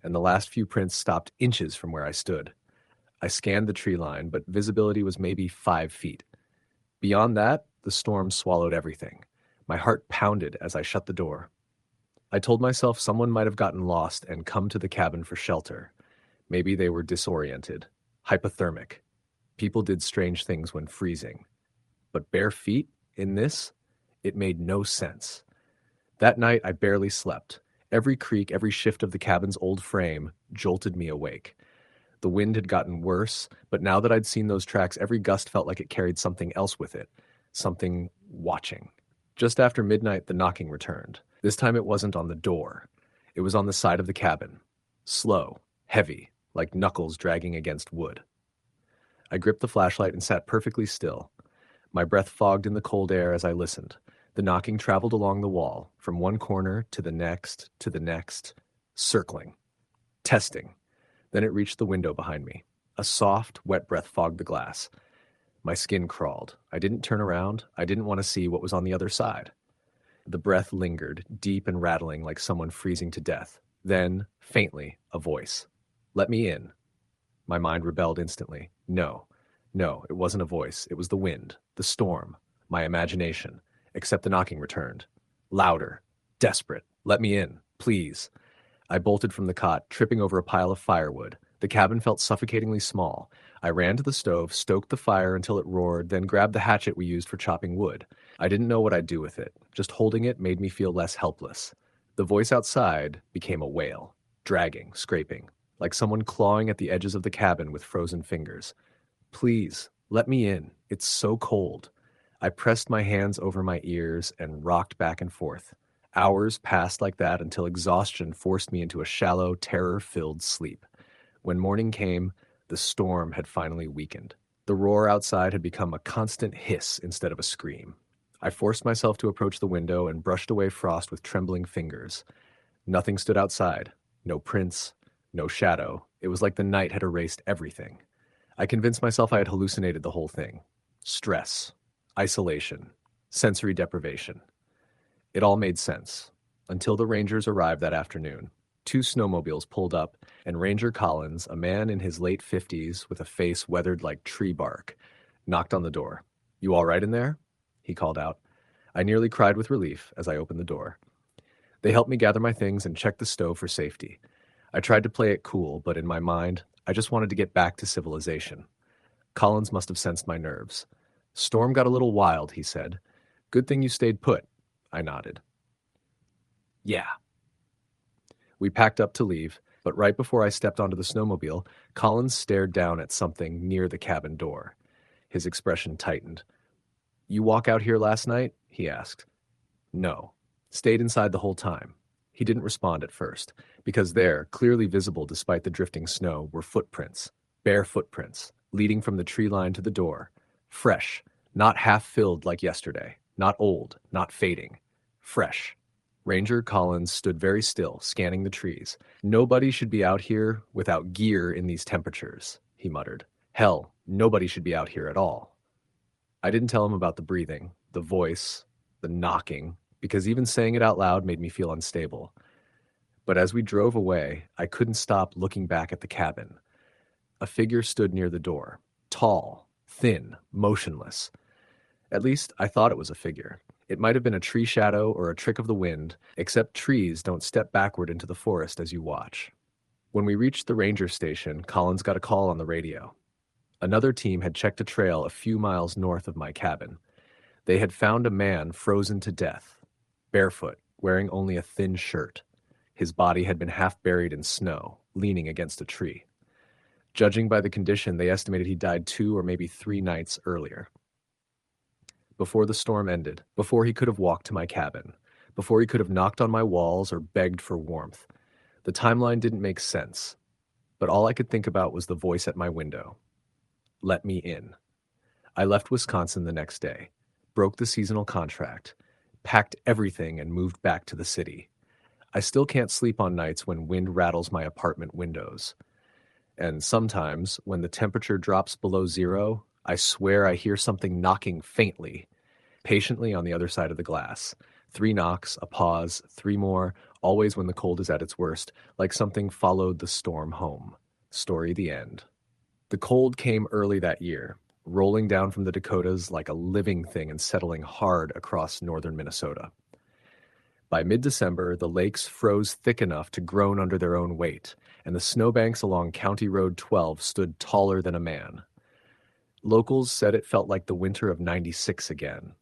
and the last few prints stopped inches from where I stood. I scanned the tree line, but visibility was maybe 5 feet. Beyond that, the storm swallowed everything. My heart pounded as I shut the door. I told myself someone might have gotten lost and come to the cabin for shelter. Maybe they were disoriented, hypothermic. People did strange things when freezing. But bare feet in this? It made no sense. That night, I barely slept. Every creak, every shift of the cabin's old frame jolted me awake. The wind had gotten worse, but now that I'd seen those tracks, every gust felt like it carried something else with it. Something watching. Just after midnight, the knocking returned. This time it wasn't on the door. It was on the side of the cabin. Slow, heavy, like knuckles dragging against wood. I gripped the flashlight and sat perfectly still. My breath fogged in the cold air as I listened. The knocking traveled along the wall, from one corner to the next, circling, testing. Then it reached the window behind me. A soft, wet breath fogged the glass. My skin crawled. I didn't turn around. I didn't want to see what was on the other side. The breath lingered, deep and rattling like someone freezing to death. Then, faintly, a voice. "Let me in." My mind rebelled instantly. No, it wasn't a voice. It was the wind, the storm, my imagination. Except the knocking returned. Louder, desperate. "Let me in, please." I bolted from the cot, tripping over a pile of firewood. The cabin felt suffocatingly small. I ran to the stove, stoked the fire until it roared, then grabbed the hatchet we used for chopping wood. I didn't know what I'd do with it. Just holding it made me feel less helpless. The voice outside became a wail, dragging, scraping, like someone clawing at the edges of the cabin with frozen fingers. "Please, let me in. It's so cold." I pressed my hands over my ears and rocked back and forth. Hours passed like that until exhaustion forced me into a shallow, terror-filled sleep. When morning came, the storm had finally weakened. The roar outside had become a constant hiss instead of a scream. I forced myself to approach the window and brushed away frost with trembling fingers. Nothing stood outside. No prints, no shadow. It was like the night had erased everything. I convinced myself I had hallucinated the whole thing. Stress, isolation, sensory deprivation. It all made sense, until the Rangers arrived that afternoon. 2 snowmobiles pulled up, and Ranger Collins, a man in his late 50s with a face weathered like tree bark, knocked on the door. "You all right in there?" he called out. I nearly cried with relief as I opened the door. They helped me gather my things and check the stove for safety. I tried to play it cool, but in my mind, I just wanted to get back to civilization. Collins must have sensed my nerves. "Storm got a little wild," he said. "Good thing you stayed put." I nodded. "Yeah." We packed up to leave, but right before I stepped onto the snowmobile, Collins stared down at something near the cabin door. His expression tightened. "You walk out here last night?" he asked. "No. Stayed inside the whole time." He didn't respond at first, because there, clearly visible despite the drifting snow, were footprints, bare footprints, leading from the tree line to the door. Fresh, not half-filled like yesterday, not old, not fading. Fresh. Ranger Collins stood very still, scanning the trees. "Nobody should be out here without gear in these temperatures," he muttered. "Hell, nobody should be out here at all." I didn't tell him about the breathing, the voice, the knocking, because even saying it out loud made me feel unstable. But as we drove away, I couldn't stop looking back at the cabin. A figure stood near the door, tall, thin, motionless. At least I thought it was a figure. It might have been a tree shadow or a trick of the wind, except trees don't step backward into the forest as you watch. When we reached the ranger station, Collins got a call on the radio. Another team had checked a trail a few miles north of my cabin. They had found a man frozen to death, barefoot, wearing only a thin shirt. His body had been half buried in snow, leaning against a tree. Judging by the condition, they estimated he died 2 or maybe 3 nights earlier. Before the storm ended, before he could have walked to my cabin, before he could have knocked on my walls or begged for warmth. The timeline didn't make sense, but all I could think about was the voice at my window. Let me in. I left Wisconsin the next day, broke the seasonal contract, packed everything and moved back to the city. I still can't sleep on nights when wind rattles my apartment windows. And sometimes, when the temperature drops below 0, I swear I hear something knocking faintly, patiently on the other side of the glass. 3 knocks, a pause, 3 more, always when the cold is at its worst, like something followed the storm home. Story the end. The cold came early that year. rolling down from the Dakotas like a living thing and settling hard across northern Minnesota. By mid-December, the lakes froze thick enough to groan under their own weight, and the snowbanks along County Road 12 stood taller than a man. Locals said it felt like the winter of '96 again,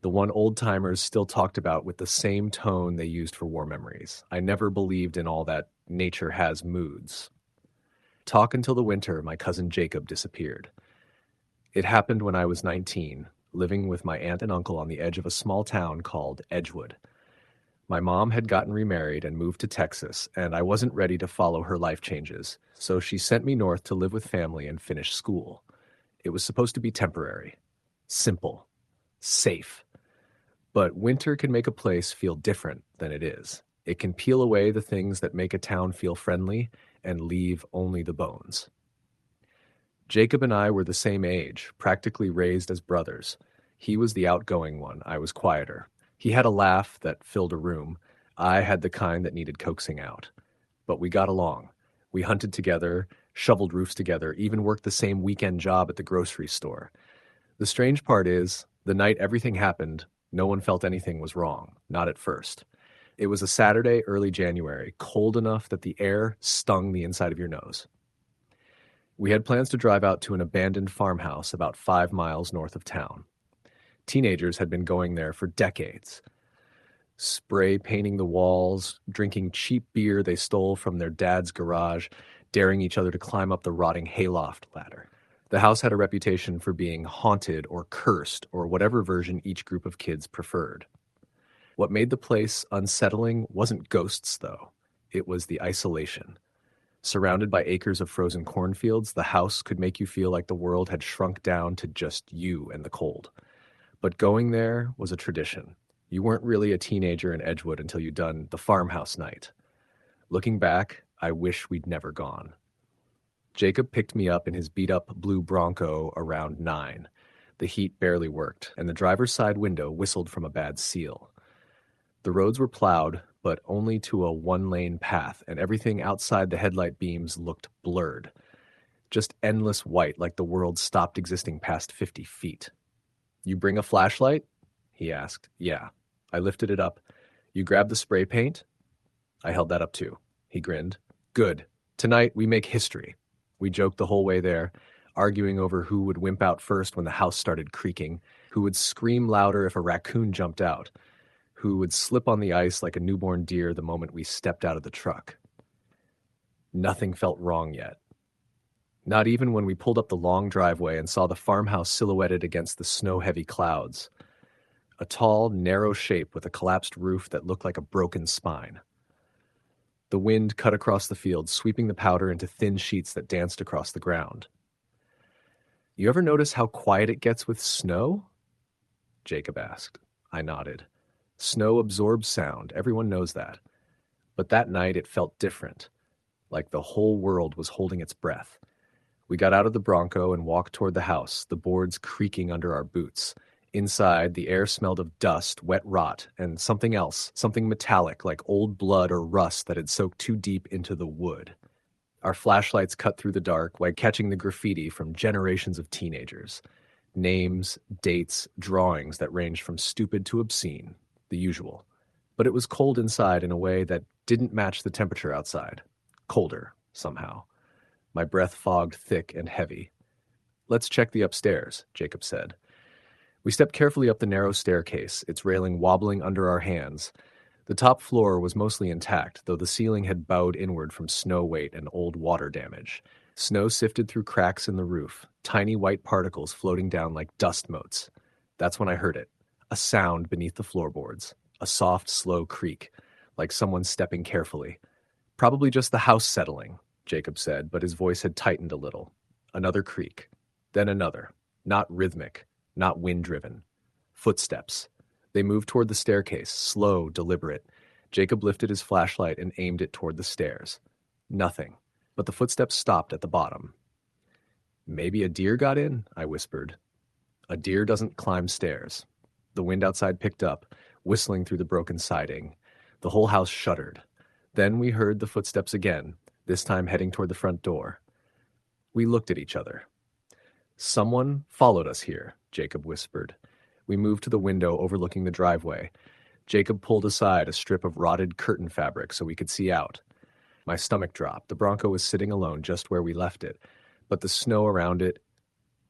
the one old-timers still talked about with the same tone they used for war memories. I never believed in all that nature has moods. Talk until the winter my cousin Jacob disappeared. It happened when I was 19, living with my aunt and uncle on the edge of a small town called Edgewood. My mom had gotten remarried and moved to Texas, and I wasn't ready to follow her life changes, so she sent me north to live with family and finish school. It was supposed to be temporary, simple, safe. But winter can make a place feel different than it is. It can peel away the things that make a town feel friendly and leave only the bones. Jacob and I were the same age, practically raised as brothers. He was the outgoing one, I was quieter. He had a laugh that filled a room. I had the kind that needed coaxing out. But we got along. We hunted together, shoveled roofs together, even worked the same weekend job at the grocery store. The strange part is, the night everything happened, no one felt anything was wrong, not at first. It was a Saturday, early January, cold enough that the air stung the inside of your nose. We had plans to drive out to an abandoned farmhouse about 5 miles north of town. Teenagers had been going there for decades, spray painting the walls, drinking cheap beer they stole from their dad's garage, daring each other to climb up the rotting hayloft ladder. The house had a reputation for being haunted or cursed or whatever version each group of kids preferred. What made the place unsettling wasn't ghosts, though. It was the isolation. Surrounded by acres of frozen cornfields, the house could make you feel like the world had shrunk down to just you and the cold. But going there was a tradition. You weren't really a teenager in Edgewood until you'd done the farmhouse night. Looking back, I wish we'd never gone. Jacob picked me up in his beat-up blue Bronco around 9. The heat barely worked, and the driver's side window whistled from a bad seal. The roads were plowed, but only to a one-lane path, and everything outside the headlight beams looked blurred. Just endless white, like the world stopped existing past 50 feet. "You bring a flashlight?" he asked. "Yeah." I lifted it up. "You grab the spray paint?" I held that up too. He grinned. "Good. Tonight we make history." We joked the whole way there, arguing over who would wimp out first when the house started creaking, who would scream louder if a raccoon jumped out, who would slip on the ice like a newborn deer the moment we stepped out of the truck. Nothing felt wrong yet. Not even when we pulled up the long driveway and saw the farmhouse silhouetted against the snow-heavy clouds. A tall, narrow shape with a collapsed roof that looked like a broken spine. The wind cut across the field, sweeping the powder into thin sheets that danced across the ground. "You ever notice how quiet it gets with snow?" Jacob asked. I nodded. Snow absorbs sound, everyone knows that. But that night it felt different, like the whole world was holding its breath. We got out of the Bronco and walked toward the house, the boards creaking under our boots. Inside, the air smelled of dust, wet rot, and something else, something metallic like old blood or rust that had soaked too deep into the wood. Our flashlights cut through the dark while catching the graffiti from generations of teenagers. Names, dates, drawings that ranged from stupid to obscene, the usual. But it was cold inside in a way that didn't match the temperature outside. Colder, somehow. My breath fogged thick and heavy. "Let's check the upstairs," Jacob said. We stepped carefully up the narrow staircase, its railing wobbling under our hands. The top floor was mostly intact, though the ceiling had bowed inward from snow weight and old water damage. Snow sifted through cracks in the roof, tiny white particles floating down like dust motes. That's when I heard it, a sound beneath the floorboards, a soft, slow creak, like someone stepping carefully. "Probably just the house settling," Jacob said, but his voice had tightened a little. Another creak, then another, not rhythmic, not wind-driven. Footsteps. They moved toward the staircase, slow, deliberate. Jacob lifted his flashlight and aimed it toward the stairs. Nothing, but the footsteps stopped at the bottom. "Maybe a deer got in," I whispered. "A deer doesn't climb stairs." The wind outside picked up, whistling through the broken siding. The whole house shuddered. Then we heard the footsteps again, this time heading toward the front door. We looked at each other. Someone followed us here, Jacob whispered. We moved to the window overlooking the driveway. Jacob pulled aside a strip of rotted curtain fabric so we could see out. My stomach dropped. The Bronco was sitting alone just where we left it, but the snow around it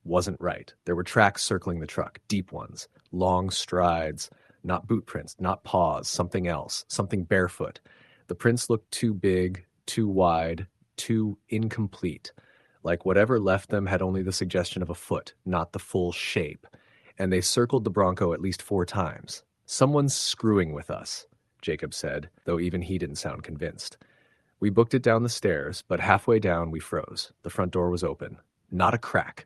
wasn't right. There were tracks circling the truck, deep ones, long strides, not boot prints, not paws, something else, something barefoot. The prints looked too big, too wide, too incomplete, like whatever left them had only the suggestion of a foot, not the full shape. And they circled the Bronco at least 4 times. Someone's screwing with us, Jacob said, though even he didn't sound convinced. We booked it down the stairs, but halfway down we froze. The front door was open. Not a crack.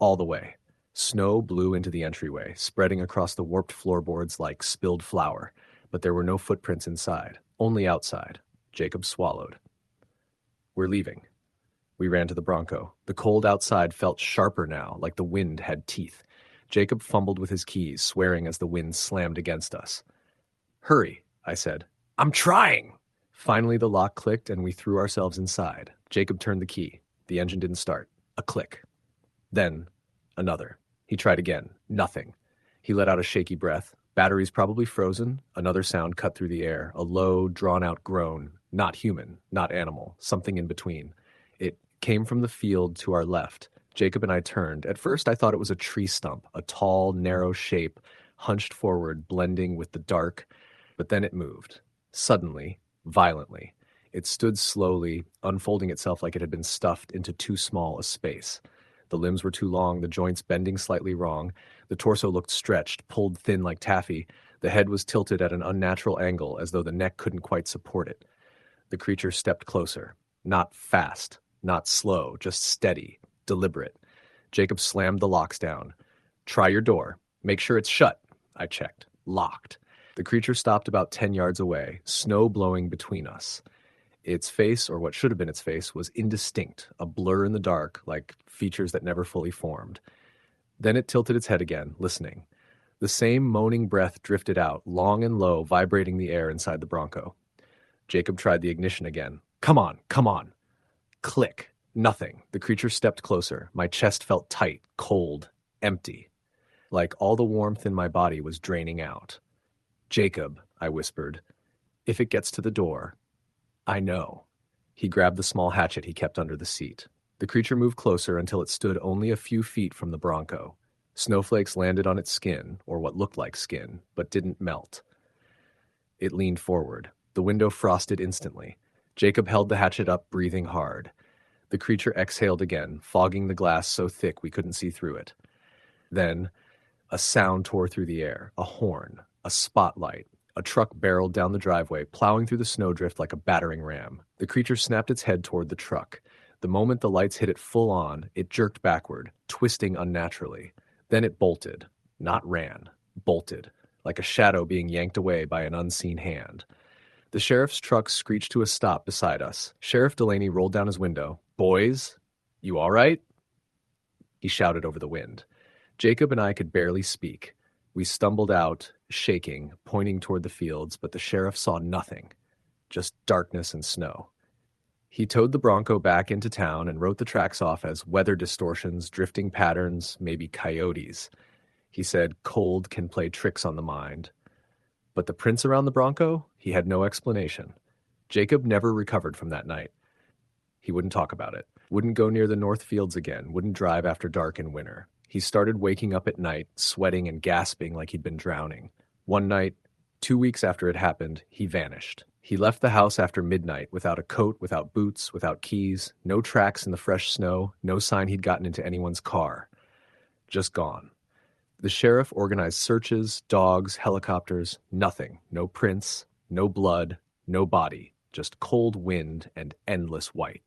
All the way. Snow blew into the entryway, spreading across the warped floorboards like spilled flour, but there were no footprints inside, only outside. Jacob swallowed. We're leaving. We ran to the Bronco. The cold outside felt sharper now, like the wind had teeth. Jacob fumbled with his keys, swearing as the wind slammed against us. Hurry, I said. I'm trying! Finally, the lock clicked and we threw ourselves inside. Jacob turned the key. The engine didn't start. A click. Then, another. He tried again. Nothing. He let out a shaky breath. Batteries probably frozen. Another sound cut through the air. A low, drawn-out groan. Not human, not animal. Something in between. It came from the field to our left. Jacob and I turned. At first, I thought it was a tree stump, a tall, narrow shape, hunched forward, blending with the dark. But then it moved. Suddenly, violently. It stood slowly, unfolding itself like it had been stuffed into too small a space. The limbs were too long, the joints bending slightly wrong. The torso looked stretched, pulled thin like taffy. The head was tilted at an unnatural angle, as though the neck couldn't quite support it. The creature stepped closer. Not fast, not slow, just steady, deliberate. Jacob slammed the locks down. Try your door. Make sure it's shut. I checked. Locked. The creature stopped about 10 yards away, snow blowing between us. Its face, or what should have been its face, was indistinct, a blur in the dark, like features that never fully formed. Then it tilted its head again, listening. The same moaning breath drifted out, long and low, vibrating the air inside the Bronco. Jacob tried the ignition again. Come on, come on. Click. Nothing. The creature stepped closer. My chest felt tight, cold, empty. Like all the warmth in my body was draining out. Jacob, I whispered, if it gets to the door. I know. He grabbed the small hatchet he kept under the seat. The creature moved closer until it stood only a few feet from the Bronco. Snowflakes landed on its skin, or what looked like skin, but didn't melt. It leaned forward. The window frosted instantly. Jacob held the hatchet up, breathing hard. The creature exhaled again, fogging the glass so thick we couldn't see through it. Then, a sound tore through the air, a horn, a spotlight. A truck barreled down the driveway, plowing through the snowdrift like a battering ram. The creature snapped its head toward the truck. The moment the lights hit it full on, it jerked backward, twisting unnaturally. Then it bolted. Not ran. Bolted. Like a shadow being yanked away by an unseen hand. The sheriff's truck screeched to a stop beside us. Sheriff Delaney rolled down his window. Boys, you all right? He shouted over the wind. Jacob and I could barely speak. We stumbled out, shaking, pointing toward the fields, but the sheriff saw nothing, just darkness and snow. He towed the Bronco back into town and wrote the tracks off as weather distortions, drifting patterns, maybe coyotes. He said cold can play tricks on the mind. But the prints around the Bronco? He had no explanation. Jacob never recovered from that night. He wouldn't talk about it, wouldn't go near the North Fields again, wouldn't drive after dark in winter. He started waking up at night, sweating and gasping like he'd been drowning. One night, 2 weeks after it happened, he vanished. He left the house after midnight without a coat, without boots, without keys, no tracks in the fresh snow, no sign he'd gotten into anyone's car. Just gone. The sheriff organized searches, dogs, helicopters, nothing. No prints, no blood, no body, just cold wind and endless white.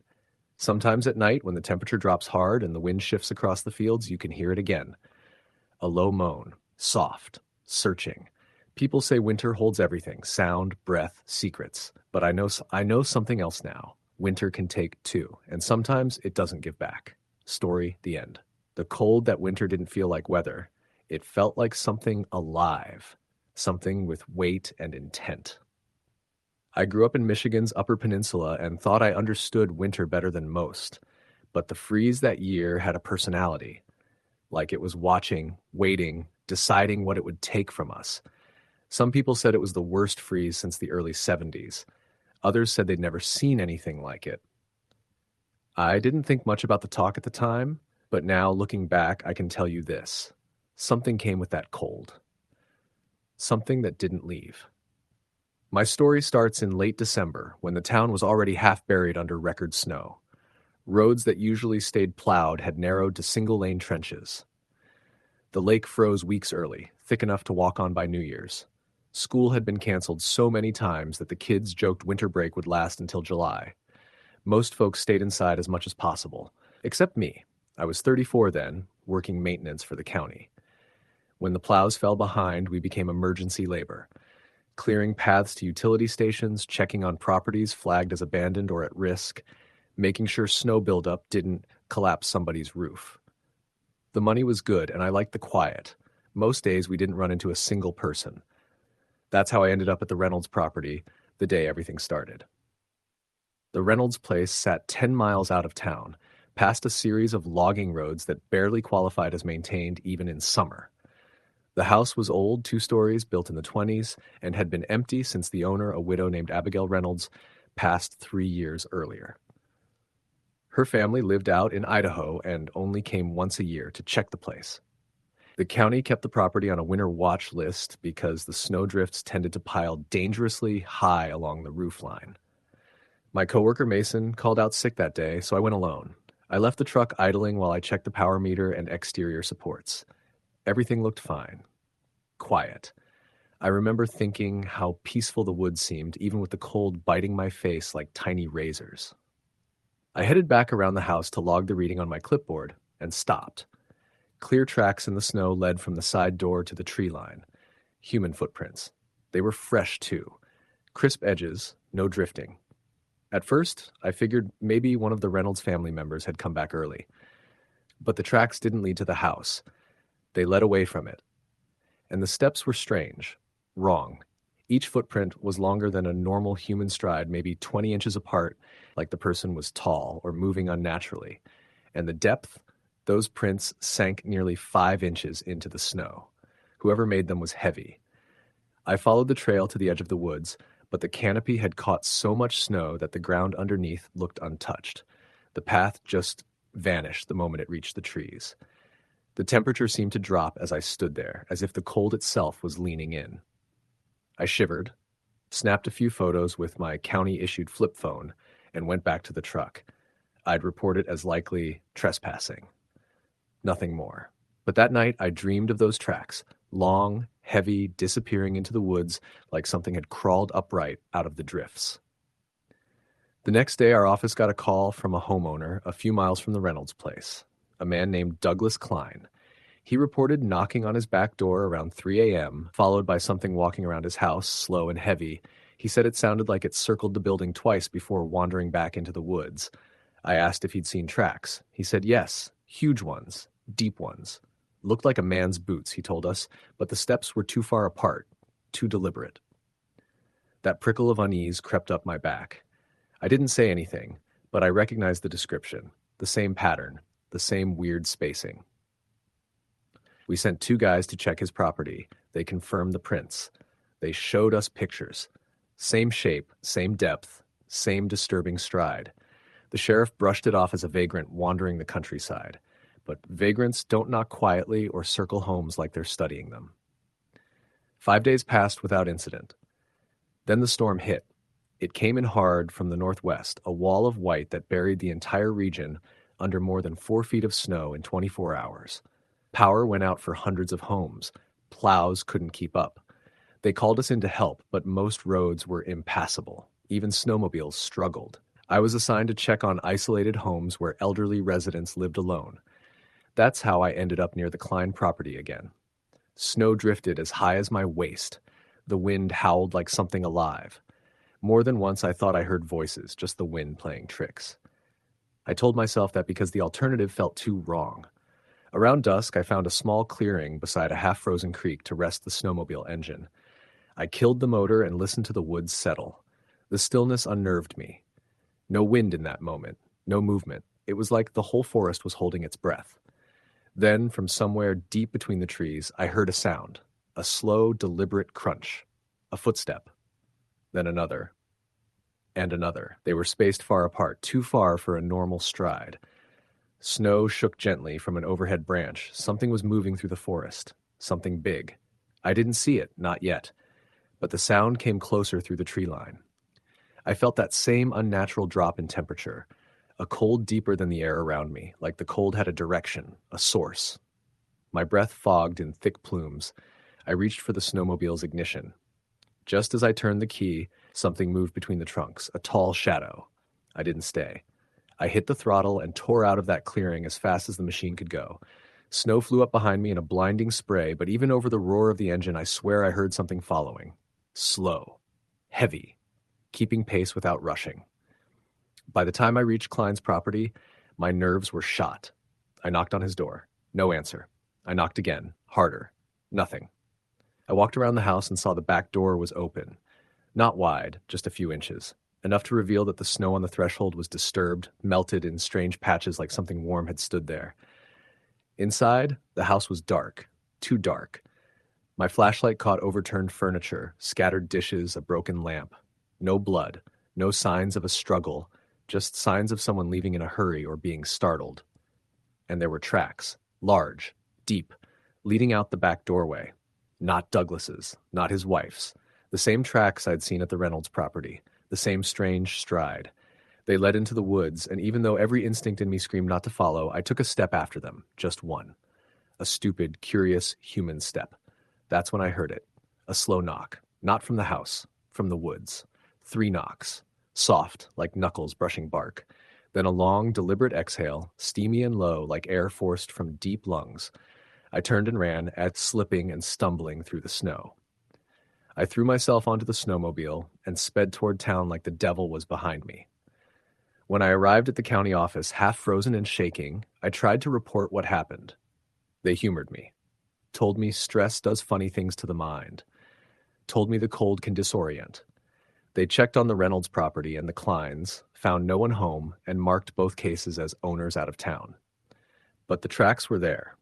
Sometimes at night, when the temperature drops hard and the wind shifts across the fields, you can hear it again. A low moan, soft, searching. People say winter holds everything, sound, breath, secrets. But I know something else now. Winter can take too, and sometimes it doesn't give back. Story, the end. The cold that winter didn't feel like weather. It felt like something alive, something with weight and intent. I grew up in Michigan's Upper Peninsula and thought I understood winter better than most. But the freeze that year had a personality. like it was watching, waiting, deciding what it would take from us. Some people said it was the worst freeze since the early 70s. Others said they'd never seen anything like it. I didn't think much about the talk at the time, but now looking back, I can tell you this. Something came with that cold. Something that didn't leave. My story starts in late December, when the town was already half buried under record snow. Roads that usually stayed plowed had narrowed to single-lane trenches. The lake froze weeks early, thick enough to walk on by New Year's. School had been canceled so many times that the kids joked winter break would last until July. Most folks stayed inside as much as possible, except me. I was 34 then, working maintenance for the county. When the plows fell behind, we became emergency labor, clearing paths to utility stations, checking on properties flagged as abandoned or at risk, making sure snow buildup didn't collapse somebody's roof. The money was good, and I liked the quiet. Most days we didn't run into a single person. That's how I ended up at the Reynolds property the day everything started. The Reynolds place sat 10 miles out of town, past a series of logging roads that barely qualified as maintained even in summer. The house was old, 2 stories, built in the 20s, and had been empty since the owner, a widow named Abigail Reynolds, passed 3 years earlier. Her family lived out in Idaho and only came once a year to check the place. The county kept the property on a winter watch list because the snowdrifts tended to pile dangerously high along the roof line. My coworker Mason called out sick that day, so I went alone. I left the truck idling while I checked the power meter and exterior supports. Everything looked fine. Quiet. I remember thinking how peaceful the woods seemed, even with the cold biting my face like tiny razors. I headed back around the house to log the reading on my clipboard and stopped. Clear tracks in the snow led from the side door to the tree line. Human footprints. They were fresh, too. Crisp edges, no drifting. At first, I figured maybe one of the Reynolds family members had come back early. But the tracks didn't lead to the house. They led away from it. And the steps were strange. Wrong. Each footprint was longer than a normal human stride, maybe 20 inches apart, like the person was tall or moving unnaturally. And the depth? Those prints sank nearly 5 inches into the snow. Whoever made them was heavy. I followed the trail to the edge of the woods, but the canopy had caught so much snow that the ground underneath looked untouched. The path just vanished the moment it reached the trees. The temperature seemed to drop as I stood there, as if the cold itself was leaning in. I shivered, snapped a few photos with my county-issued flip phone, and went back to the truck. I'd report it as likely trespassing. Nothing more. But that night I dreamed of those tracks, long, heavy, disappearing into the woods like something had crawled upright out of the drifts. The next day our office got a call from a homeowner a few miles from the Reynolds place, a man named Douglas Klein. He reported knocking on his back door around 3 a.m., followed by something walking around his house, slow and heavy. He said it sounded like it circled the building twice before wandering back into the woods. I asked if he'd seen tracks. He said yes, huge ones. Deep ones. Looked like a man's boots, he told us, but the steps were too far apart, too deliberate. That prickle of unease crept up my back. I didn't say anything, but I recognized the description, the same pattern, the same weird spacing. We sent 2 guys to check his property. They confirmed the prints. They showed us pictures. Same shape, same depth, same disturbing stride. The sheriff brushed it off as a vagrant wandering the countryside. But vagrants don't knock quietly or circle homes like they're studying them. 5 days passed without incident. Then the storm hit. It came in hard from the northwest, a wall of white that buried the entire region under more than 4 feet of snow in 24 hours. Power went out for hundreds of homes. Plows couldn't keep up. They called us in to help, but most roads were impassable. Even snowmobiles struggled. I was assigned to check on isolated homes where elderly residents lived alone. That's how I ended up near the Klein property again. Snow drifted as high as my waist. The wind howled like something alive. More than once I thought I heard voices, just the wind playing tricks. I told myself that because the alternative felt too wrong. Around dusk, I found a small clearing beside a half-frozen creek to rest the snowmobile engine. I killed the motor and listened to the woods settle. The stillness unnerved me. No wind in that moment, no movement. It was like the whole forest was holding its breath. Then, from somewhere deep between the trees, I heard a sound, a slow, deliberate crunch, a footstep, then another, and another. They were spaced far apart, too far for a normal stride. Snow shook gently from an overhead branch. Something was moving through the forest, something big. I didn't see it, not yet, but the sound came closer through the tree line. I felt that same unnatural drop in temperature, a cold deeper than the air around me, like the cold had a direction, a source. My breath fogged in thick plumes. I reached for the snowmobile's ignition. Just as I turned the key, something moved between the trunks, a tall shadow. I didn't stay. I hit the throttle and tore out of that clearing as fast as the machine could go. Snow flew up behind me in a blinding spray, but even over the roar of the engine, I swear I heard something following. Slow. Heavy. Keeping pace without rushing. By the time I reached Klein's property, my nerves were shot. I knocked on his door. No answer. I knocked again. Harder. Nothing. I walked around the house and saw the back door was open. Not wide, just a few inches. Enough to reveal that the snow on the threshold was disturbed, melted in strange patches like something warm had stood there. Inside, the house was dark. Too dark. My flashlight caught overturned furniture, scattered dishes, a broken lamp. No blood. No signs of a struggle. Just signs of someone leaving in a hurry or being startled. And there were tracks. Large. Deep. Leading out the back doorway. Not Douglas's. Not his wife's. The same tracks I'd seen at the Reynolds property. The same strange stride. They led into the woods, and even though every instinct in me screamed not to follow, I took a step after them, just one. A stupid, curious, human step. That's when I heard it. A slow knock. Not from the house. From the woods. 3 knocks. Soft, like knuckles brushing bark. Then a long, deliberate exhale, steamy and low, like air forced from deep lungs. I turned and ran, slipping and stumbling through the snow. I threw myself onto the snowmobile and sped toward town like the devil was behind me. When I arrived at the county office, half frozen and shaking, I tried to report what happened. They humored me. Told me stress does funny things to the mind. Told me the cold can disorient. They checked on the Reynolds property and the Kleins, found no one home, and marked both cases as owners out of town. But the tracks were there.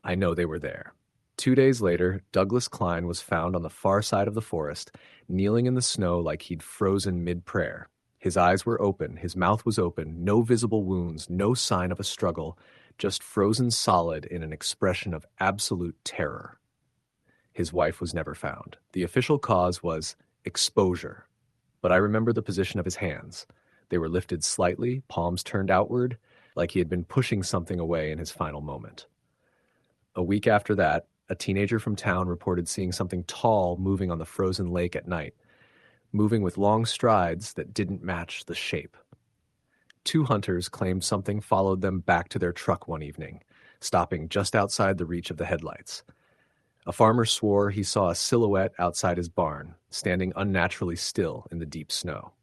I know they were there. 2 days later, Douglas Klein was found on the far side of the forest, kneeling in the snow like he'd frozen mid-prayer. His eyes were open, his mouth was open, no visible wounds, no sign of a struggle, just frozen solid in an expression of absolute terror. His wife was never found. The official cause was exposure. But I remember the position of his hands. They were lifted slightly, palms turned outward, like he had been pushing something away in his final moment. A week after that, a teenager from town reported seeing something tall moving on the frozen lake at night, moving with long strides that didn't match the shape. 2 hunters claimed something followed them back to their truck one evening, stopping just outside the reach of the headlights. A farmer swore he saw a silhouette outside his barn, standing unnaturally still in the deep snow.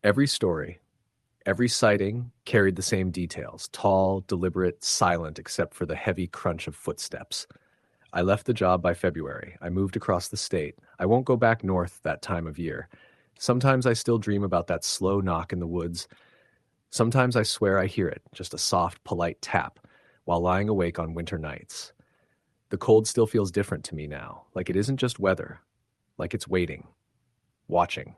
Every story, every sighting carried the same details, tall, deliberate, silent except for the heavy crunch of footsteps. I left the job by February. I moved across the state. I won't go back north that time of year. Sometimes I still dream about that slow knock in the woods. Sometimes I swear I hear it, just a soft, polite tap, while lying awake on winter nights. The cold still feels different to me now, like it isn't just weather, like it's waiting, watching,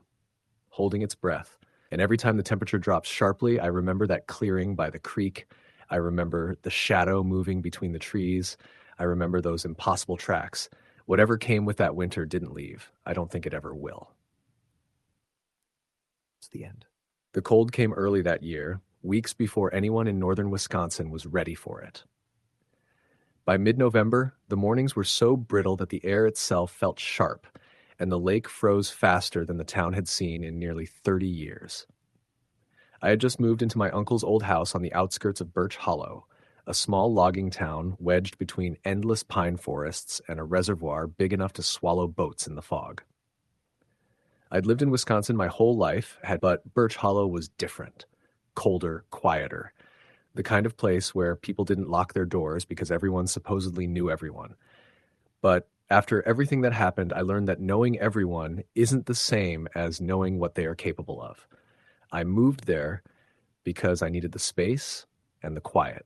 holding its breath. And every time the temperature drops sharply, I remember that clearing by the creek. I remember the shadow moving between the trees. I remember those impossible tracks. Whatever came with that winter didn't leave. I don't think it ever will. It's the end. The cold came early that year, weeks before anyone in northern Wisconsin was ready for it. By mid-November, the mornings were so brittle that the air itself felt sharp, and the lake froze faster than the town had seen in nearly 30 years. I had just moved into my uncle's old house on the outskirts of Birch Hollow, a small logging town wedged between endless pine forests and a reservoir big enough to swallow boats in the fog. I'd lived in Wisconsin my whole life, but Birch Hollow was different, colder, quieter, the kind of place where people didn't lock their doors because everyone supposedly knew everyone. But after everything that happened, I learned that knowing everyone isn't the same as knowing what they are capable of. I moved there because I needed the space and the quiet.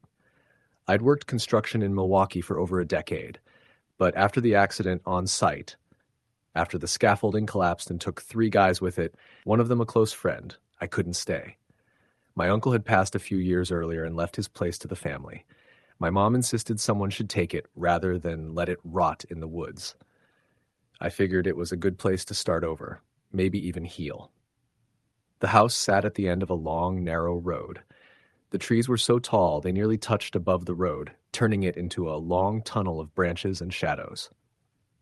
I'd worked construction in Milwaukee for over a decade, but after the accident on site, after the scaffolding collapsed and took 3 guys with it, one of them a close friend, I couldn't stay. My uncle had passed a few years earlier and left his place to the family. My mom insisted someone should take it rather than let it rot in the woods. I figured it was a good place to start over, maybe even heal. The house sat at the end of a long, narrow road. The trees were so tall they nearly touched above the road, turning it into a long tunnel of branches and shadows.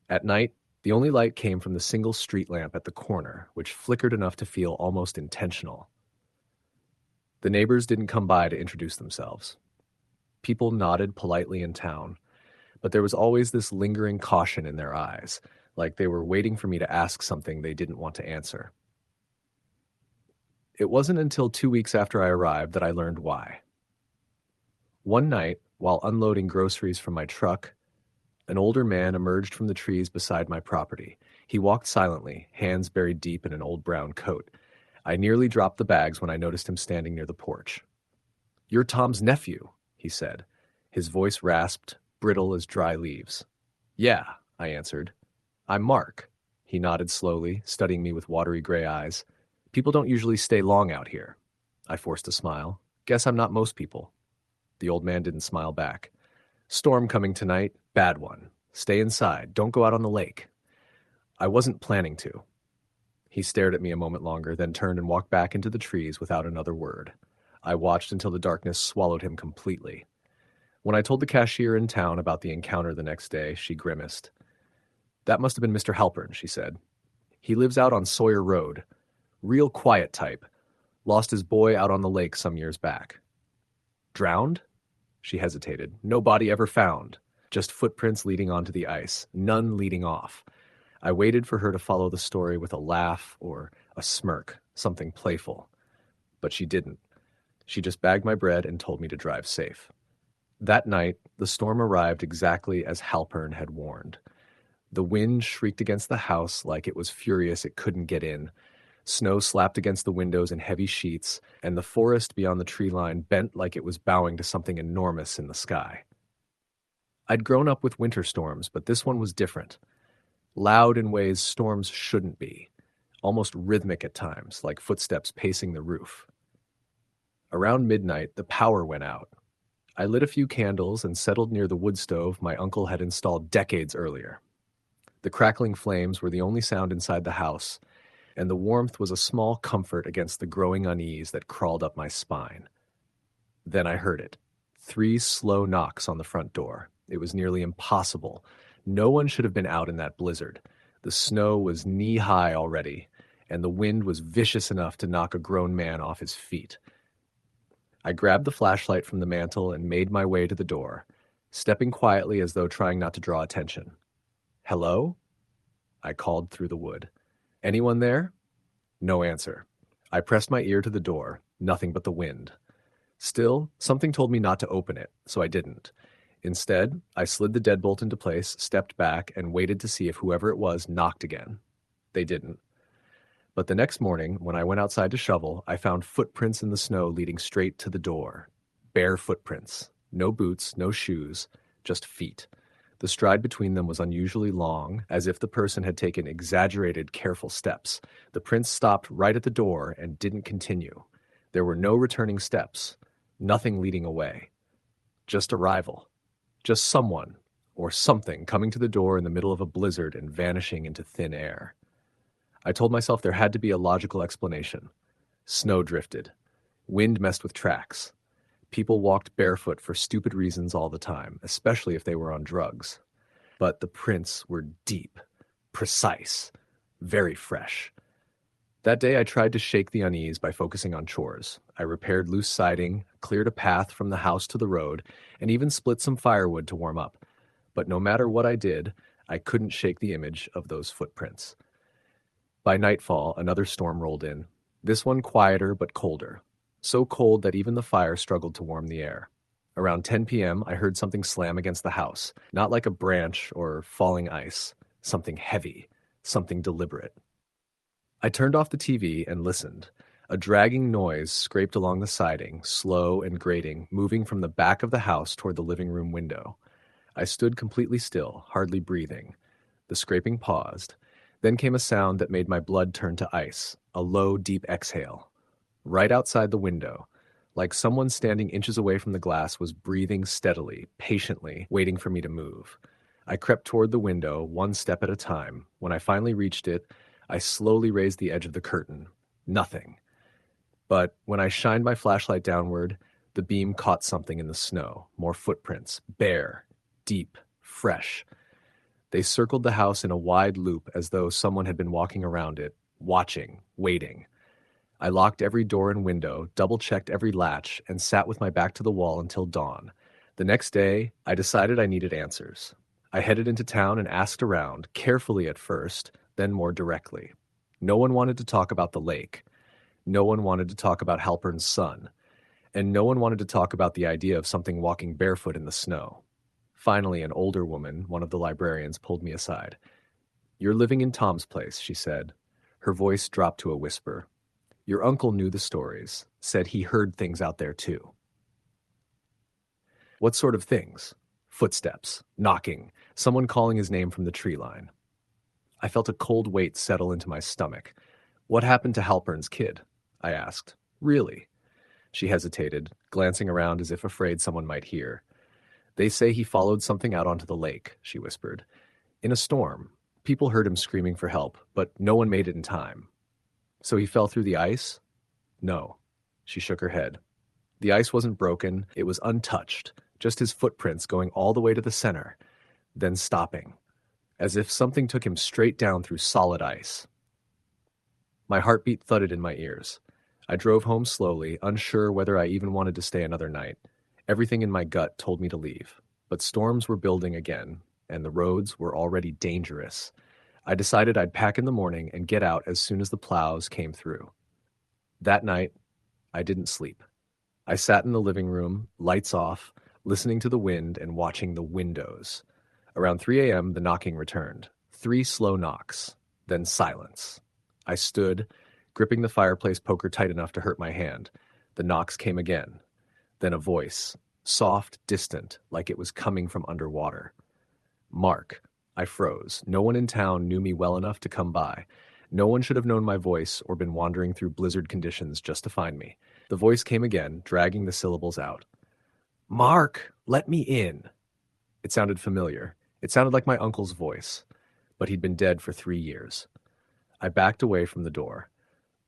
At night, the only light came from the single street lamp at the corner, which flickered enough to feel almost intentional. The neighbors didn't come by to introduce themselves. People nodded politely in town, but there was always this lingering caution in their eyes, like they were waiting for me to ask something they didn't want to answer. It wasn't until 2 weeks after I arrived that I learned why. One night, while unloading groceries from my truck, an older man emerged from the trees beside my property. He walked silently, hands buried deep in an old brown coat. I nearly dropped the bags when I noticed him standing near the porch. "You're Tom's nephew," he said. His voice rasped, brittle as dry leaves. "Yeah," I answered. "I'm Mark." He nodded slowly, studying me with watery gray eyes. "People don't usually stay long out here." I forced a smile. "Guess I'm not most people." The old man didn't smile back. "Storm coming tonight, bad one. Stay inside, don't go out on the lake." I wasn't planning to. He stared at me a moment longer, then turned and walked back into the trees without another word. I watched until the darkness swallowed him completely. When I told the cashier in town about the encounter the next day, she grimaced. "That must have been Mr. Halpern," she said. "He lives out on Sawyer Road. Real quiet type. Lost his boy out on the lake some years back." "Drowned?" She hesitated. "No body ever found. Just footprints leading onto the ice. None leading off." I waited for her to follow the story with a laugh or a smirk, something playful. But she didn't. She just bagged my bread and told me to drive safe. That night, the storm arrived exactly as Halpern had warned. The wind shrieked against the house like it was furious it couldn't get in. Snow slapped against the windows in heavy sheets, and the forest beyond the tree line bent like it was bowing to something enormous in the sky. I'd grown up with winter storms, but this one was different. Loud in ways storms shouldn't be, almost rhythmic at times, like footsteps pacing the roof. Around midnight, the power went out. I lit a few candles and settled near the wood stove my uncle had installed decades earlier. The crackling flames were the only sound inside the house, and the warmth was a small comfort against the growing unease that crawled up my spine. Then I heard it. 3 slow knocks on the front door. It was nearly impossible. No one should have been out in that blizzard. The snow was knee-high already, and the wind was vicious enough to knock a grown man off his feet. I grabbed the flashlight from the mantel and made my way to the door, stepping quietly as though trying not to draw attention. "Hello?" I called through the wood. "Anyone there?" No answer. I pressed my ear to the door, nothing but the wind. Still, something told me not to open it, so I didn't. Instead, I slid the deadbolt into place, stepped back, and waited to see if whoever it was knocked again. They didn't. But the next morning, when I went outside to shovel, I found footprints in the snow leading straight to the door. Bare footprints. No boots, no shoes, just feet. The stride between them was unusually long, as if the person had taken exaggerated, careful steps. The prints stopped right at the door and didn't continue. There were no returning steps, nothing leading away. Just arrival. Just someone, or something, coming to the door in the middle of a blizzard and vanishing into thin air. I told myself there had to be a logical explanation. Snow drifted. Wind messed with tracks. People walked barefoot for stupid reasons all the time, especially if they were on drugs. But the prints were deep, precise, very fresh. That day I tried to shake the unease by focusing on chores. I repaired loose siding, cleared a path from the house to the road, and even split some firewood to warm up. But no matter what I did, I couldn't shake the image of those footprints. By nightfall, another storm rolled in. This one quieter but colder. So cold that even the fire struggled to warm the air. Around 10 p.m., I heard something slam against the house, not like a branch or falling ice, something heavy, something deliberate. I turned off the TV and listened. A dragging noise scraped along the siding, slow and grating, moving from the back of the house toward the living room window. I stood completely still, hardly breathing. The scraping paused. Then came a sound that made my blood turn to ice, a low, deep exhale. Right outside the window, like someone standing inches away from the glass was breathing steadily, patiently, waiting for me to move. I crept toward the window, one step at a time. When I finally reached it, I slowly raised the edge of the curtain. Nothing. But when I shined my flashlight downward, the beam caught something in the snow. More footprints, bare, deep, fresh. They circled the house in a wide loop as though someone had been walking around it, watching, waiting. I locked every door and window, double-checked every latch, and sat with my back to the wall until dawn. The next day, I decided I needed answers. I headed into town and asked around, carefully at first, then more directly. No one wanted to talk about the lake. No one wanted to talk about Halpern's son. And no one wanted to talk about the idea of something walking barefoot in the snow. Finally, an older woman, one of the librarians, pulled me aside. "You're living in Tom's place," she said. Her voice dropped to a whisper. "Your uncle knew the stories, said he heard things out there too." What sort of things? Footsteps, knocking, someone calling his name from the tree line. I felt a cold weight settle into my stomach. "What happened to Halpern's kid?" I asked. "Really?" She hesitated, glancing around as if afraid someone might hear. "They say he followed something out onto the lake," she whispered. "In a storm. People heard him screaming for help, but no one made it in time." "So he fell through the ice?" "No." She shook her head. "The ice wasn't broken, it was untouched, just his footprints going all the way to the center, then stopping, as if something took him straight down through solid ice." My heartbeat thudded in my ears. I drove home slowly, unsure whether I even wanted to stay another night. Everything in my gut told me to leave, but storms were building again, and the roads were already dangerous. I decided I'd pack in the morning and get out as soon as the plows came through. That night, I didn't sleep. I sat in the living room, lights off, listening to the wind and watching the windows. Around 3 a.m., the knocking returned. 3 slow knocks, then silence. I stood, gripping the fireplace poker tight enough to hurt my hand. The knocks came again. Then a voice, soft, distant, like it was coming from underwater. "Mark." I froze. No one in town knew me well enough to come by. No one should have known my voice or been wandering through blizzard conditions just to find me. The voice came again, dragging the syllables out. "Mark, let me in." It sounded familiar. It sounded like my uncle's voice, but he'd been dead for 3 years. I backed away from the door.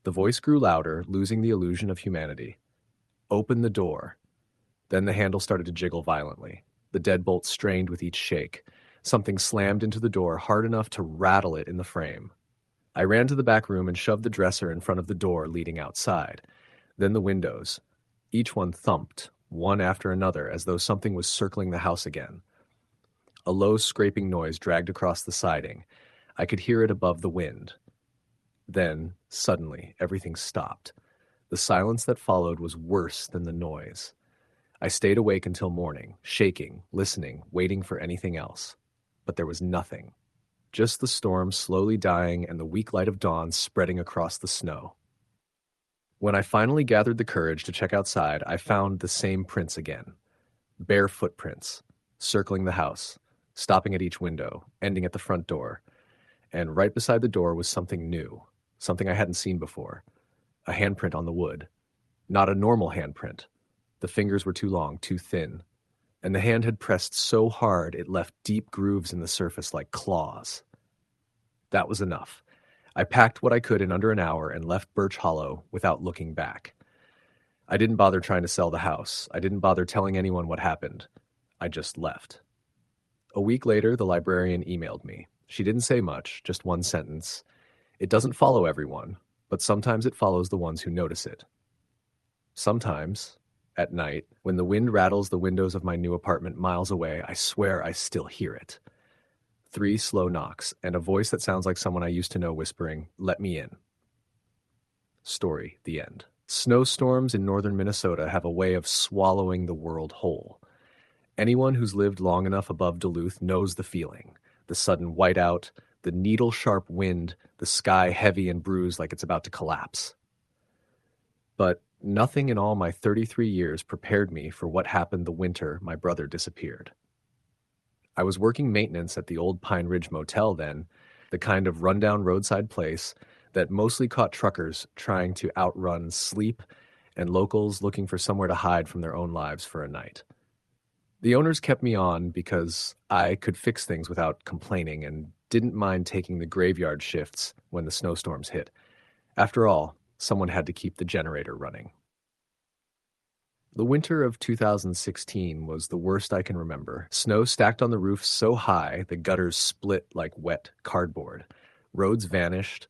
The voice grew louder, losing the illusion of humanity. "Open the door." Then the handle started to jiggle violently. The deadbolt strained with each shake. Something slammed into the door hard enough to rattle it in the frame. I ran to the back room and shoved the dresser in front of the door leading outside. Then the windows. Each one thumped, one after another, as though something was circling the house again. A low scraping noise dragged across the siding. I could hear it above the wind. Then, suddenly, everything stopped. The silence that followed was worse than the noise. I stayed awake until morning, shaking, listening, waiting for anything else. But there was nothing. Just the storm slowly dying and the weak light of dawn spreading across the snow. When I finally gathered the courage to check outside, I found the same prints again. Bare footprints, circling the house, stopping at each window, ending at the front door. And right beside the door was something new, something I hadn't seen before. A handprint on the wood. Not a normal handprint. The fingers were too long, too thin, and the hand had pressed so hard it left deep grooves in the surface like claws. That was enough. I packed what I could in under an hour and left Birch Hollow without looking back. I didn't bother trying to sell the house. I didn't bother telling anyone what happened. I just left. A week later, the librarian emailed me. She didn't say much, just one sentence. "It doesn't follow everyone, but sometimes it follows the ones who notice it." Sometimes, at night, when the wind rattles the windows of my new apartment miles away, I swear I still hear it. 3 slow knocks, and a voice that sounds like someone I used to know whispering, "Let me in." Story, the end. Snowstorms in northern Minnesota have a way of swallowing the world whole. Anyone who's lived long enough above Duluth knows the feeling. The sudden whiteout, the needle-sharp wind, the sky heavy and bruised like it's about to collapse. But nothing in all my 33 years prepared me for what happened the winter my brother disappeared. I was working maintenance at the old Pine Ridge Motel then, the kind of rundown roadside place that mostly caught truckers trying to outrun sleep and locals looking for somewhere to hide from their own lives for a night. The owners kept me on because I could fix things without complaining and didn't mind taking the graveyard shifts when the snowstorms hit. After all, someone had to keep the generator running. The winter of 2016 was the worst I can remember. Snow stacked on the roof so high the gutters split like wet cardboard. Roads vanished,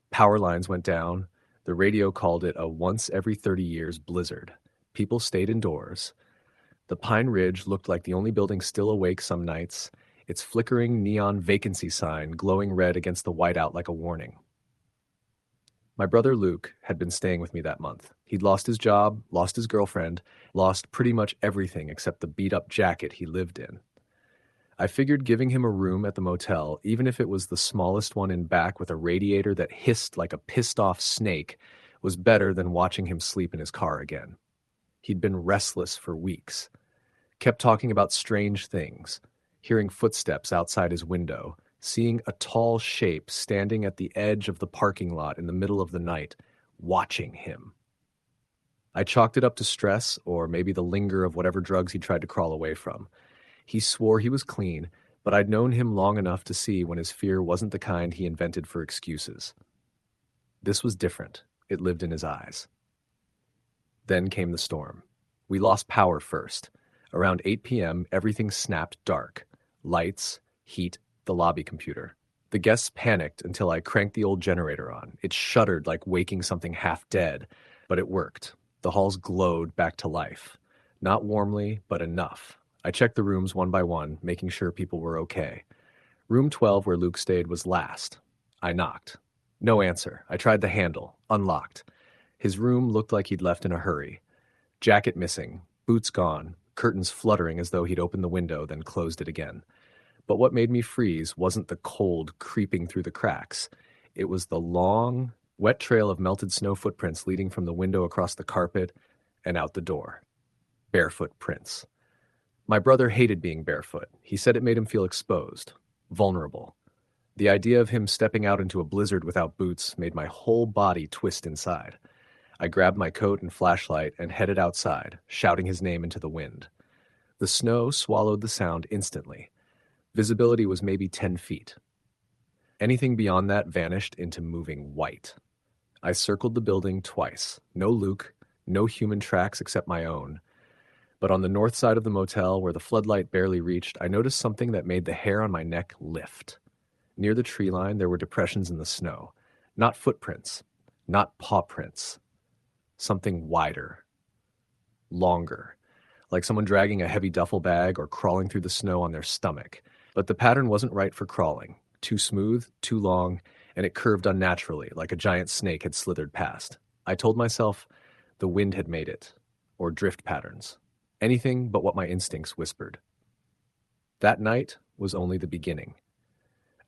power lines went down. The radio called it a once every 30 years blizzard. People stayed indoors. The Pine Ridge looked like the only building still awake some nights, its flickering neon vacancy sign glowing red against the whiteout like a warning. My brother Luke had been staying with me that month. He'd lost his job, lost his girlfriend, lost pretty much everything except the beat-up jacket he lived in. I figured giving him a room at the motel, even if it was the smallest one in back with a radiator that hissed like a pissed-off snake, was better than watching him sleep in his car again. He'd been restless for weeks. Kept talking about strange things, hearing footsteps outside his window, seeing a tall shape standing at the edge of the parking lot in the middle of the night, watching him. I chalked it up to stress or maybe the linger of whatever drugs he tried to crawl away from. He swore he was clean, but I'd known him long enough to see when his fear wasn't the kind he invented for excuses. This was different. It lived in his eyes. Then came the storm. We lost power first. Around 8 p.m., everything snapped dark. Lights, heat, the lobby computer. The guests panicked until I cranked the old generator on. It shuddered like waking something half dead, but it worked. The halls glowed back to life. Not warmly, but enough. I checked the rooms one by one, making sure people were okay. Room 12, where Luke stayed, was last. I knocked. No answer. I tried the handle. Unlocked. His room looked like he'd left in a hurry. Jacket missing, boots gone, curtains fluttering as though he'd opened the window, then closed it again. But what made me freeze wasn't the cold creeping through the cracks. It was the long, wet trail of melted snow footprints leading from the window across the carpet and out the door. Barefoot prints. My brother hated being barefoot. He said it made him feel exposed, vulnerable. The idea of him stepping out into a blizzard without boots made my whole body twist inside. I grabbed my coat and flashlight and headed outside, shouting his name into the wind. The snow swallowed the sound instantly. Visibility was maybe 10 feet. Anything beyond that vanished into moving white. I circled the building twice. No Luke, no human tracks except my own. But on the north side of the motel, where the floodlight barely reached, I noticed something that made the hair on my neck lift. Near the tree line, there were depressions in the snow. Not footprints, not paw prints. Something wider, longer, like someone dragging a heavy duffel bag or crawling through the snow on their stomach. But the pattern wasn't right for crawling. Too smooth, too long, and it curved unnaturally, like a giant snake had slithered past. I told myself the wind had made it, or drift patterns. Anything but what my instincts whispered. That night was only the beginning.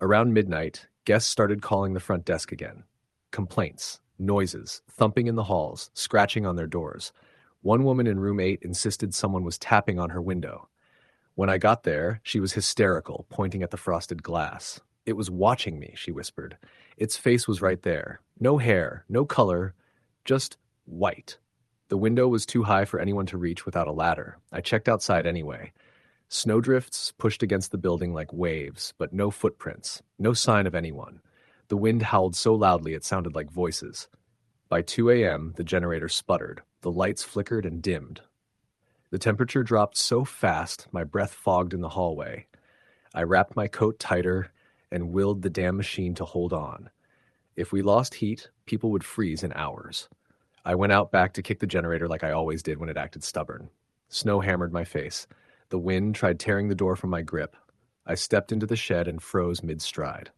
Around midnight, guests started calling the front desk again. Complaints, noises, thumping in the halls, scratching on their doors. One woman in room 8 insisted someone was tapping on her window. When I got there, she was hysterical, pointing at the frosted glass. It was watching me, she whispered. Its face was right there. No hair, no color, just white. The window was too high for anyone to reach without a ladder. I checked outside anyway. Snowdrifts pushed against the building like waves, but no footprints, no sign of anyone. The wind howled so loudly it sounded like voices. By 2 a.m., the generator sputtered. The lights flickered and dimmed. The temperature dropped so fast, my breath fogged in the hallway. I wrapped my coat tighter and willed the damn machine to hold on. If we lost heat, people would freeze in hours. I went out back to kick the generator like I always did when it acted stubborn. Snow hammered my face. The wind tried tearing the door from my grip. I stepped into the shed and froze mid-stride.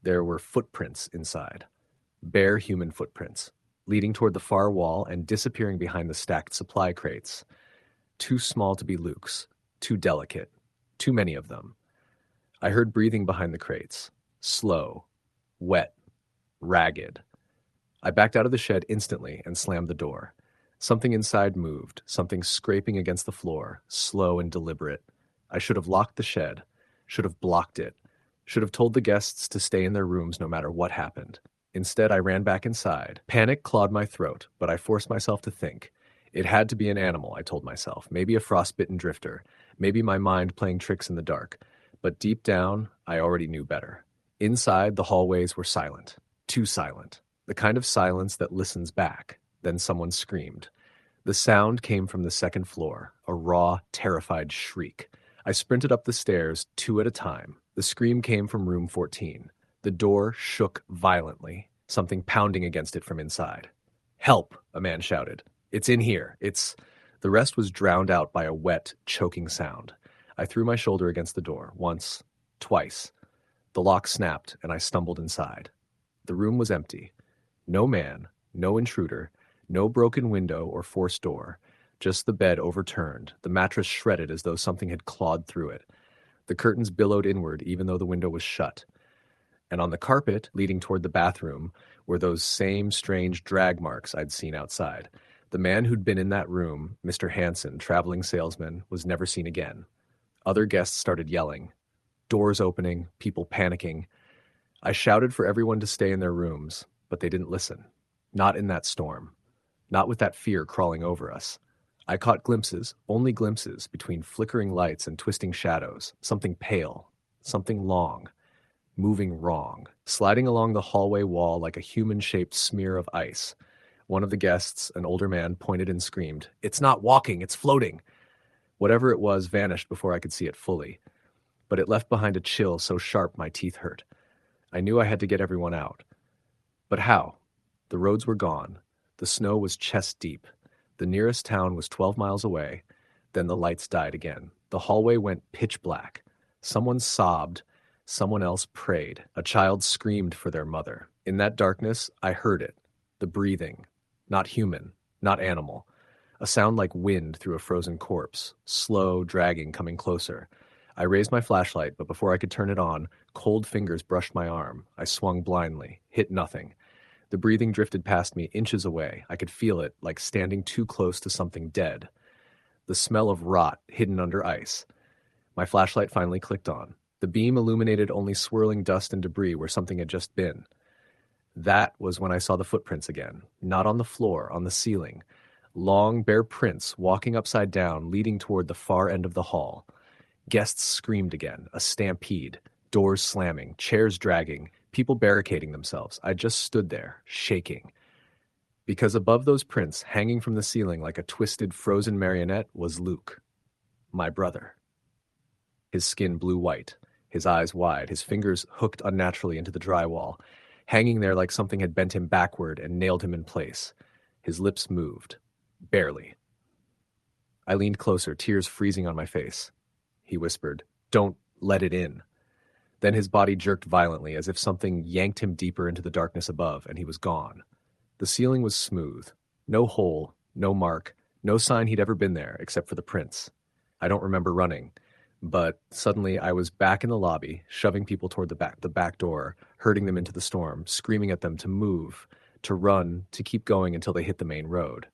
There were footprints inside. Bare human footprints, leading toward the far wall and disappearing behind the stacked supply crates. Too small to be Luke's, too delicate, too many of them. I heard breathing behind the crates, slow, wet, ragged. I backed out of the shed instantly and slammed the door. Something inside moved, something scraping against the floor, slow and deliberate. I should have locked the shed, should have blocked it, should have told the guests to stay in their rooms no matter what happened. Instead, I ran back inside. Panic clawed my throat, but I forced myself to think. It had to be an animal, I told myself. Maybe a frostbitten drifter. Maybe my mind playing tricks in the dark. But deep down, I already knew better. Inside, the hallways were silent. Too silent. The kind of silence that listens back. Then someone screamed. The sound came from the second floor, a raw, terrified shriek. I sprinted up the stairs, 2 at a time. The scream came from room 14. The door shook violently, something pounding against it from inside. "Help!" a man shouted. "It's in here. It's—" The rest was drowned out by a wet, choking sound. I threw my shoulder against the door, once, twice. The lock snapped, and I stumbled inside. The room was empty. No man, no intruder, no broken window or forced door, just the bed overturned, the mattress shredded as though something had clawed through it. The curtains billowed inward even though the window was shut. And on the carpet, leading toward the bathroom, were those same strange drag marks I'd seen outside. The man who'd been in that room, Mr. Hanson, traveling salesman, was never seen again. Other guests started yelling. Doors opening, people panicking. I shouted for everyone to stay in their rooms, but they didn't listen. Not in that storm. Not with that fear crawling over us. I caught glimpses, only glimpses, between flickering lights and twisting shadows, something pale, something long, moving wrong, sliding along the hallway wall like a human-shaped smear of ice. One of the guests, an older man, pointed and screamed, "It's not walking, it's floating!" Whatever it was vanished before I could see it fully, but it left behind a chill so sharp my teeth hurt. I knew I had to get everyone out. But how? The roads were gone. The snow was chest deep. The nearest town was 12 miles away. Then the lights died again. The hallway went pitch black. Someone sobbed. Someone else prayed. A child screamed for their mother. In that darkness, I heard it. The breathing. Not human. Not animal. A sound like wind through a frozen corpse. Slow, dragging, coming closer. I raised my flashlight, but before I could turn it on, cold fingers brushed my arm. I swung blindly. Hit nothing. The breathing drifted past me inches away. I could feel it, like standing too close to something dead. The smell of rot hidden under ice. My flashlight finally clicked on. The beam illuminated only swirling dust and debris where something had just been. That was when I saw the footprints again. Not on the floor, on the ceiling. Long, bare prints walking upside down, leading toward the far end of the hall. Guests screamed again, a stampede. Doors slamming, chairs dragging, people barricading themselves. I just stood there, shaking. Because above those prints, hanging from the ceiling like a twisted, frozen marionette, was Luke, my brother. His skin blue white, his eyes wide, his fingers hooked unnaturally into the drywall, hanging there like something had bent him backward and nailed him in place. His lips moved. Barely. I leaned closer, tears freezing on my face. He whispered, "Don't let it in." Then his body jerked violently as if something yanked him deeper into the darkness above, and he was gone. The ceiling was smooth. No hole, no mark, no sign he'd ever been there except for the prints. I don't remember running, but suddenly I was back in the lobby, shoving people toward the back door, herding them into the storm, screaming at them to move, to run, to keep going until they hit the main road.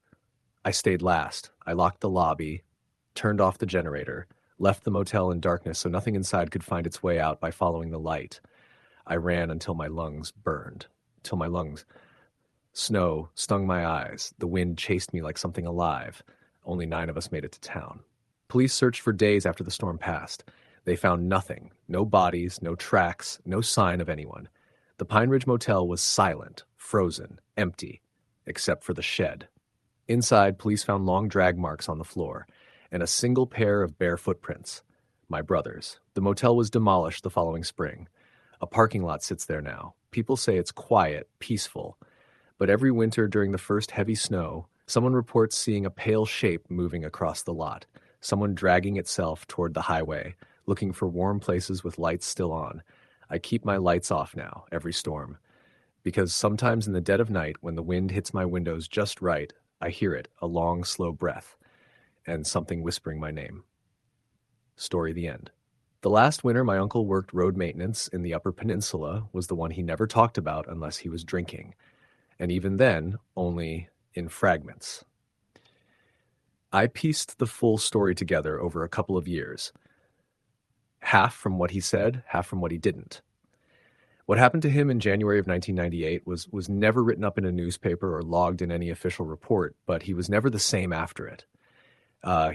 I stayed last. I locked the lobby, turned off the generator, left the motel in darkness so nothing inside could find its way out by following the light. I ran until my lungs burned. Snow stung my eyes. The wind chased me like something alive. Only 9 of us made it to town. Police searched for days after the storm passed. They found nothing. No bodies, no tracks, no sign of anyone. The Pine Ridge Motel was silent, frozen, empty, except for the shed. Inside, police found long drag marks on the floor and a single pair of bare footprints. My brother's. The motel was demolished the following spring. A parking lot sits there now. People say it's quiet, peaceful. But every winter during the first heavy snow, someone reports seeing a pale shape moving across the lot, someone dragging itself toward the highway, looking for warm places with lights still on. I keep my lights off now, every storm, because sometimes in the dead of night, when the wind hits my windows just right, I hear it, a long, slow breath, and something whispering my name. Story the end. The last winter my uncle worked road maintenance in the Upper Peninsula was the one he never talked about unless he was drinking. and even then, only in fragments. I pieced the full story together over a couple of years, half from what he said, half from what he didn't. What happened to him in January of 1998 was never written up in a newspaper or logged in any official report, but he was never the same after it.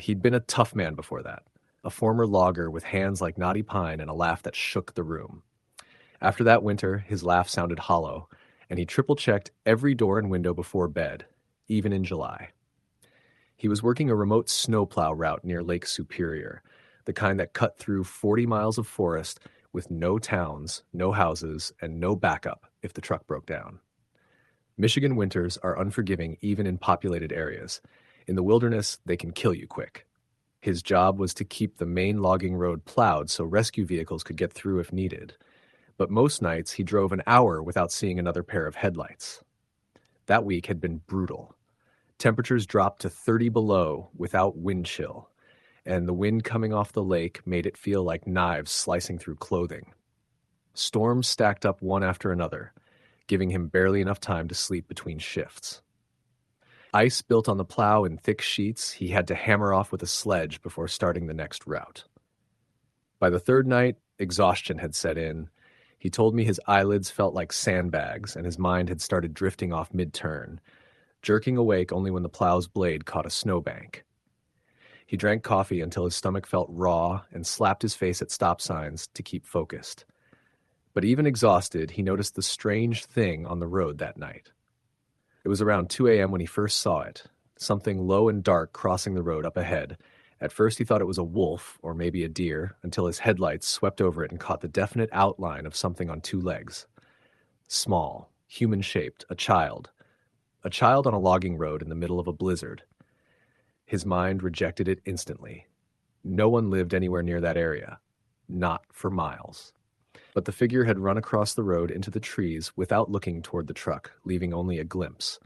He'd been a tough man before that, a former logger with hands like knotty pine and a laugh that shook the room. After that winter, his laugh sounded hollow, and he triple-checked every door and window before bed, even in July. He was working a remote snowplow route near Lake Superior, the kind that cut through 40 miles of forest with no towns, no houses, and no backup if the truck broke down. Michigan winters are unforgiving even in populated areas. In the wilderness, they can kill you quick. His job was to keep the main logging road plowed so rescue vehicles could get through if needed. But most nights, he drove an hour without seeing another pair of headlights. That week had been brutal. Temperatures dropped to 30 below without wind chill, and the wind coming off the lake made it feel like knives slicing through clothing. Storms stacked up one after another, giving him barely enough time to sleep between shifts. Ice built on the plow in thick sheets he had to hammer off with a sledge before starting the next route. By the third night, exhaustion had set in. He told me his eyelids felt like sandbags and his mind had started drifting off mid-turn, jerking awake only when the plow's blade caught a snowbank. He drank coffee until his stomach felt raw and slapped his face at stop signs to keep focused. But even exhausted, he noticed the strange thing on the road that night. It was around 2 a.m. when he first saw it, something low and dark crossing the road up ahead. At first he thought it was a wolf or maybe a deer, until his headlights swept over it and caught the definite outline of something on two legs. Small, human-shaped, a child on a logging road in the middle of a blizzard. His mind rejected it instantly. No one lived anywhere near that area. Not for miles. But the figure had run across the road into the trees without looking toward the truck, leaving only a glimpse.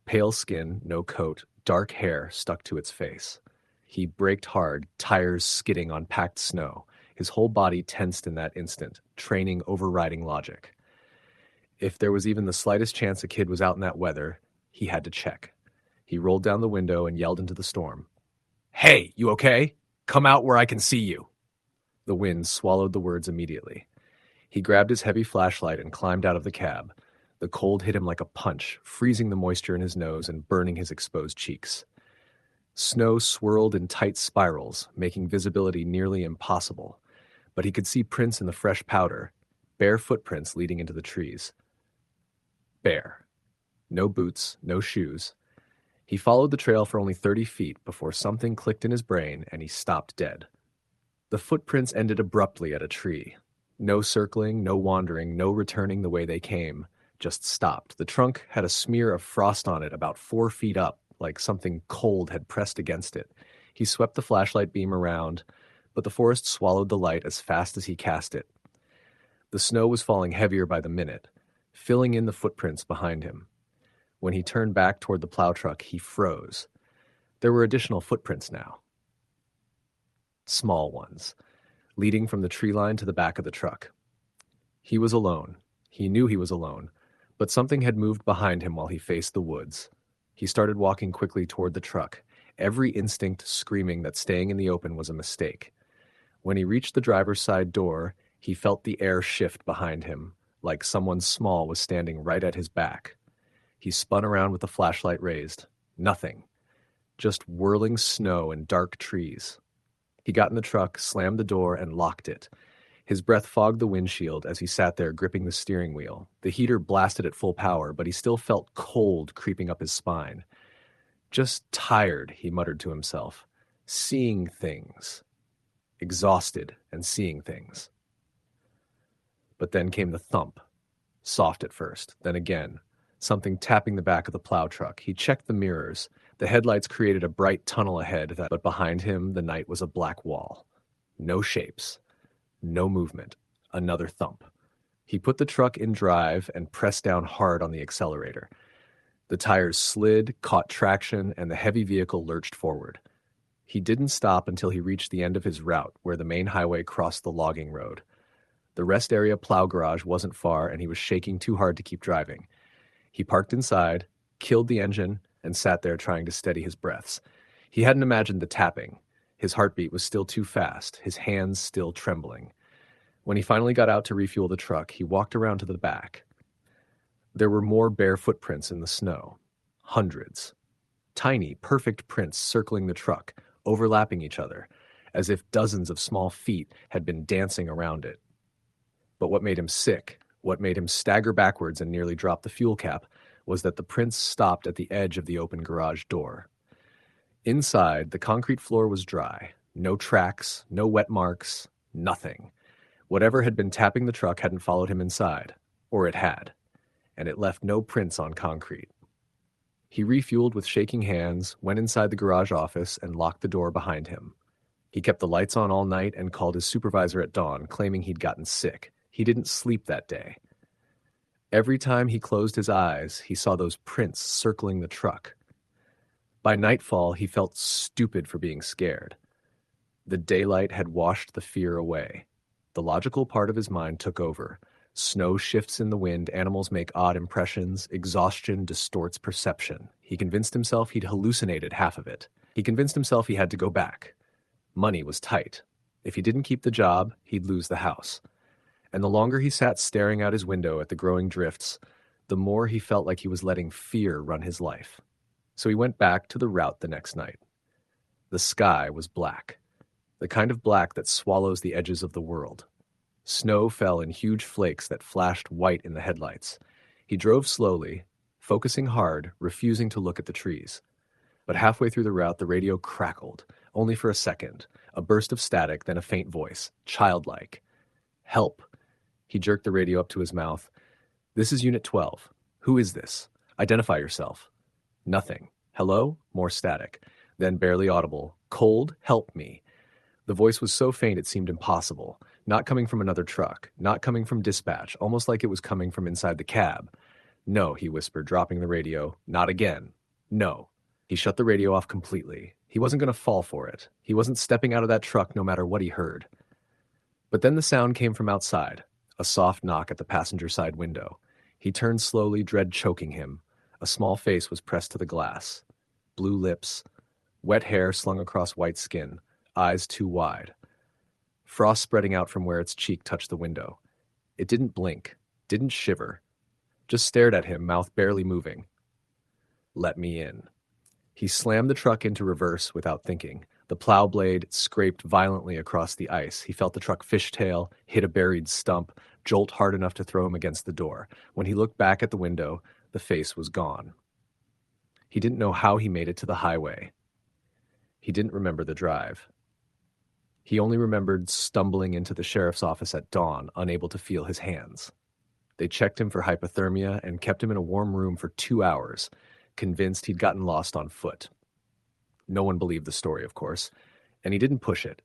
Pale skin, no coat, dark hair stuck to its face. He braked hard, tires skidding on packed snow. His whole body tensed in that instant, training overriding logic. If there was even the slightest chance a kid was out in that weather, he had to check. He rolled down the window and yelled into the storm. "Hey, you okay? Come out where I can see you." The wind swallowed the words immediately. He grabbed his heavy flashlight and climbed out of the cab. The cold hit him like a punch, freezing the moisture in his nose and burning his exposed cheeks. Snow swirled in tight spirals, making visibility nearly impossible. But he could see prints in the fresh powder, bare footprints leading into the trees. Bare. No boots, no shoes. He followed the trail for only 30 feet before something clicked in his brain and he stopped dead. The footprints ended abruptly at a tree. No circling, no wandering, no returning the way they came. Just stopped. The trunk had a smear of frost on it about 4 feet up, like something cold had pressed against it. He swept the flashlight beam around, but the forest swallowed the light as fast as he cast it. The snow was falling heavier by the minute, filling in the footprints behind him. When he turned back toward the plow truck, he froze. There were additional footprints now. Small ones, leading from the tree line to the back of the truck. He was alone. He knew he was alone, but something had moved behind him while he faced the woods. He started walking quickly toward the truck, every instinct screaming that staying in the open was a mistake. When he reached the driver's side door, he felt the air shift behind him, like someone small was standing right at his back. He spun around with the flashlight raised. Nothing. Just whirling snow and dark trees. He got in the truck, slammed the door, and locked it. His breath fogged the windshield as he sat there gripping the steering wheel. The heater blasted at full power, but he still felt cold creeping up his spine. Just tired, he muttered to himself. Seeing things. Exhausted and seeing things. But then came the thump. Soft at first, then again. Something tapping the back of the plow truck. He checked the mirrors. The headlights created a bright tunnel ahead, but behind him the night was a black wall. No shapes. No movement. Another thump. He put the truck in drive and pressed down hard on the accelerator. The tires slid, caught traction, and the heavy vehicle lurched forward. He didn't stop until he reached the end of his route, where the main highway crossed the logging road. The rest area plow garage wasn't far, and he was shaking too hard to keep driving. He parked inside, killed the engine, and sat there trying to steady his breaths. He hadn't imagined the tapping. His heartbeat was still too fast, his hands still trembling. When he finally got out to refuel the truck, he walked around to the back. There were more bare footprints in the snow. Hundreds. Tiny, perfect prints circling the truck, overlapping each other, as if dozens of small feet had been dancing around it. But what made him sick, what made him stagger backwards and nearly drop the fuel cap, was that the prints stopped at the edge of the open garage door. Inside, the concrete floor was dry. No tracks, no wet marks, nothing. Whatever had been tapping the truck hadn't followed him inside, or it had, and it left no prints on concrete. He refueled with shaking hands, went inside the garage office, and locked the door behind him. He kept the lights on all night and called his supervisor at dawn, claiming he'd gotten sick. He didn't sleep that day. Every time he closed his eyes, he saw those prints circling the truck. By nightfall, he felt stupid for being scared. The daylight had washed the fear away. The logical part of his mind took over. Snow shifts in the wind, animals make odd impressions, exhaustion distorts perception. He convinced himself he'd hallucinated half of it. He convinced himself he had to go back. Money was tight. If he didn't keep the job, he'd lose the house. And the longer he sat staring out his window at the growing drifts, the more he felt like he was letting fear run his life. So he went back to the route the next night. The sky was black, the kind of black that swallows the edges of the world. Snow fell in huge flakes that flashed white in the headlights. He drove slowly, focusing hard, refusing to look at the trees. But halfway through the route, the radio crackled, only for a second, a burst of static, then a faint voice, childlike. Help. He jerked the radio up to his mouth. This is Unit 12. Who is this? Identify yourself. Nothing. Hello? More static. Then barely audible. Cold, help me. The voice was so faint it seemed impossible. Not coming from another truck. Not coming from dispatch. Almost like it was coming from inside the cab. No, he whispered, dropping the radio. Not again. No. He shut the radio off completely. He wasn't going to fall for it. He wasn't stepping out of that truck no matter what he heard. But then the sound came from outside. A soft knock at the passenger side window. He turned slowly, dread choking him. A small face was pressed to the glass. Blue lips. Wet hair slung across white skin. Eyes too wide. Frost spreading out from where its cheek touched the window. It didn't blink. Didn't shiver. Just stared at him, mouth barely moving. Let me in. He slammed the truck into reverse without thinking. The plow blade scraped violently across the ice. He felt the truck fishtail, hit a buried stump, jolt hard enough to throw him against the door. When he looked back at the window, the face was gone. He didn't know how he made it to the highway. He didn't remember the drive. He only remembered stumbling into the sheriff's office at dawn, unable to feel his hands. They checked him for hypothermia and kept him in a warm room for 2 hours, convinced he'd gotten lost on foot. No one believed the story, of course, and he didn't push it.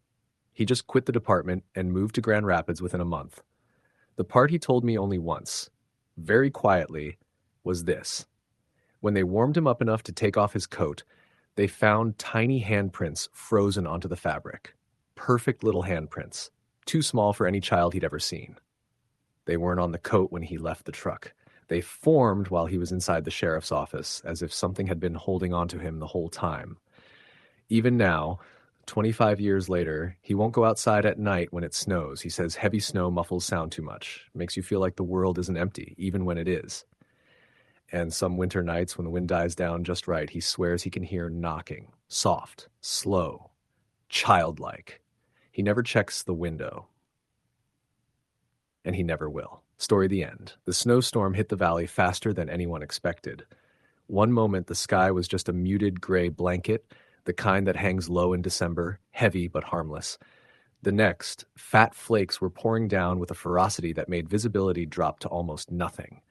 He just quit the department and moved to Grand Rapids within a month. The part he told me only once, very quietly, was this. When they warmed him up enough to take off his coat, they found tiny handprints frozen onto the fabric. Perfect little handprints, too small for any child he'd ever seen. They weren't on the coat when he left the truck. They formed while he was inside the sheriff's office, as if something had been holding on to him the whole time. Even now, 25 years later, he won't go outside at night when it snows. He says heavy snow muffles sound too much, makes you feel like the world isn't empty, even when it is. And some winter nights when the wind dies down just right, he swears he can hear knocking, soft, slow, childlike. He never checks the window. And he never will. Story the end. The snowstorm hit the valley faster than anyone expected. One moment, the sky was just a muted gray blanket, the kind that hangs low in December, heavy but harmless. The next, fat flakes were pouring down with a ferocity that made visibility drop to almost nothing.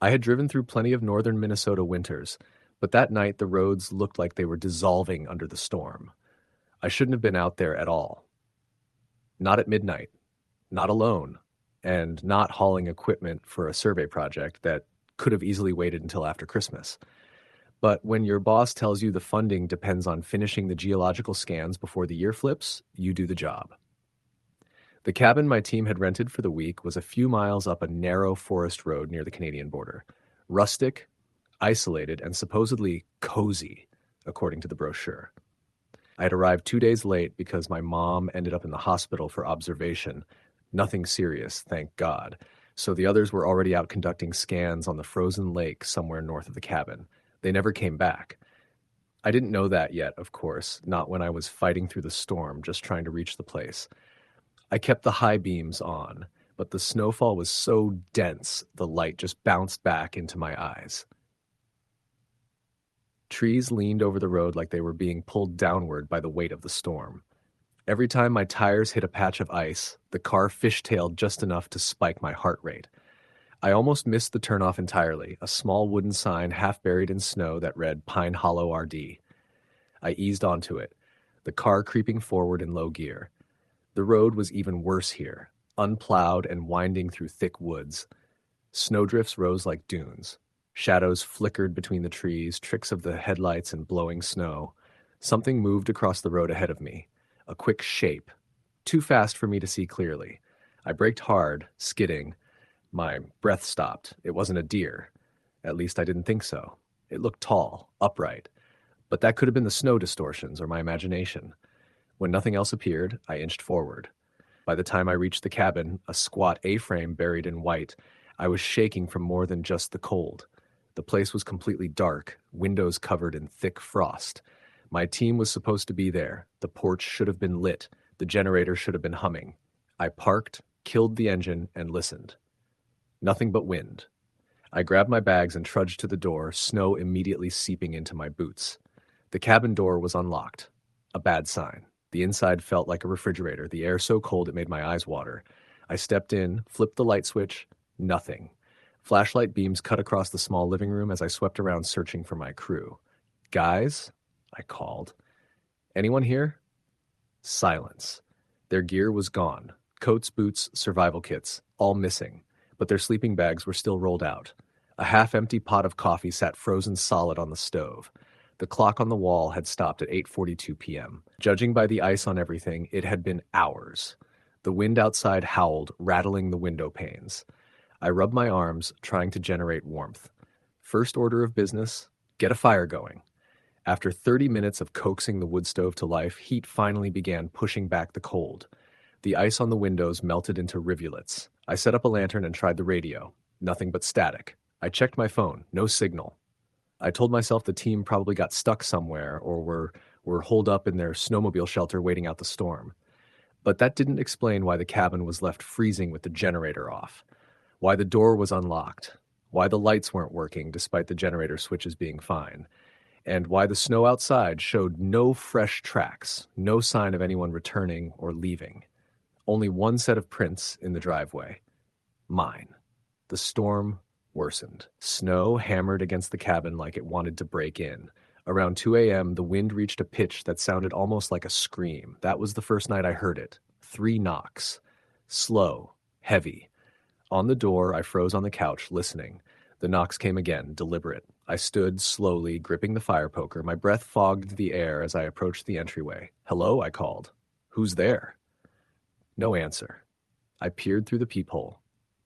I had driven through plenty of northern Minnesota winters, but that night the roads looked like they were dissolving under the storm. I shouldn't have been out there at all. Not at midnight, not alone, and not hauling equipment for a survey project that could have easily waited until after Christmas. But when your boss tells you the funding depends on finishing the geological scans before the year flips, you do the job. The cabin my team had rented for the week was a few miles up a narrow forest road near the Canadian border. Rustic, isolated, and supposedly cozy, according to the brochure. I had arrived 2 days late because my mom ended up in the hospital for observation. Nothing serious, thank God. So the others were already out conducting scans on the frozen lake somewhere north of the cabin. They never came back. I didn't know that yet, of course, not when I was fighting through the storm, just trying to reach the place. I kept the high beams on, but the snowfall was so dense the light just bounced back into my eyes. Trees leaned over the road like they were being pulled downward by the weight of the storm. Every time my tires hit a patch of ice, the car fishtailed just enough to spike my heart rate. I almost missed the turnoff entirely, a small wooden sign half buried in snow that read Pine Hollow RD. I eased onto it, the car creeping forward in low gear. The road was even worse here, unplowed and winding through thick woods. Snowdrifts rose like dunes. Shadows flickered between the trees, tricks of the headlights and blowing snow. Something moved across the road ahead of me, a quick shape, too fast for me to see clearly. I braked hard, skidding. My breath stopped. It wasn't a deer. At least I didn't think so. It looked tall, upright. But that could have been the snow distortions or my imagination. When nothing else appeared, I inched forward. By the time I reached the cabin, a squat A-frame buried in white, I was shaking from more than just the cold. The place was completely dark, windows covered in thick frost. My team was supposed to be there. The porch should have been lit. The generator should have been humming. I parked, killed the engine, and listened. Nothing but wind. I grabbed my bags and trudged to the door, snow immediately seeping into my boots. The cabin door was unlocked. A bad sign. The inside felt like a refrigerator, the air so cold it made my eyes water. I stepped in, flipped the light switch. Nothing. Flashlight beams cut across the small living room as I swept around searching for my crew. Guys? I called. Anyone here? Silence. Their gear was gone. Coats, boots, survival kits, all missing. But their sleeping bags were still rolled out. A half-empty pot of coffee sat frozen solid on the stove. The clock on the wall had stopped at 8:42 p.m. Judging by the ice on everything, it had been hours. The wind outside howled, rattling the window panes. I rubbed my arms, trying to generate warmth. First order of business, get a fire going. After 30 minutes of coaxing the wood stove to life, heat finally began pushing back the cold. The ice on the windows melted into rivulets. I set up a lantern and tried the radio. Nothing but static. I checked my phone. No signal. I told myself the team probably got stuck somewhere or were holed up in their snowmobile shelter waiting out the storm. But that didn't explain why the cabin was left freezing with the generator off, why the door was unlocked, why the lights weren't working despite the generator switches being fine, and why the snow outside showed no fresh tracks, no sign of anyone returning or leaving. Only one set of prints in the driveway. Mine. The storm worsened. Snow hammered against the cabin like it wanted to break in. Around 2 a.m., the wind reached a pitch that sounded almost like a scream. That was the first night I heard it. 3 knocks. Slow. Heavy. On the door, I froze on the couch, listening. The knocks came again, deliberate. I stood, slowly, gripping the fire poker. My breath fogged the air as I approached the entryway. "Hello," I called. "Who's there?" No answer. I peered through the peephole.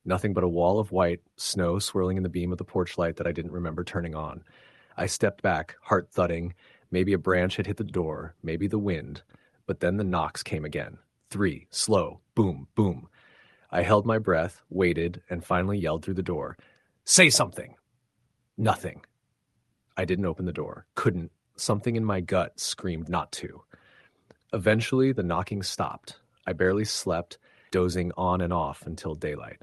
Nothing but a wall of white, snow swirling in the beam of the porch light that I didn't remember turning on. I stepped back, heart thudding. Maybe a branch had hit the door, maybe the wind. But then the knocks came again. 3, slow, boom, boom. I held my breath, waited, and finally yelled through the door. "Say something!" Nothing. I didn't open the door. Couldn't. Something in my gut screamed not to. Eventually, the knocking stopped. I barely slept, dozing on and off until daylight.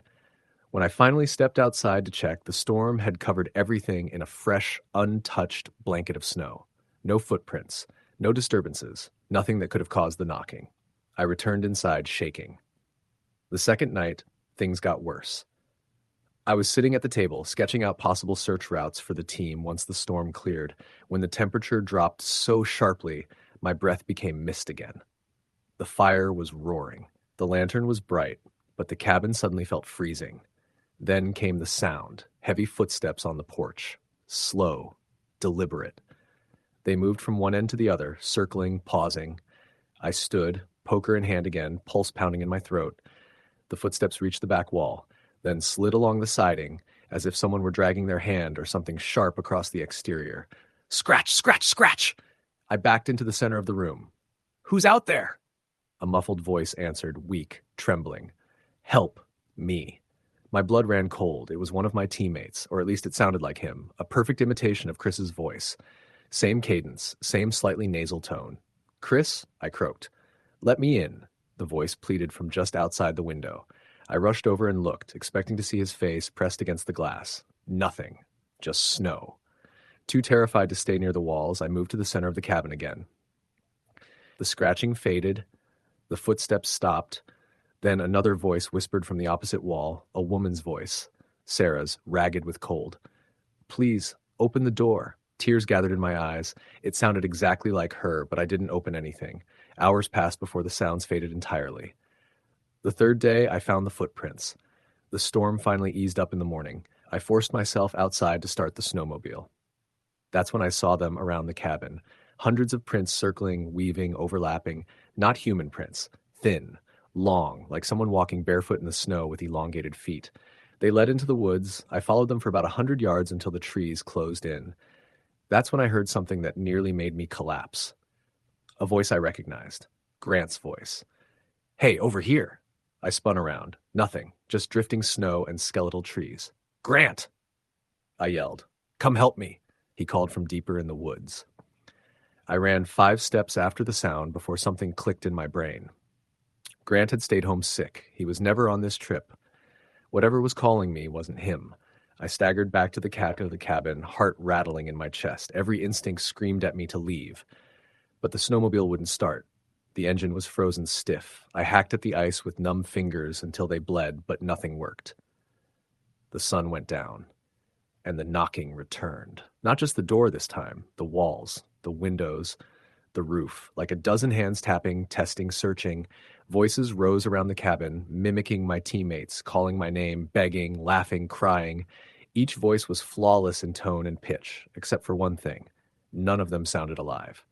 When I finally stepped outside to check, the storm had covered everything in a fresh, untouched blanket of snow. No footprints, no disturbances, nothing that could have caused the knocking. I returned inside, shaking. The second night, things got worse. I was sitting at the table, sketching out possible search routes for the team once the storm cleared, when the temperature dropped so sharply, my breath became mist again. The fire was roaring. The lantern was bright, but the cabin suddenly felt freezing. Then came the sound, heavy footsteps on the porch. Slow, deliberate. They moved from one end to the other, circling, pausing. I stood, poker in hand again, pulse pounding in my throat. The footsteps reached the back wall, then slid along the siding, as if someone were dragging their hand or something sharp across the exterior. Scratch, scratch, scratch! I backed into the center of the room. Who's out there? A muffled voice answered, weak, trembling. Help me. My blood ran cold. It was one of my teammates, or at least it sounded like him, a perfect imitation of Chris's voice. Same cadence, same slightly nasal tone. Chris, I croaked. Let me in, the voice pleaded from just outside the window. I rushed over and looked, expecting to see his face pressed against the glass. Nothing. Just snow. Too terrified to stay near the walls, I moved to the center of the cabin again. The scratching faded. The footsteps stopped. Then another voice whispered from the opposite wall, a woman's voice, Sarah's, ragged with cold. Please, open the door. Tears gathered in my eyes. It sounded exactly like her, but I didn't open anything. Hours passed before the sounds faded entirely. The third day, I found the footprints. The storm finally eased up in the morning. I forced myself outside to start the snowmobile. That's when I saw them around the cabin. Hundreds of prints circling, weaving, overlapping. Not human prints. Thin. Long, like someone walking barefoot in the snow with elongated feet. They led into the woods. I followed them for about 100 yards until the trees closed in. That's when I heard something that nearly made me collapse. A voice I recognized. Grant's voice. Hey, over here. I spun around. Nothing. Just drifting snow and skeletal trees. Grant! I yelled. Come help me. He called from deeper in the woods. I ran 5 steps after the sound before something clicked in my brain. Grant had stayed home sick. He was never on this trip. Whatever was calling me wasn't him. I staggered back to the cabin, heart rattling in my chest. Every instinct screamed at me to leave. But the snowmobile wouldn't start. The engine was frozen stiff. I hacked at the ice with numb fingers until they bled, but nothing worked. The sun went down, and the knocking returned. Not just the door this time, the walls, the windows, the roof. Like a dozen hands tapping, testing, searching. Voices rose around the cabin, mimicking my teammates, calling my name, begging, laughing, crying. Each voice was flawless in tone and pitch, except for one thing. None of them sounded alive.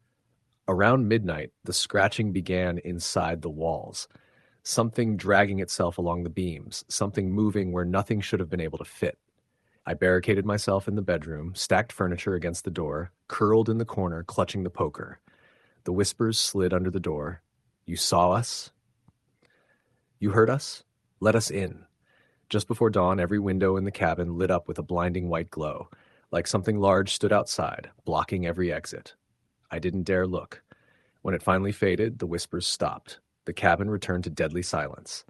Around midnight, the scratching began inside the walls. Something dragging itself along the beams, something moving where nothing should have been able to fit. I barricaded myself in the bedroom, stacked furniture against the door, curled in the corner, clutching the poker. The whispers slid under the door. You saw us? You heard us? Let us in. Just before dawn, every window in the cabin lit up with a blinding white glow, like something large stood outside, blocking every exit. I didn't dare look. When it finally faded, the whispers stopped. The cabin returned to deadly silence.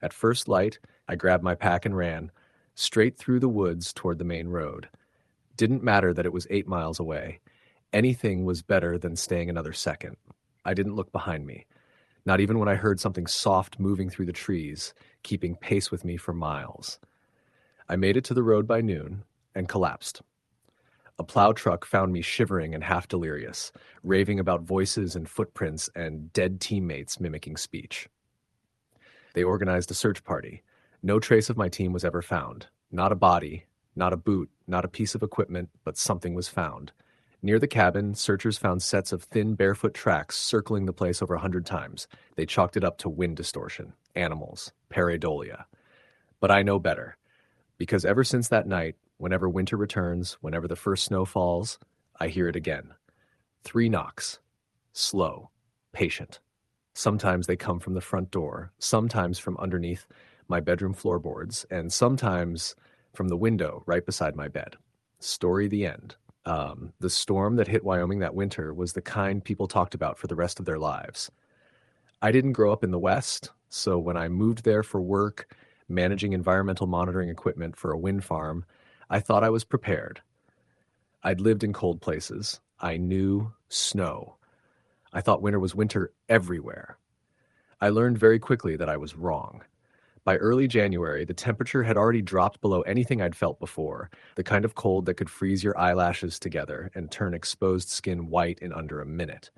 At first light, I grabbed my pack and ran, straight through the woods toward the main road. Didn't matter that it was 8 miles away. Anything was better than staying another second. I didn't look behind me, not even when I heard something soft moving through the trees, keeping pace with me for miles. I made it to the road by noon and collapsed. A plow truck found me shivering and half delirious, raving about voices and footprints and dead teammates mimicking speech. They organized a search party. No trace of my team was ever found. Not a body, not a boot, not a piece of equipment, but something was found. Near the cabin, searchers found sets of thin, barefoot tracks circling the place over 100 times. They chalked it up to wind distortion, animals, pareidolia. But I know better, because ever since that night, whenever winter returns, whenever the first snow falls, I hear it again. 3 knocks. Slow, patient. Sometimes they come from the front door, sometimes from underneath my bedroom floorboards, and sometimes from the window right beside my bed. Story the end. The storm that hit Wyoming that winter was the kind people talked about for the rest of their lives. I didn't grow up in the West, so when I moved there for work, managing environmental monitoring equipment for a wind farm, I thought I was prepared. I'd lived in cold places. I knew snow. I thought winter was winter everywhere. I learned very quickly that I was wrong. By early January, the temperature had already dropped below anything I'd felt before, the kind of cold that could freeze your eyelashes together and turn exposed skin white in under a minute.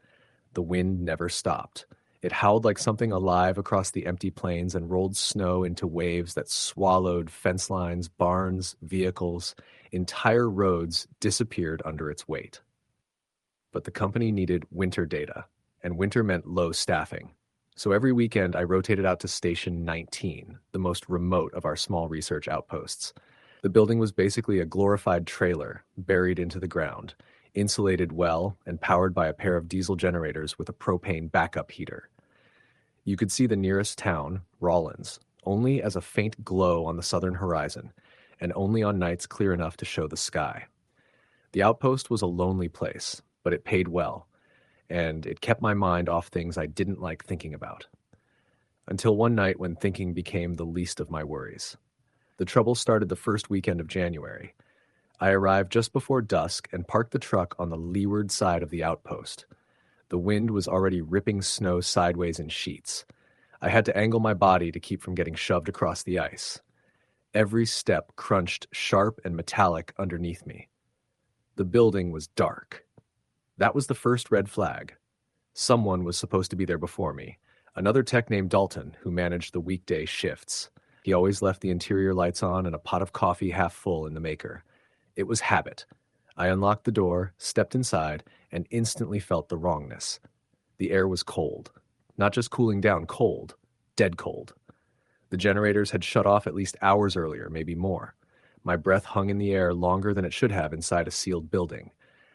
The wind never stopped. It howled like something alive across the empty plains and rolled snow into waves that swallowed fence lines, barns, vehicles. Entire roads disappeared under its weight. But the company needed winter data, and winter meant low staffing. So every weekend I rotated out to Station 19, the most remote of our small research outposts. The building was basically a glorified trailer buried into the ground, insulated well and powered by a pair of diesel generators with a propane backup heater. You could see the nearest town, Rawlins, only as a faint glow on the southern horizon, and only on nights clear enough to show the sky. The outpost was a lonely place, but it paid well, and it kept my mind off things I didn't like thinking about. Until one night when thinking became the least of my worries. The trouble started the first weekend of January. I arrived just before dusk and parked the truck on the leeward side of the outpost. The wind was already ripping snow sideways in sheets. I had to angle my body to keep from getting shoved across the ice. Every step crunched sharp and metallic underneath me. The building was dark. That was the first red flag. Someone was supposed to be there before me. Another tech named Dalton, who managed the weekday shifts. He always left the interior lights on and a pot of coffee half full in the maker. It was habit. I unlocked the door, stepped inside, and instantly felt the wrongness. The air was cold. Not just cooling down cold, dead cold. The generators had shut off at least hours earlier, maybe more. My breath hung in the air longer than it should have inside a sealed building.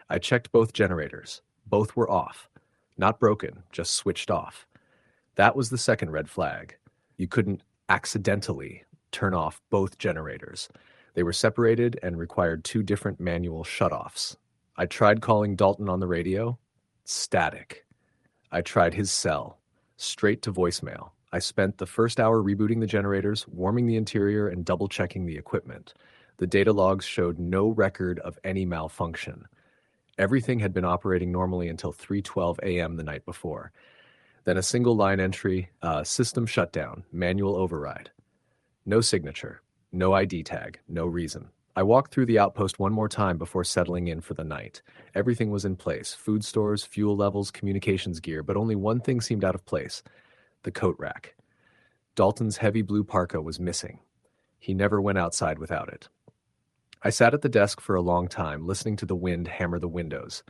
I checked both generators. Both were off. Not broken, just switched off. That was the second red flag. You couldn't accidentally turn off both generators. They were separated and required two different manual shutoffs. I tried calling Dalton on the radio. Static. I tried his cell. Straight to voicemail. I spent the first hour rebooting the generators, warming the interior, and double-checking the equipment. The data logs showed no record of any malfunction. Everything had been operating normally until 3:12 a.m. the night before. Then a single line entry, system shutdown, manual override. No signature, no ID tag, no reason. I walked through the outpost one more time before settling in for the night. Everything was in place, food stores, fuel levels, communications gear, but only one thing seemed out of place, the coat rack. Dalton's heavy blue parka was missing. He never went outside without it. I sat at the desk for a long time, listening to the wind hammer the windows.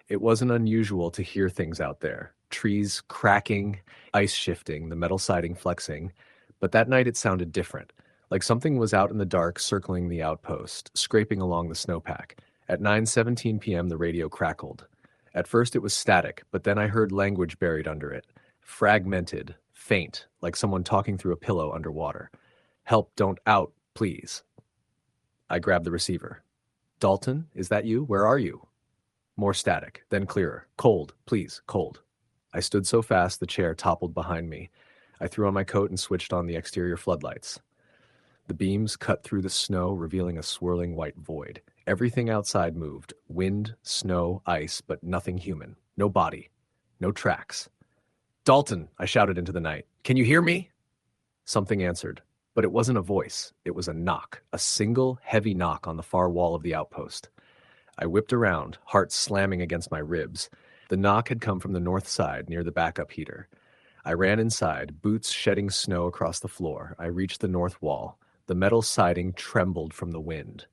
It wasn't unusual to hear things out there. Trees cracking, ice shifting, the metal siding flexing. But that night it sounded different, like something was out in the dark circling the outpost, scraping along the snowpack. At 9:17 p.m. the radio crackled. At first it was static, but then I heard language buried under it. Fragmented, faint, like someone talking through a pillow underwater. Help, don't out, please. I grabbed the receiver. Dalton, is that you? Where are you? More static, then clearer. Cold, please, cold. I stood so fast the chair toppled behind me. I threw on my coat and switched on the exterior floodlights. The beams cut through the snow, revealing a swirling white void. Everything outside moved. Wind, snow, ice, but nothing human. No body. No tracks. Dalton, I shouted into the night. Can you hear me? Something answered, but it wasn't a voice. It was a knock, a single, heavy knock on the far wall of the outpost. I whipped around, heart slamming against my ribs. The knock had come from the north side, near the backup heater. I ran inside, boots shedding snow across the floor. I reached the north wall. The metal siding trembled from the wind.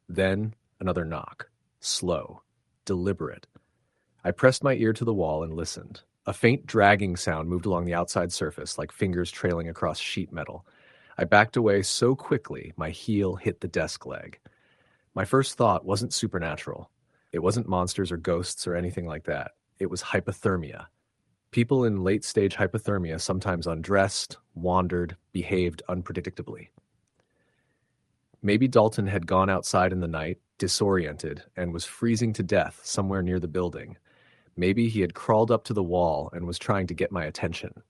Then another knock. Slow. Deliberate. I pressed my ear to the wall and listened. A faint dragging sound moved along the outside surface, like fingers trailing across sheet metal. I backed away so quickly, my heel hit the desk leg. My first thought wasn't supernatural. It wasn't monsters or ghosts or anything like that. It was hypothermia. People in late-stage hypothermia sometimes undressed, wandered, behaved unpredictably. Maybe Dalton had gone outside in the night, disoriented, and was freezing to death somewhere near the building. Maybe he had crawled up to the wall and was trying to get my attention.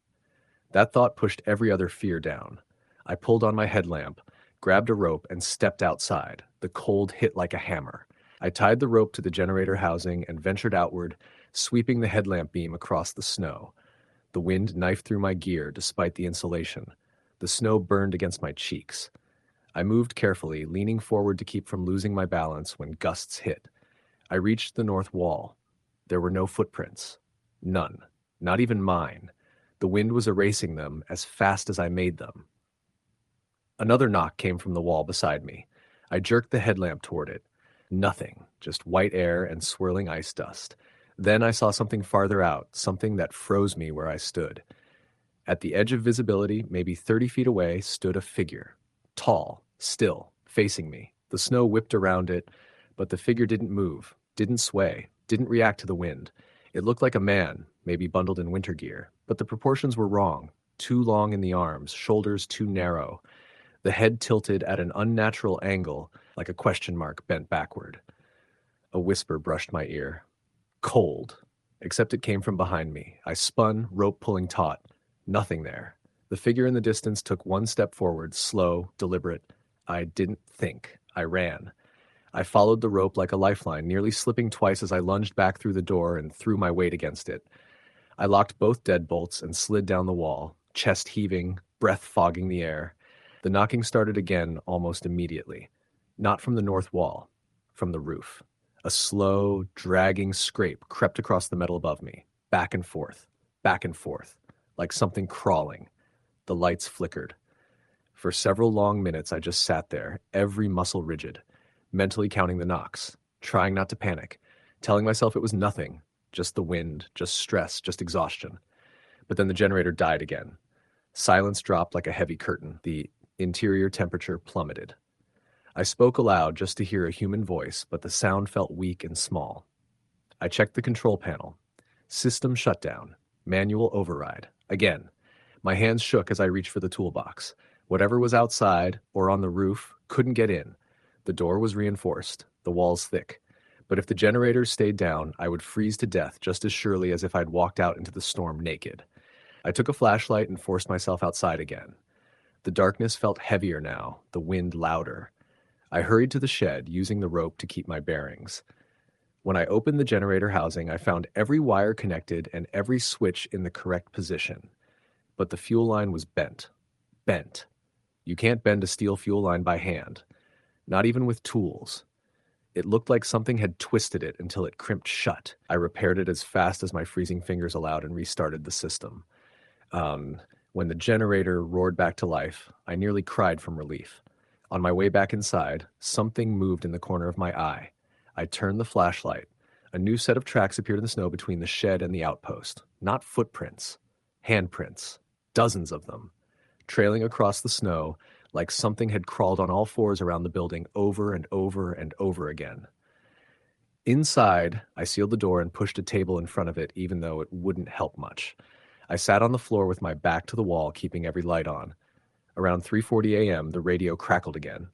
That thought pushed every other fear down. I pulled on my headlamp, grabbed a rope, and stepped outside. The cold hit like a hammer. I tied the rope to the generator housing and ventured outward, sweeping the headlamp beam across the snow. The wind knifed through my gear despite the insulation. The snow burned against my cheeks. I moved carefully, leaning forward to keep from losing my balance when gusts hit. I reached the north wall. There were no footprints. None. Not even mine. The wind was erasing them as fast as I made them. Another knock came from the wall beside me. I jerked the headlamp toward it. Nothing, just white air and swirling ice dust. Then I saw something farther out, something that froze me where I stood. At the edge of visibility, maybe 30 feet away, stood a figure. Tall, still, facing me. The snow whipped around it, but the figure didn't move, didn't sway, didn't react to the wind. It looked like a man, maybe bundled in winter gear, but the proportions were wrong. Too long in the arms, shoulders too narrow, the head tilted at an unnatural angle, like a question mark bent backward. A whisper brushed my ear. Cold. Except it came from behind me. I spun, rope pulling taut. Nothing there. The figure in the distance took one step forward, slow, deliberate. I didn't think. I ran. I followed the rope like a lifeline, nearly slipping twice as I lunged back through the door and threw my weight against it. I locked both deadbolts and slid down the wall, chest heaving, breath fogging the air. The knocking started again almost immediately. Not from the north wall, from the roof. A slow, dragging scrape crept across the metal above me, back and forth, like something crawling. The lights flickered. For several long minutes, I just sat there, every muscle rigid, mentally counting the knocks, trying not to panic, telling myself it was nothing, just the wind, just stress, just exhaustion. But then the generator died again. Silence dropped like a heavy curtain. The interior temperature plummeted. I spoke aloud just to hear a human voice, but the sound felt weak and small. I checked the control panel. System shutdown. Manual override. Again. My hands shook as I reached for the toolbox. Whatever was outside or on the roof couldn't get in. The door was reinforced, the walls thick. But if the generators stayed down, I would freeze to death just as surely as if I'd walked out into the storm naked. I took a flashlight and forced myself outside again. The darkness felt heavier now, the wind louder. I hurried to the shed, using the rope to keep my bearings. When I opened the generator housing, I found every wire connected and every switch in the correct position. But the fuel line was bent. Bent. You can't bend a steel fuel line by hand. Not even with tools. It looked like something had twisted it until it crimped shut. I repaired it as fast as my freezing fingers allowed and restarted the system. When the generator roared back to life, I nearly cried from relief. On my way back inside, something moved in the corner of my eye. I turned the flashlight. A new set of tracks appeared in the snow between the shed and the outpost. Not footprints. Handprints. Dozens of them. Trailing across the snow like something had crawled on all fours around the building over and over and over again. Inside, I sealed the door and pushed a table in front of it, even though it wouldn't help much. I sat on the floor with my back to the wall, keeping every light on. Around 3:40 a.m., the radio crackled again.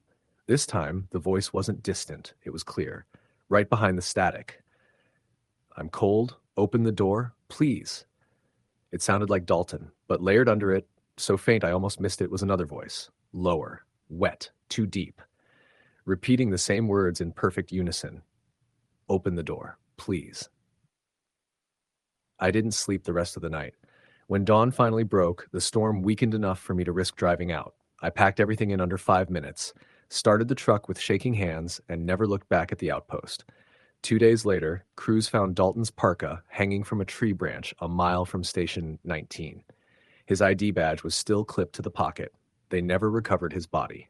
This time, the voice wasn't distant. It was clear, right behind the static. I'm cold. Open the door, please. It sounded like Dalton, but layered under it, so faint I almost missed it, was another voice. Lower, wet, too deep. Repeating the same words in perfect unison. Open the door, please. I didn't sleep the rest of the night. When dawn finally broke, the storm weakened enough for me to risk driving out. I packed everything in under 5 minutes, started the truck with shaking hands, and never looked back at the outpost. 2 days later, crews found Dalton's parka hanging from a tree branch a mile from Station 19. His ID badge was still clipped to the pocket. They never recovered his body.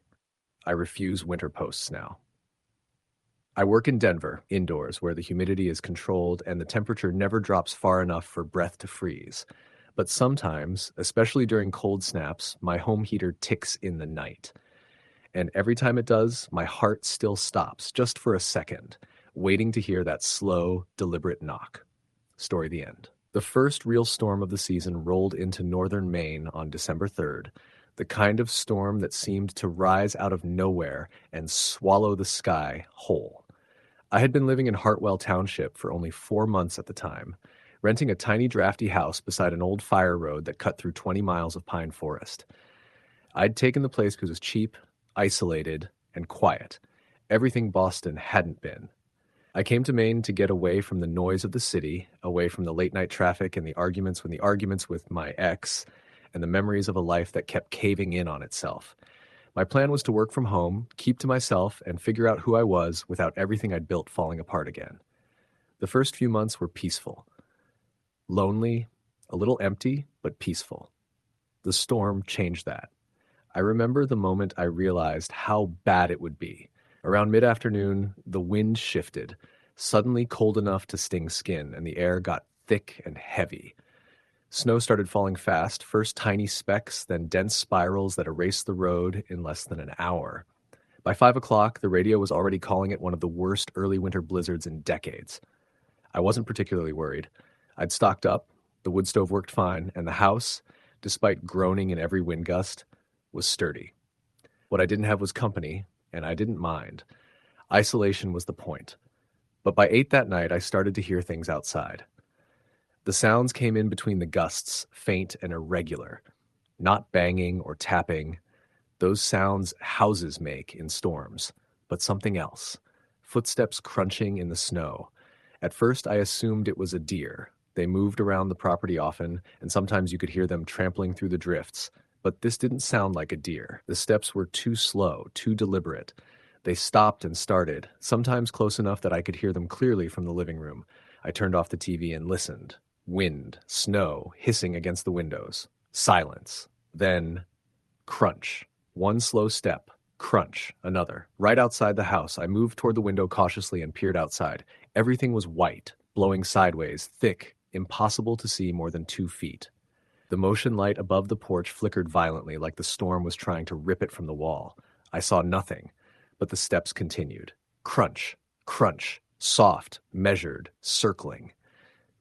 I refuse winter posts now. I work in Denver, indoors, where the humidity is controlled and the temperature never drops far enough for breath to freeze. But sometimes, especially during cold snaps, my home heater ticks in the night. And every time it does, my heart still stops, just for a second, waiting to hear that slow, deliberate knock. Story the end. The first real storm of the season rolled into northern Maine on December 3rd, the kind of storm that seemed to rise out of nowhere and swallow the sky whole. I had been living in Hartwell Township for only 4 months at the time, renting a tiny drafty house beside an old fire road that cut through 20 miles of pine forest. I'd taken the place because it was cheap, isolated, and quiet. Everything Boston hadn't been. I came to Maine to get away from the noise of the city, away from the late-night traffic and the arguments with my ex, and the memories of a life that kept caving in on itself. My plan was to work from home, keep to myself, and figure out who I was without everything I'd built falling apart again. The first few months were peaceful. Lonely, a little empty, but peaceful. The storm changed that. I remember the moment I realized how bad it would be. Around mid-afternoon, the wind shifted, suddenly cold enough to sting skin, and the air got thick and heavy. Snow started falling fast, first tiny specks, then dense spirals that erased the road in less than an hour. By 5 o'clock, the radio was already calling it one of the worst early winter blizzards in decades. I wasn't particularly worried. I'd stocked up, the wood stove worked fine, and the house, despite groaning in every wind gust, was sturdy. What I didn't have was company, and I didn't mind. Isolation was the point. But by 8 that night, I started to hear things outside. The sounds came in between the gusts, faint and irregular. Not banging or tapping. Those sounds houses make in storms. But something else. Footsteps crunching in the snow. At first, I assumed it was a deer. They moved around the property often, and sometimes you could hear them trampling through the drifts. But this didn't sound like a deer. The steps were too slow, too deliberate. They stopped and started, sometimes close enough that I could hear them clearly from the living room. I turned off the TV and listened. Wind, snow, hissing against the windows. Silence. Then, crunch. One slow step. Crunch. Another. Right outside the house, I moved toward the window cautiously and peered outside. Everything was white, blowing sideways, thick, impossible to see more than 2 feet. The motion light above the porch flickered violently like the storm was trying to rip it from the wall. I saw nothing, but the steps continued. Crunch. Crunch. Soft, measured, circling.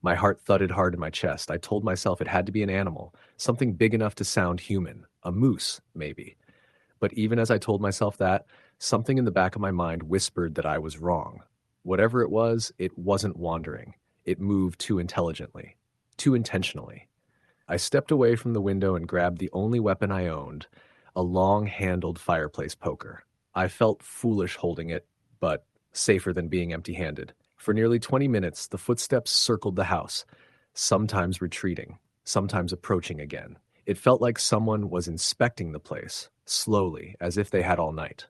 My heart thudded hard in my chest. I told myself it had to be an animal, something big enough to sound human. A moose, maybe. But even as I told myself that, something in the back of my mind whispered that I was wrong. Whatever it wasn't wandering. It moved too intelligently, too intentionally. I stepped away from the window and grabbed the only weapon I owned, a long-handled fireplace poker. I felt foolish holding it, but safer than being empty-handed. For nearly 20 minutes, the footsteps circled the house, sometimes retreating, sometimes approaching again. It felt like someone was inspecting the place, slowly, as if they had all night.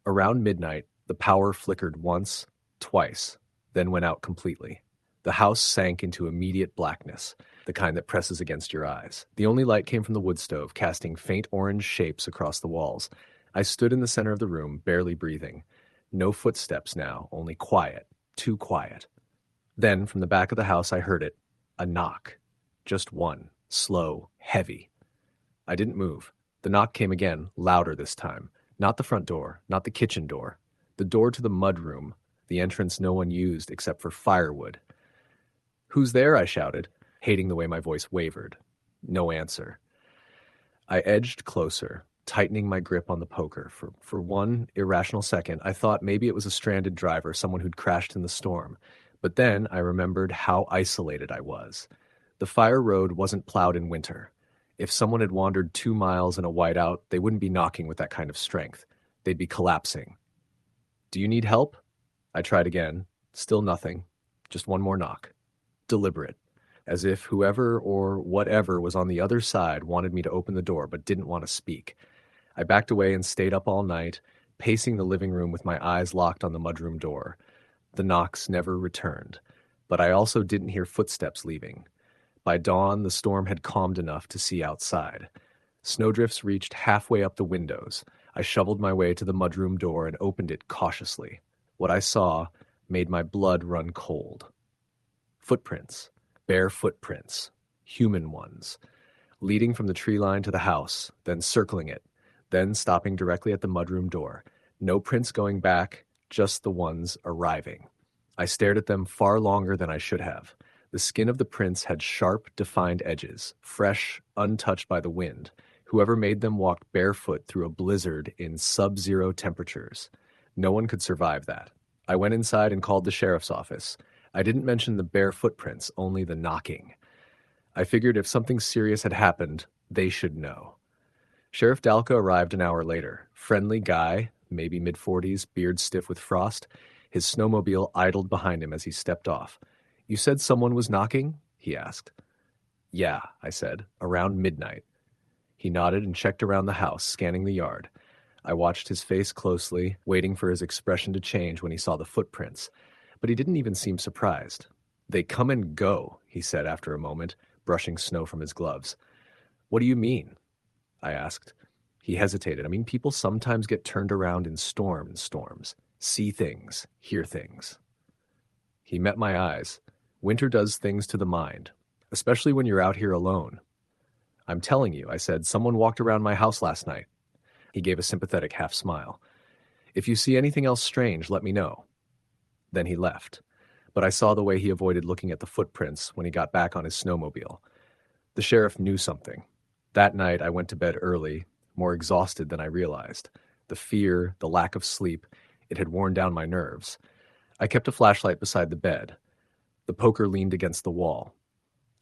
Around midnight, the power flickered once, twice, then went out completely. The house sank into immediate blackness, the kind that presses against your eyes. The only light came from the wood stove, casting faint orange shapes across the walls. I stood in the center of the room, barely breathing. No footsteps now, only quiet, too quiet. Then, from the back of the house, I heard it. A knock. Just one. Slow, heavy. I didn't move. The knock came again, louder this time. Not the front door, not the kitchen door. The door to the mudroom, the entrance no one used except for firewood. "Who's there?" I shouted, hating the way my voice wavered. No answer. I edged closer, tightening my grip on the poker. For one irrational second, I thought maybe it was a stranded driver, someone who'd crashed in the storm. But then I remembered how isolated I was. The fire road wasn't plowed in winter. If someone had wandered 2 miles in a whiteout, they wouldn't be knocking with that kind of strength. They'd be collapsing. "Do you need help?" I tried again. Still nothing. Just one more knock. Deliberate. As if whoever or whatever was on the other side wanted me to open the door but didn't want to speak. I backed away and stayed up all night, pacing the living room with my eyes locked on the mudroom door. The knocks never returned, but I also didn't hear footsteps leaving. By dawn, the storm had calmed enough to see outside. Snowdrifts reached halfway up the windows. I shoveled my way to the mudroom door and opened it cautiously. What I saw made my blood run cold. Footprints. Bare footprints. Human ones. Leading from the tree line to the house, then circling it, then stopping directly at the mudroom door. No prints going back, just the ones arriving. I stared at them far longer than I should have. The skin of the prints had sharp, defined edges, fresh, untouched by the wind. Whoever made them walked barefoot through a blizzard in sub-zero temperatures. No one could survive that. I went inside and called the sheriff's office. I didn't mention the bare footprints, only the knocking. I figured if something serious had happened, they should know. Sheriff Dalka arrived an hour later. Friendly guy, maybe mid-40s, beard stiff with frost. His snowmobile idled behind him as he stepped off. "You said someone was knocking?" he asked. "Yeah," I said, "around midnight." He nodded and checked around the house, scanning the yard. I watched his face closely, waiting for his expression to change when he saw the footprints. But he didn't even seem surprised. "They come and go," he said after a moment, brushing snow from his gloves. "What do you mean?" I asked. He hesitated. People sometimes get turned around in storms. See things, hear things. He met my eyes. "Winter does things to the mind, especially when you're out here alone." "I'm telling you," I said, "someone walked around my house last night." He gave a sympathetic half smile. If you see anything else strange, let me know." Then he left, but I saw the way he avoided looking at the footprints when he got back on his snowmobile. The sheriff knew something. That night, I went to bed early, more exhausted than I realized. The fear, the lack of sleep, it had worn down my nerves. I kept a flashlight beside the bed. The poker leaned against the wall.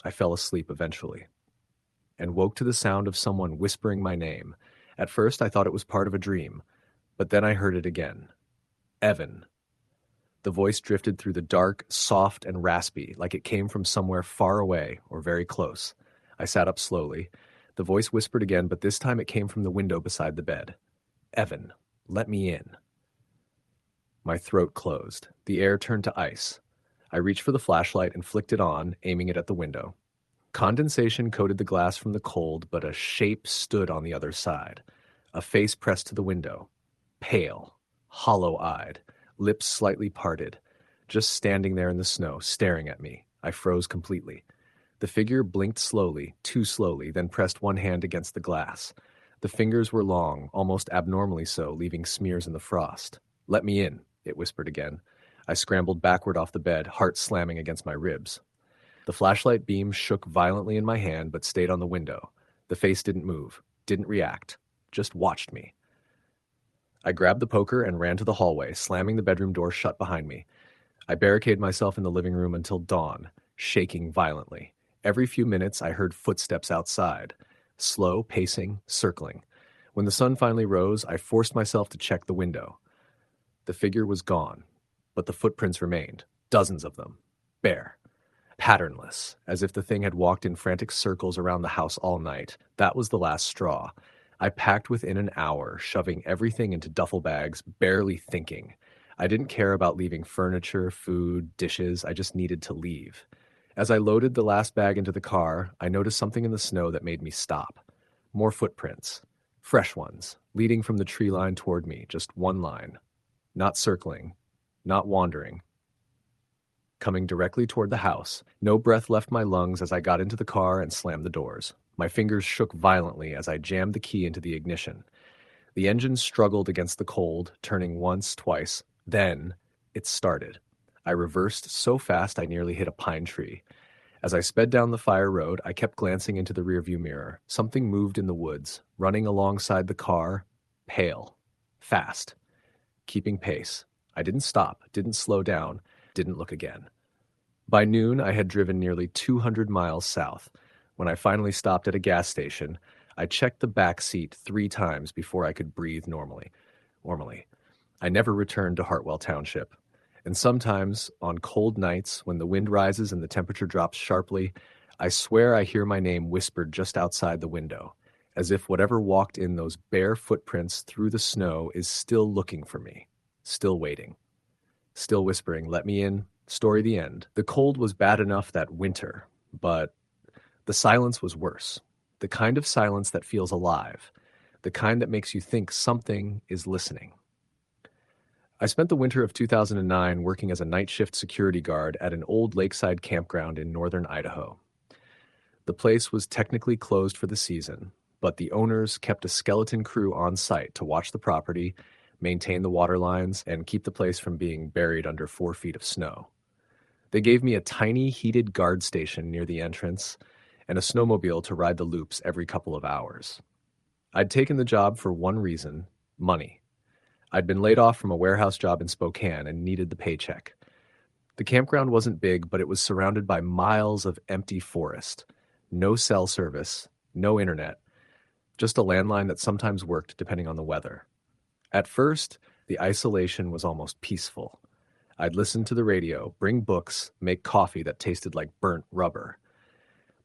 I fell asleep eventually and woke to the sound of someone whispering my name. At first, I thought it was part of a dream, but then I heard it again. Evan. The voice drifted through the dark, soft, and raspy, like it came from somewhere far away or very close. I sat up slowly. The voice whispered again, but this time it came from the window beside the bed. "Evan, let me in." My throat closed. The air turned to ice. I reached for the flashlight and flicked it on, aiming it at the window. Condensation coated the glass from the cold, but a shape stood on the other side. A face pressed to the window. Pale, hollow-eyed, lips slightly parted, just standing there in the snow, staring at me. I froze completely. The figure blinked slowly, too slowly, then pressed one hand against the glass. The fingers were long, almost abnormally so, leaving smears in the frost. "Let me in," it whispered again. I scrambled backward off the bed, heart slamming against my ribs. The flashlight beam shook violently in my hand, but stayed on the window. The face didn't move, didn't react, just watched me. I grabbed the poker and ran to the hallway, slamming the bedroom door shut behind me. I barricaded myself in the living room until dawn, shaking violently. Every few minutes, I heard footsteps outside, slow, pacing, circling. When the sun finally rose, I forced myself to check the window. The figure was gone, but the footprints remained, dozens of them, bare, patternless, as if the thing had walked in frantic circles around the house all night. That was the last straw. I packed within an hour, shoving everything into duffel bags, barely thinking. I didn't care about leaving furniture, food, dishes. I just needed to leave. As I loaded the last bag into the car, I noticed something in the snow that made me stop. More footprints. Fresh ones, leading from the tree line toward me, just one line. Not circling, not wandering. Coming directly toward the house. No breath left my lungs as I got into the car and slammed the doors. My fingers shook violently as I jammed the key into the ignition. The engine struggled against the cold, turning once, twice. Then, it started. I reversed so fast I nearly hit a pine tree. As I sped down the fire road, I kept glancing into the rearview mirror. Something moved in the woods, running alongside the car, pale, fast, keeping pace. I didn't stop, didn't slow down, didn't look again. By noon, I had driven nearly 200 miles south. When I finally stopped at a gas station, I checked the back seat 3 times before I could breathe normally. I never returned to Hartwell Township. And sometimes, on cold nights, when the wind rises and the temperature drops sharply, I swear I hear my name whispered just outside the window, as if whatever walked in those bare footprints through the snow is still looking for me, still waiting, still whispering, "Let me in." Story the end. The cold was bad enough that winter, but the silence was worse. The kind of silence that feels alive. The kind that makes you think something is listening. I spent the winter of 2009 working as a night shift security guard at an old lakeside campground in northern Idaho. The place was technically closed for the season, but the owners kept a skeleton crew on site to watch the property, maintain the water lines, and keep the place from being buried under 4 feet of snow. They gave me a tiny heated guard station near the entrance and a snowmobile to ride the loops every couple of hours. I'd taken the job for one reason: money. I'd been laid off from a warehouse job in Spokane and needed the paycheck. The campground wasn't big, but it was surrounded by miles of empty forest. No cell service, no internet, just a landline that sometimes worked depending on the weather. At first, the isolation was almost peaceful. I'd listen to the radio, bring books, make coffee that tasted like burnt rubber.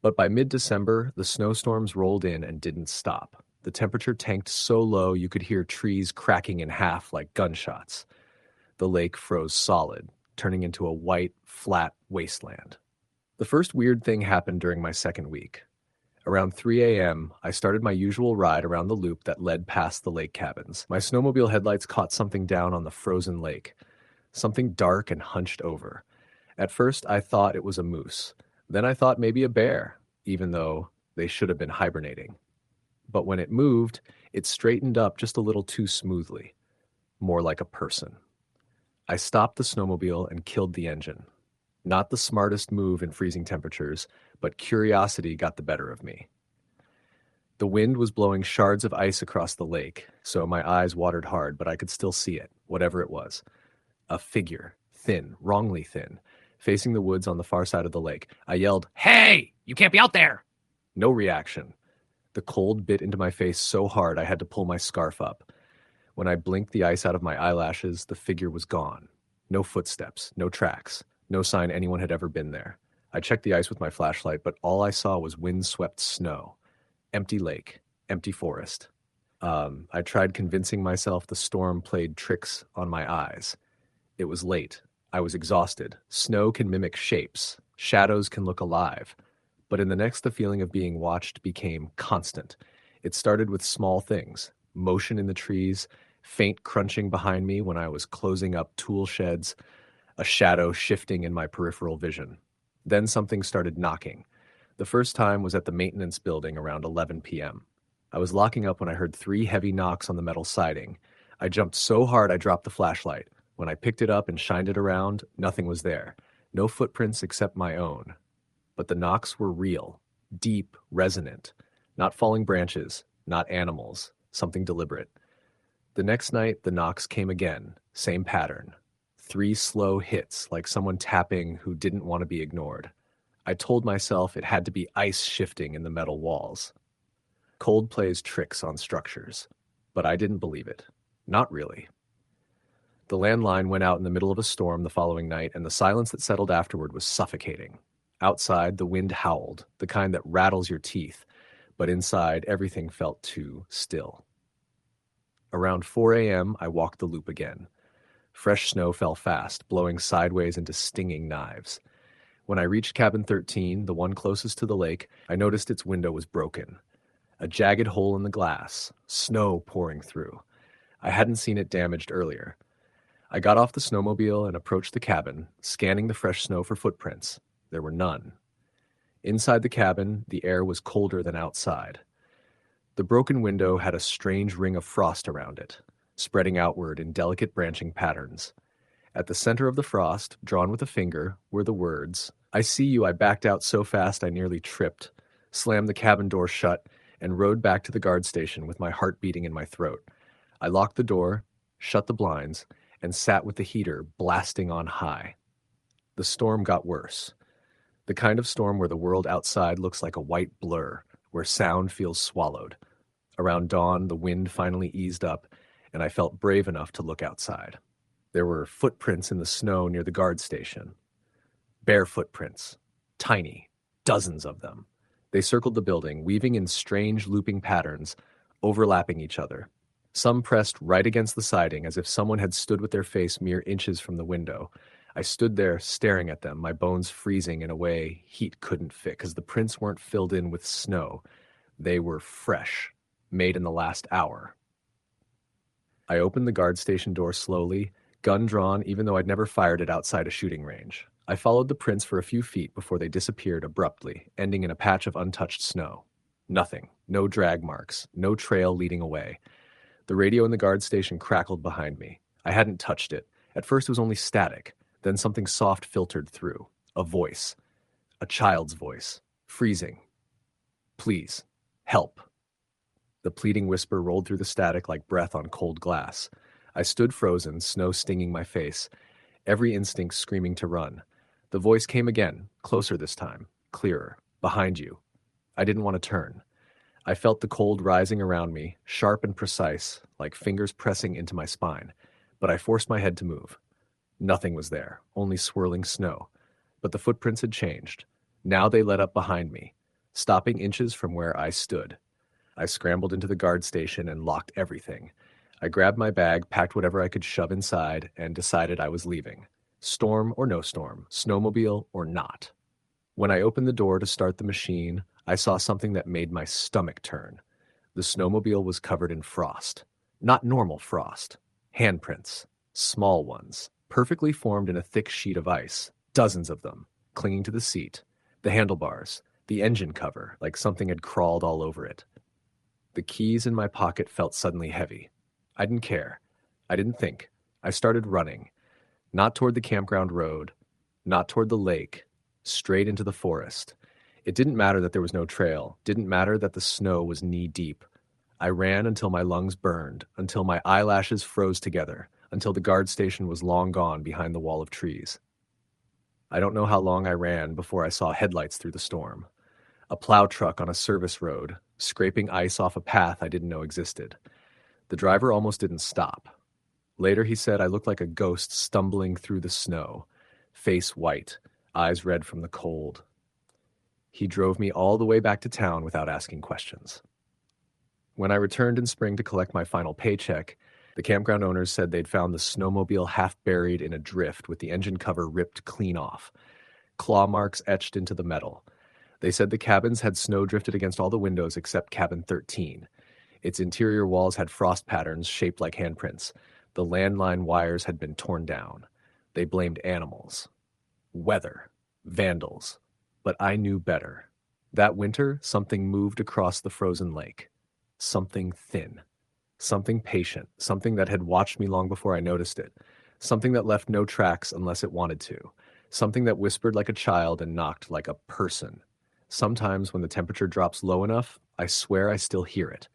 But by mid-December, the snowstorms rolled in and didn't stop. The temperature tanked so low you could hear trees cracking in half like gunshots. The lake froze solid, turning into a white, flat wasteland. The first weird thing happened during my second week. Around 3 a.m., I started my usual ride around the loop that led past the lake cabins. My snowmobile headlights caught something down on the frozen lake. Something dark and hunched over. At first, I thought it was a moose. Then I thought maybe a bear, even though they should have been hibernating. But when it moved, it straightened up just a little too smoothly. more like a person. I stopped the snowmobile and killed the engine. Not the smartest move in freezing temperatures, but curiosity got the better of me. The wind was blowing shards of ice across the lake, so my eyes watered hard, but I could still see it, whatever it was. A figure, thin, wrongly thin, facing the woods on the far side of the lake. I yelled, "Hey! You can't be out there!" No reaction. The cold bit into my face so hard I had to pull my scarf up. When I blinked the ice out of my eyelashes, the figure was gone. No footsteps, no tracks, no sign anyone had ever been there. I checked the ice with my flashlight, but all I saw was wind-swept snow. Empty lake, empty forest. I tried convincing myself the storm played tricks on my eyes. It was late. I was exhausted. Snow can mimic shapes. Shadows can look alive. But in the next, the feeling of being watched became constant. It started with small things. Motion in the trees, faint crunching behind me when I was closing up tool sheds, a shadow shifting in my peripheral vision. Then something started knocking. The first time was at the maintenance building around 11 p.m. I was locking up when I heard 3 heavy knocks on the metal siding. I jumped so hard I dropped the flashlight. When I picked it up and shined it around, nothing was there. No footprints except my own. But the knocks were real, deep, resonant. Not falling branches, not animals, something deliberate. The next night, the knocks came again, same pattern. 3 slow hits, like someone tapping who didn't want to be ignored. I told myself it had to be ice shifting in the metal walls. Cold plays tricks on structures. But I didn't believe it. Not really. The landline went out in the middle of a storm the following night, and the silence that settled afterward was suffocating. Outside, the wind howled, the kind that rattles your teeth, but inside, everything felt too still. Around 4 a.m., I walked the loop again. Fresh snow fell fast, blowing sideways into stinging knives. When I reached cabin 13, the one closest to the lake, I noticed its window was broken. A jagged hole in the glass, snow pouring through. I hadn't seen it damaged earlier. I got off the snowmobile and approached the cabin, scanning the fresh snow for footprints. There were none. Inside the cabin, the air was colder than outside. The broken window had a strange ring of frost around it, spreading outward in delicate branching patterns. At the center of the frost, drawn with a finger, were the words, "I see you." I backed out so fast I nearly tripped, slammed the cabin door shut, and rode back to the guard station with my heart beating in my throat. I locked the door, shut the blinds, and sat with the heater blasting on high. The storm got worse. The kind of storm where the world outside looks like a white blur, where sound feels swallowed. Around dawn, the wind finally eased up, and I felt brave enough to look outside. There were footprints in the snow near the guard station. Bare footprints. Tiny. Dozens of them. They circled the building, weaving in strange looping patterns, overlapping each other. Some pressed right against the siding as if someone had stood with their face mere inches from the window. I stood there staring at them, my bones freezing in a way heat couldn't fit, because the prints weren't filled in with snow. They were fresh, made in the last hour. I opened the guard station door slowly, gun drawn even though I'd never fired it outside a shooting range. I followed the prints for a few feet before they disappeared abruptly, ending in a patch of untouched snow. Nothing. No drag marks. No trail leading away. The radio in the guard station crackled behind me. I hadn't touched it. At first it was only static. Then something soft filtered through. A voice. A child's voice. Freezing. "Please. Help." The pleading whisper rolled through the static like breath on cold glass. I stood frozen, snow stinging my face, every instinct screaming to run. The voice came again, closer this time, clearer. "Behind you." I didn't want to turn. I felt the cold rising around me, sharp and precise, like fingers pressing into my spine. But I forced my head to move. Nothing was there, only swirling snow. But the footprints had changed. Now they led up behind me, stopping inches from where I stood. I scrambled into the guard station and locked everything. I grabbed my bag, packed whatever I could shove inside, and decided I was leaving. Storm or no storm, snowmobile or not. When I opened the door to start the machine, I saw something that made my stomach turn. The snowmobile was covered in frost. Not normal frost. Handprints. Small ones. Perfectly formed in a thick sheet of ice. Dozens of them. Clinging to the seat. The handlebars. The engine cover, like something had crawled all over it. The keys in my pocket felt suddenly heavy. I didn't care. I didn't think. I started running, not toward the campground road, not toward the lake, straight into the forest. It didn't matter that there was no trail, didn't matter that the snow was knee-deep. I ran until my lungs burned, until my eyelashes froze together, until the guard station was long gone behind the wall of trees. I don't know how long I ran before I saw headlights through the storm. A plow truck on a service road, scraping ice off a path I didn't know existed. The driver almost didn't stop. Later he said I looked like a ghost stumbling through the snow, face white, eyes red from the cold. He drove me all the way back to town without asking questions. When I returned in spring to collect my final paycheck, the campground owners said they'd found the snowmobile half buried in a drift with the engine cover ripped clean off, claw marks etched into the metal. They said the cabins had snow drifted against all the windows except cabin 13. Its interior walls had frost patterns shaped like handprints. The landline wires had been torn down. They blamed animals, weather, vandals. But I knew better. That winter, something moved across the frozen lake. Something thin. Something patient. Something that had watched me long before I noticed it. Something that left no tracks unless it wanted to. Something that whispered like a child and knocked like a person. Sometimes when the temperature drops low enough, I swear I still hear it.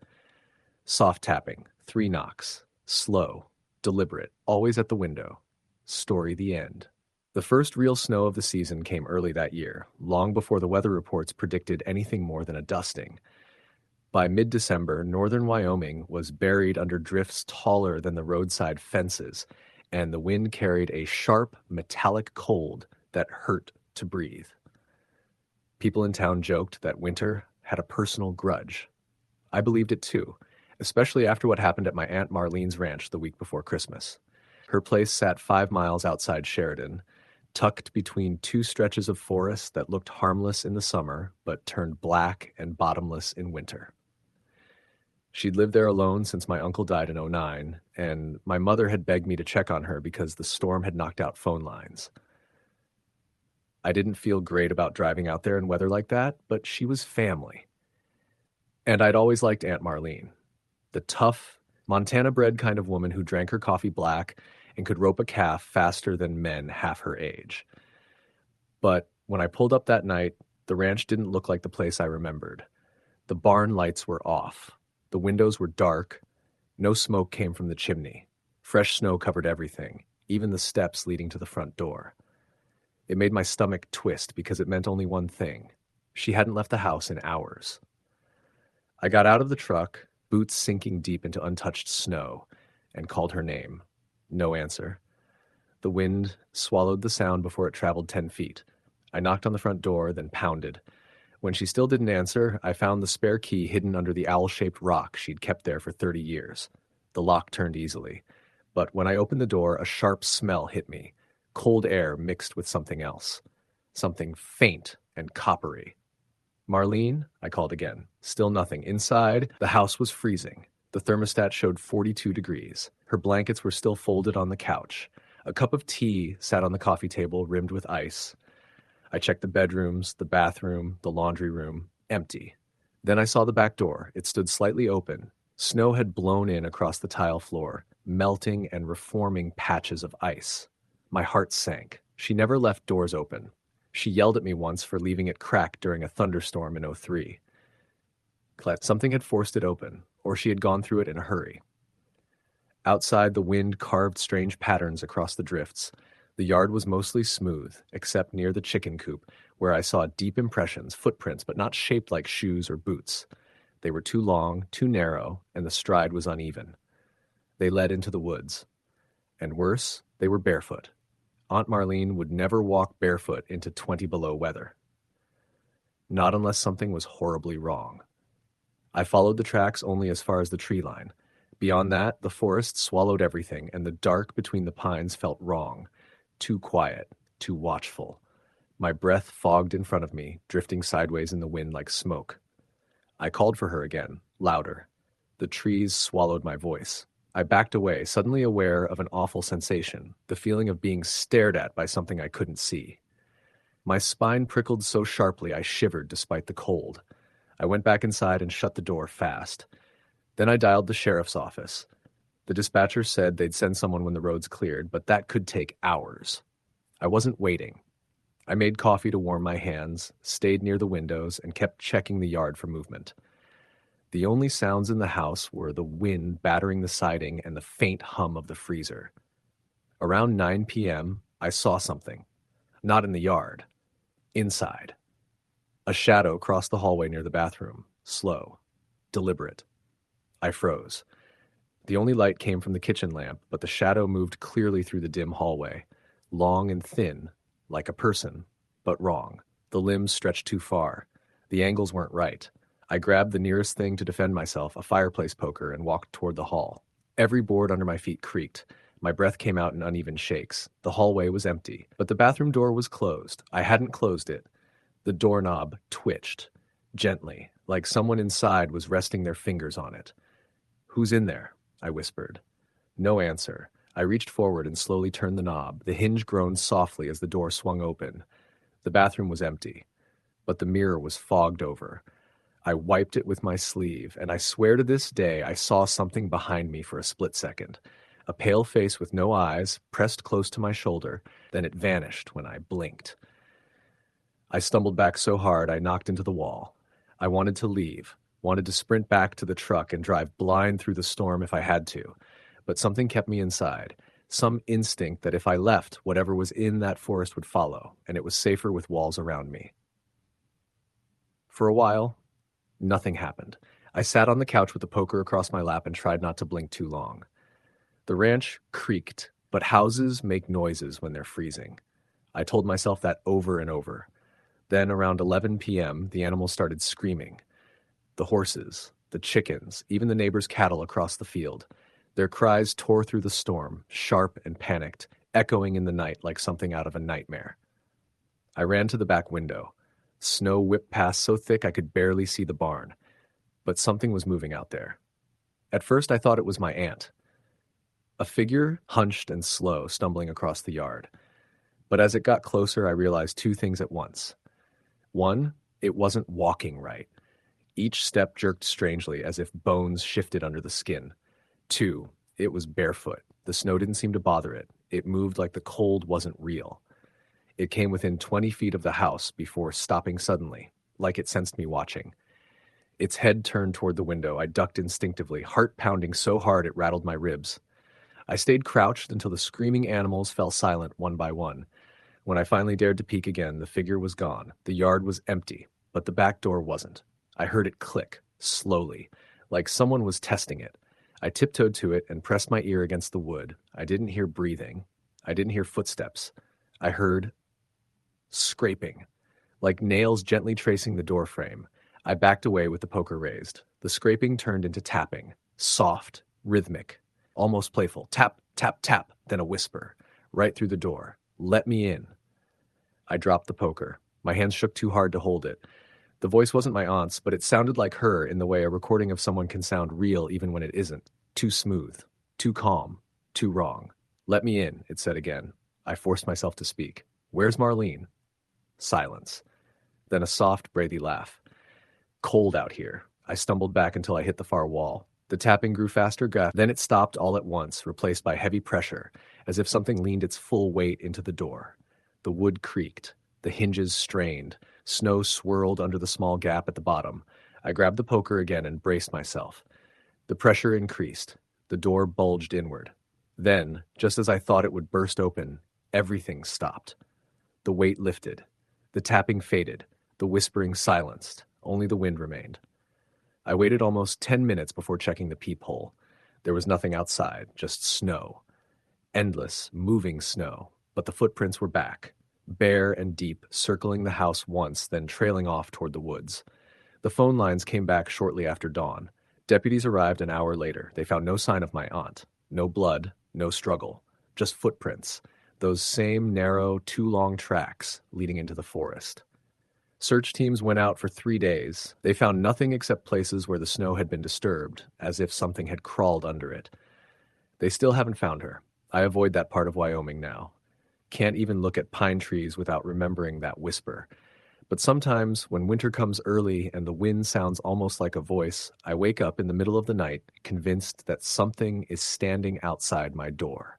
Soft tapping, 3 knocks. Slow, deliberate, always at the window. Story the end. The first real snow of the season came early that year, long before the weather reports predicted anything more than a dusting. By mid-December, northern Wyoming was buried under drifts taller than the roadside fences, and the wind carried a sharp, metallic cold that hurt to breathe. People in town joked that winter had a personal grudge. I believed it too, especially after what happened at my Aunt Marlene's ranch the week before Christmas. Her place sat 5 miles outside Sheridan, tucked between 2 stretches of forest that looked harmless in the summer but turned black and bottomless in winter. She'd lived there alone since my uncle died in 2009, and my mother had begged me to check on her because the storm had knocked out phone lines. I didn't feel great about driving out there in weather like that, but she was family. And I'd always liked Aunt Marlene, the tough, Montana-bred kind of woman who drank her coffee black and could rope a calf faster than men half her age. But when I pulled up that night, the ranch didn't look like the place I remembered. The barn lights were off. The windows were dark. No smoke came from the chimney. Fresh snow covered everything, even the steps leading to the front door. It made my stomach twist because it meant only one thing. She hadn't left the house in hours. I got out of the truck, boots sinking deep into untouched snow, and called her name. No answer. The wind swallowed the sound before it traveled 10 feet. I knocked on the front door, then pounded. When she still didn't answer, I found the spare key hidden under the owl-shaped rock she'd kept there for 30 years. The lock turned easily. But when I opened the door, a sharp smell hit me. Cold air mixed with something else. Something faint and coppery. Marlene, I called again. Still nothing. Inside, the house was freezing. The thermostat showed 42 degrees. Her blankets were still folded on the couch. A cup of tea sat on the coffee table, rimmed with ice. I checked the bedrooms, the bathroom, the laundry room. Empty. Then I saw the back door. It stood slightly open. Snow had blown in across the tile floor, melting and reforming patches of ice. My heart sank. She never left doors open. She yelled at me once for leaving it cracked during a thunderstorm in 2003. Something had forced it open, or she had gone through it in a hurry. Outside, the wind carved strange patterns across the drifts. The yard was mostly smooth, except near the chicken coop, where I saw deep impressions, footprints, but not shaped like shoes or boots. They were too long, too narrow, and the stride was uneven. They led into the woods. And worse, they were barefoot. Aunt Marlene would never walk barefoot into 20 below weather. Not unless something was horribly wrong. I followed the tracks only as far as the tree line. Beyond that, the forest swallowed everything, and the dark between the pines felt wrong. Too quiet, too watchful. My breath fogged in front of me, drifting sideways in the wind like smoke. I called for her again, louder. The trees swallowed my voice. I backed away, suddenly aware of an awful sensation, the feeling of being stared at by something I couldn't see. My spine prickled so sharply I shivered despite the cold. I went back inside and shut the door fast. Then I dialed the sheriff's office. The dispatcher said they'd send someone when the road's cleared, but that could take hours. I wasn't waiting. I made coffee to warm my hands, stayed near the windows, and kept checking the yard for movement. The only sounds in the house were the wind battering the siding and the faint hum of the freezer. Around 9 p.m., I saw something. Not in the yard. Inside. A shadow crossed the hallway near the bathroom. Slow. Deliberate. I froze. The only light came from the kitchen lamp, but the shadow moved clearly through the dim hallway. Long and thin, like a person, but wrong. The limbs stretched too far. The angles weren't right. I grabbed the nearest thing to defend myself, a fireplace poker, and walked toward the hall. Every board under my feet creaked. My breath came out in uneven shakes. The hallway was empty, but the bathroom door was closed. I hadn't closed it. The doorknob twitched, gently, like someone inside was resting their fingers on it. "Who's in there?" I whispered. No answer. I reached forward and slowly turned the knob. The hinge groaned softly as the door swung open. The bathroom was empty, but the mirror was fogged over. I wiped it with my sleeve, and I swear to this day I saw something behind me for a split second. A pale face with no eyes, pressed close to my shoulder, then it vanished when I blinked. I stumbled back so hard I knocked into the wall. I wanted to leave, wanted to sprint back to the truck and drive blind through the storm if I had to, but something kept me inside, some instinct that if I left, whatever was in that forest would follow, and it was safer with walls around me. For a while, nothing happened. I sat on the couch with the poker across my lap and tried not to blink too long. The ranch creaked, but houses make noises when they're freezing. I told myself that over and over. Then around 11 p.m., the animals started screaming. The horses, the chickens, even the neighbors' cattle across the field. Their cries tore through the storm, sharp and panicked, echoing in the night like something out of a nightmare. I ran to the back window. Snow whipped past so thick I could barely see the barn. But something was moving out there. At first I thought it was my aunt. A figure, hunched and slow, stumbling across the yard. But as it got closer, I realized two things at once. One, it wasn't walking right. Each step jerked strangely, as if bones shifted under the skin. Two, it was barefoot. The snow didn't seem to bother it. It moved like the cold wasn't real. It came within 20 feet of the house before stopping suddenly, like it sensed me watching. Its head turned toward the window. I ducked instinctively, heart pounding so hard it rattled my ribs. I stayed crouched until the screaming animals fell silent one by one. When I finally dared to peek again, the figure was gone. The yard was empty, but the back door wasn't. I heard it click, slowly, like someone was testing it. I tiptoed to it and pressed my ear against the wood. I didn't hear breathing. I didn't hear footsteps. I heard scraping, like nails gently tracing the door frame. I backed away with the poker raised. The scraping turned into tapping, soft, rhythmic, almost playful. Tap, tap, tap, then a whisper, right through the door. "Let me in." I dropped the poker. My hands shook too hard to hold it. The voice wasn't my aunt's, but it sounded like her in the way a recording of someone can sound real even when it isn't. Too smooth, too calm, too wrong. "Let me in," it said again. I forced myself to speak. "Where's Marlene?" Silence. Then a soft, breathy laugh. "Cold out here." I stumbled back until I hit the far wall. The tapping grew faster, then it stopped all at once, replaced by heavy pressure, as if something leaned its full weight into the door. The wood creaked. The hinges strained. Snow swirled under the small gap at the bottom. I grabbed the poker again and braced myself. The pressure increased. The door bulged inward. Then, just as I thought it would burst open, everything stopped. The weight lifted. The tapping faded. The whispering silenced. Only the wind remained. I waited almost 10 minutes before checking the peephole. There was nothing outside, just snow. Endless, moving snow, but the footprints were back, bare and deep, circling the house once, then trailing off toward the woods. The phone lines came back shortly after dawn. Deputies arrived an hour later. They found no sign of my aunt. No blood, no struggle, just footprints, those same narrow, too long tracks leading into the forest. Search teams went out for 3 days. They found nothing except places where the snow had been disturbed, as if something had crawled under it. They still haven't found her. I avoid that part of Wyoming now. Can't even look at pine trees without remembering that whisper. But sometimes, when winter comes early and the wind sounds almost like a voice, I wake up in the middle of the night, convinced that something is standing outside my door.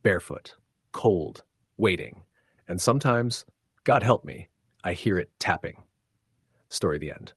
Barefoot, cold, waiting. And sometimes, God help me, I hear it tapping. Story the end.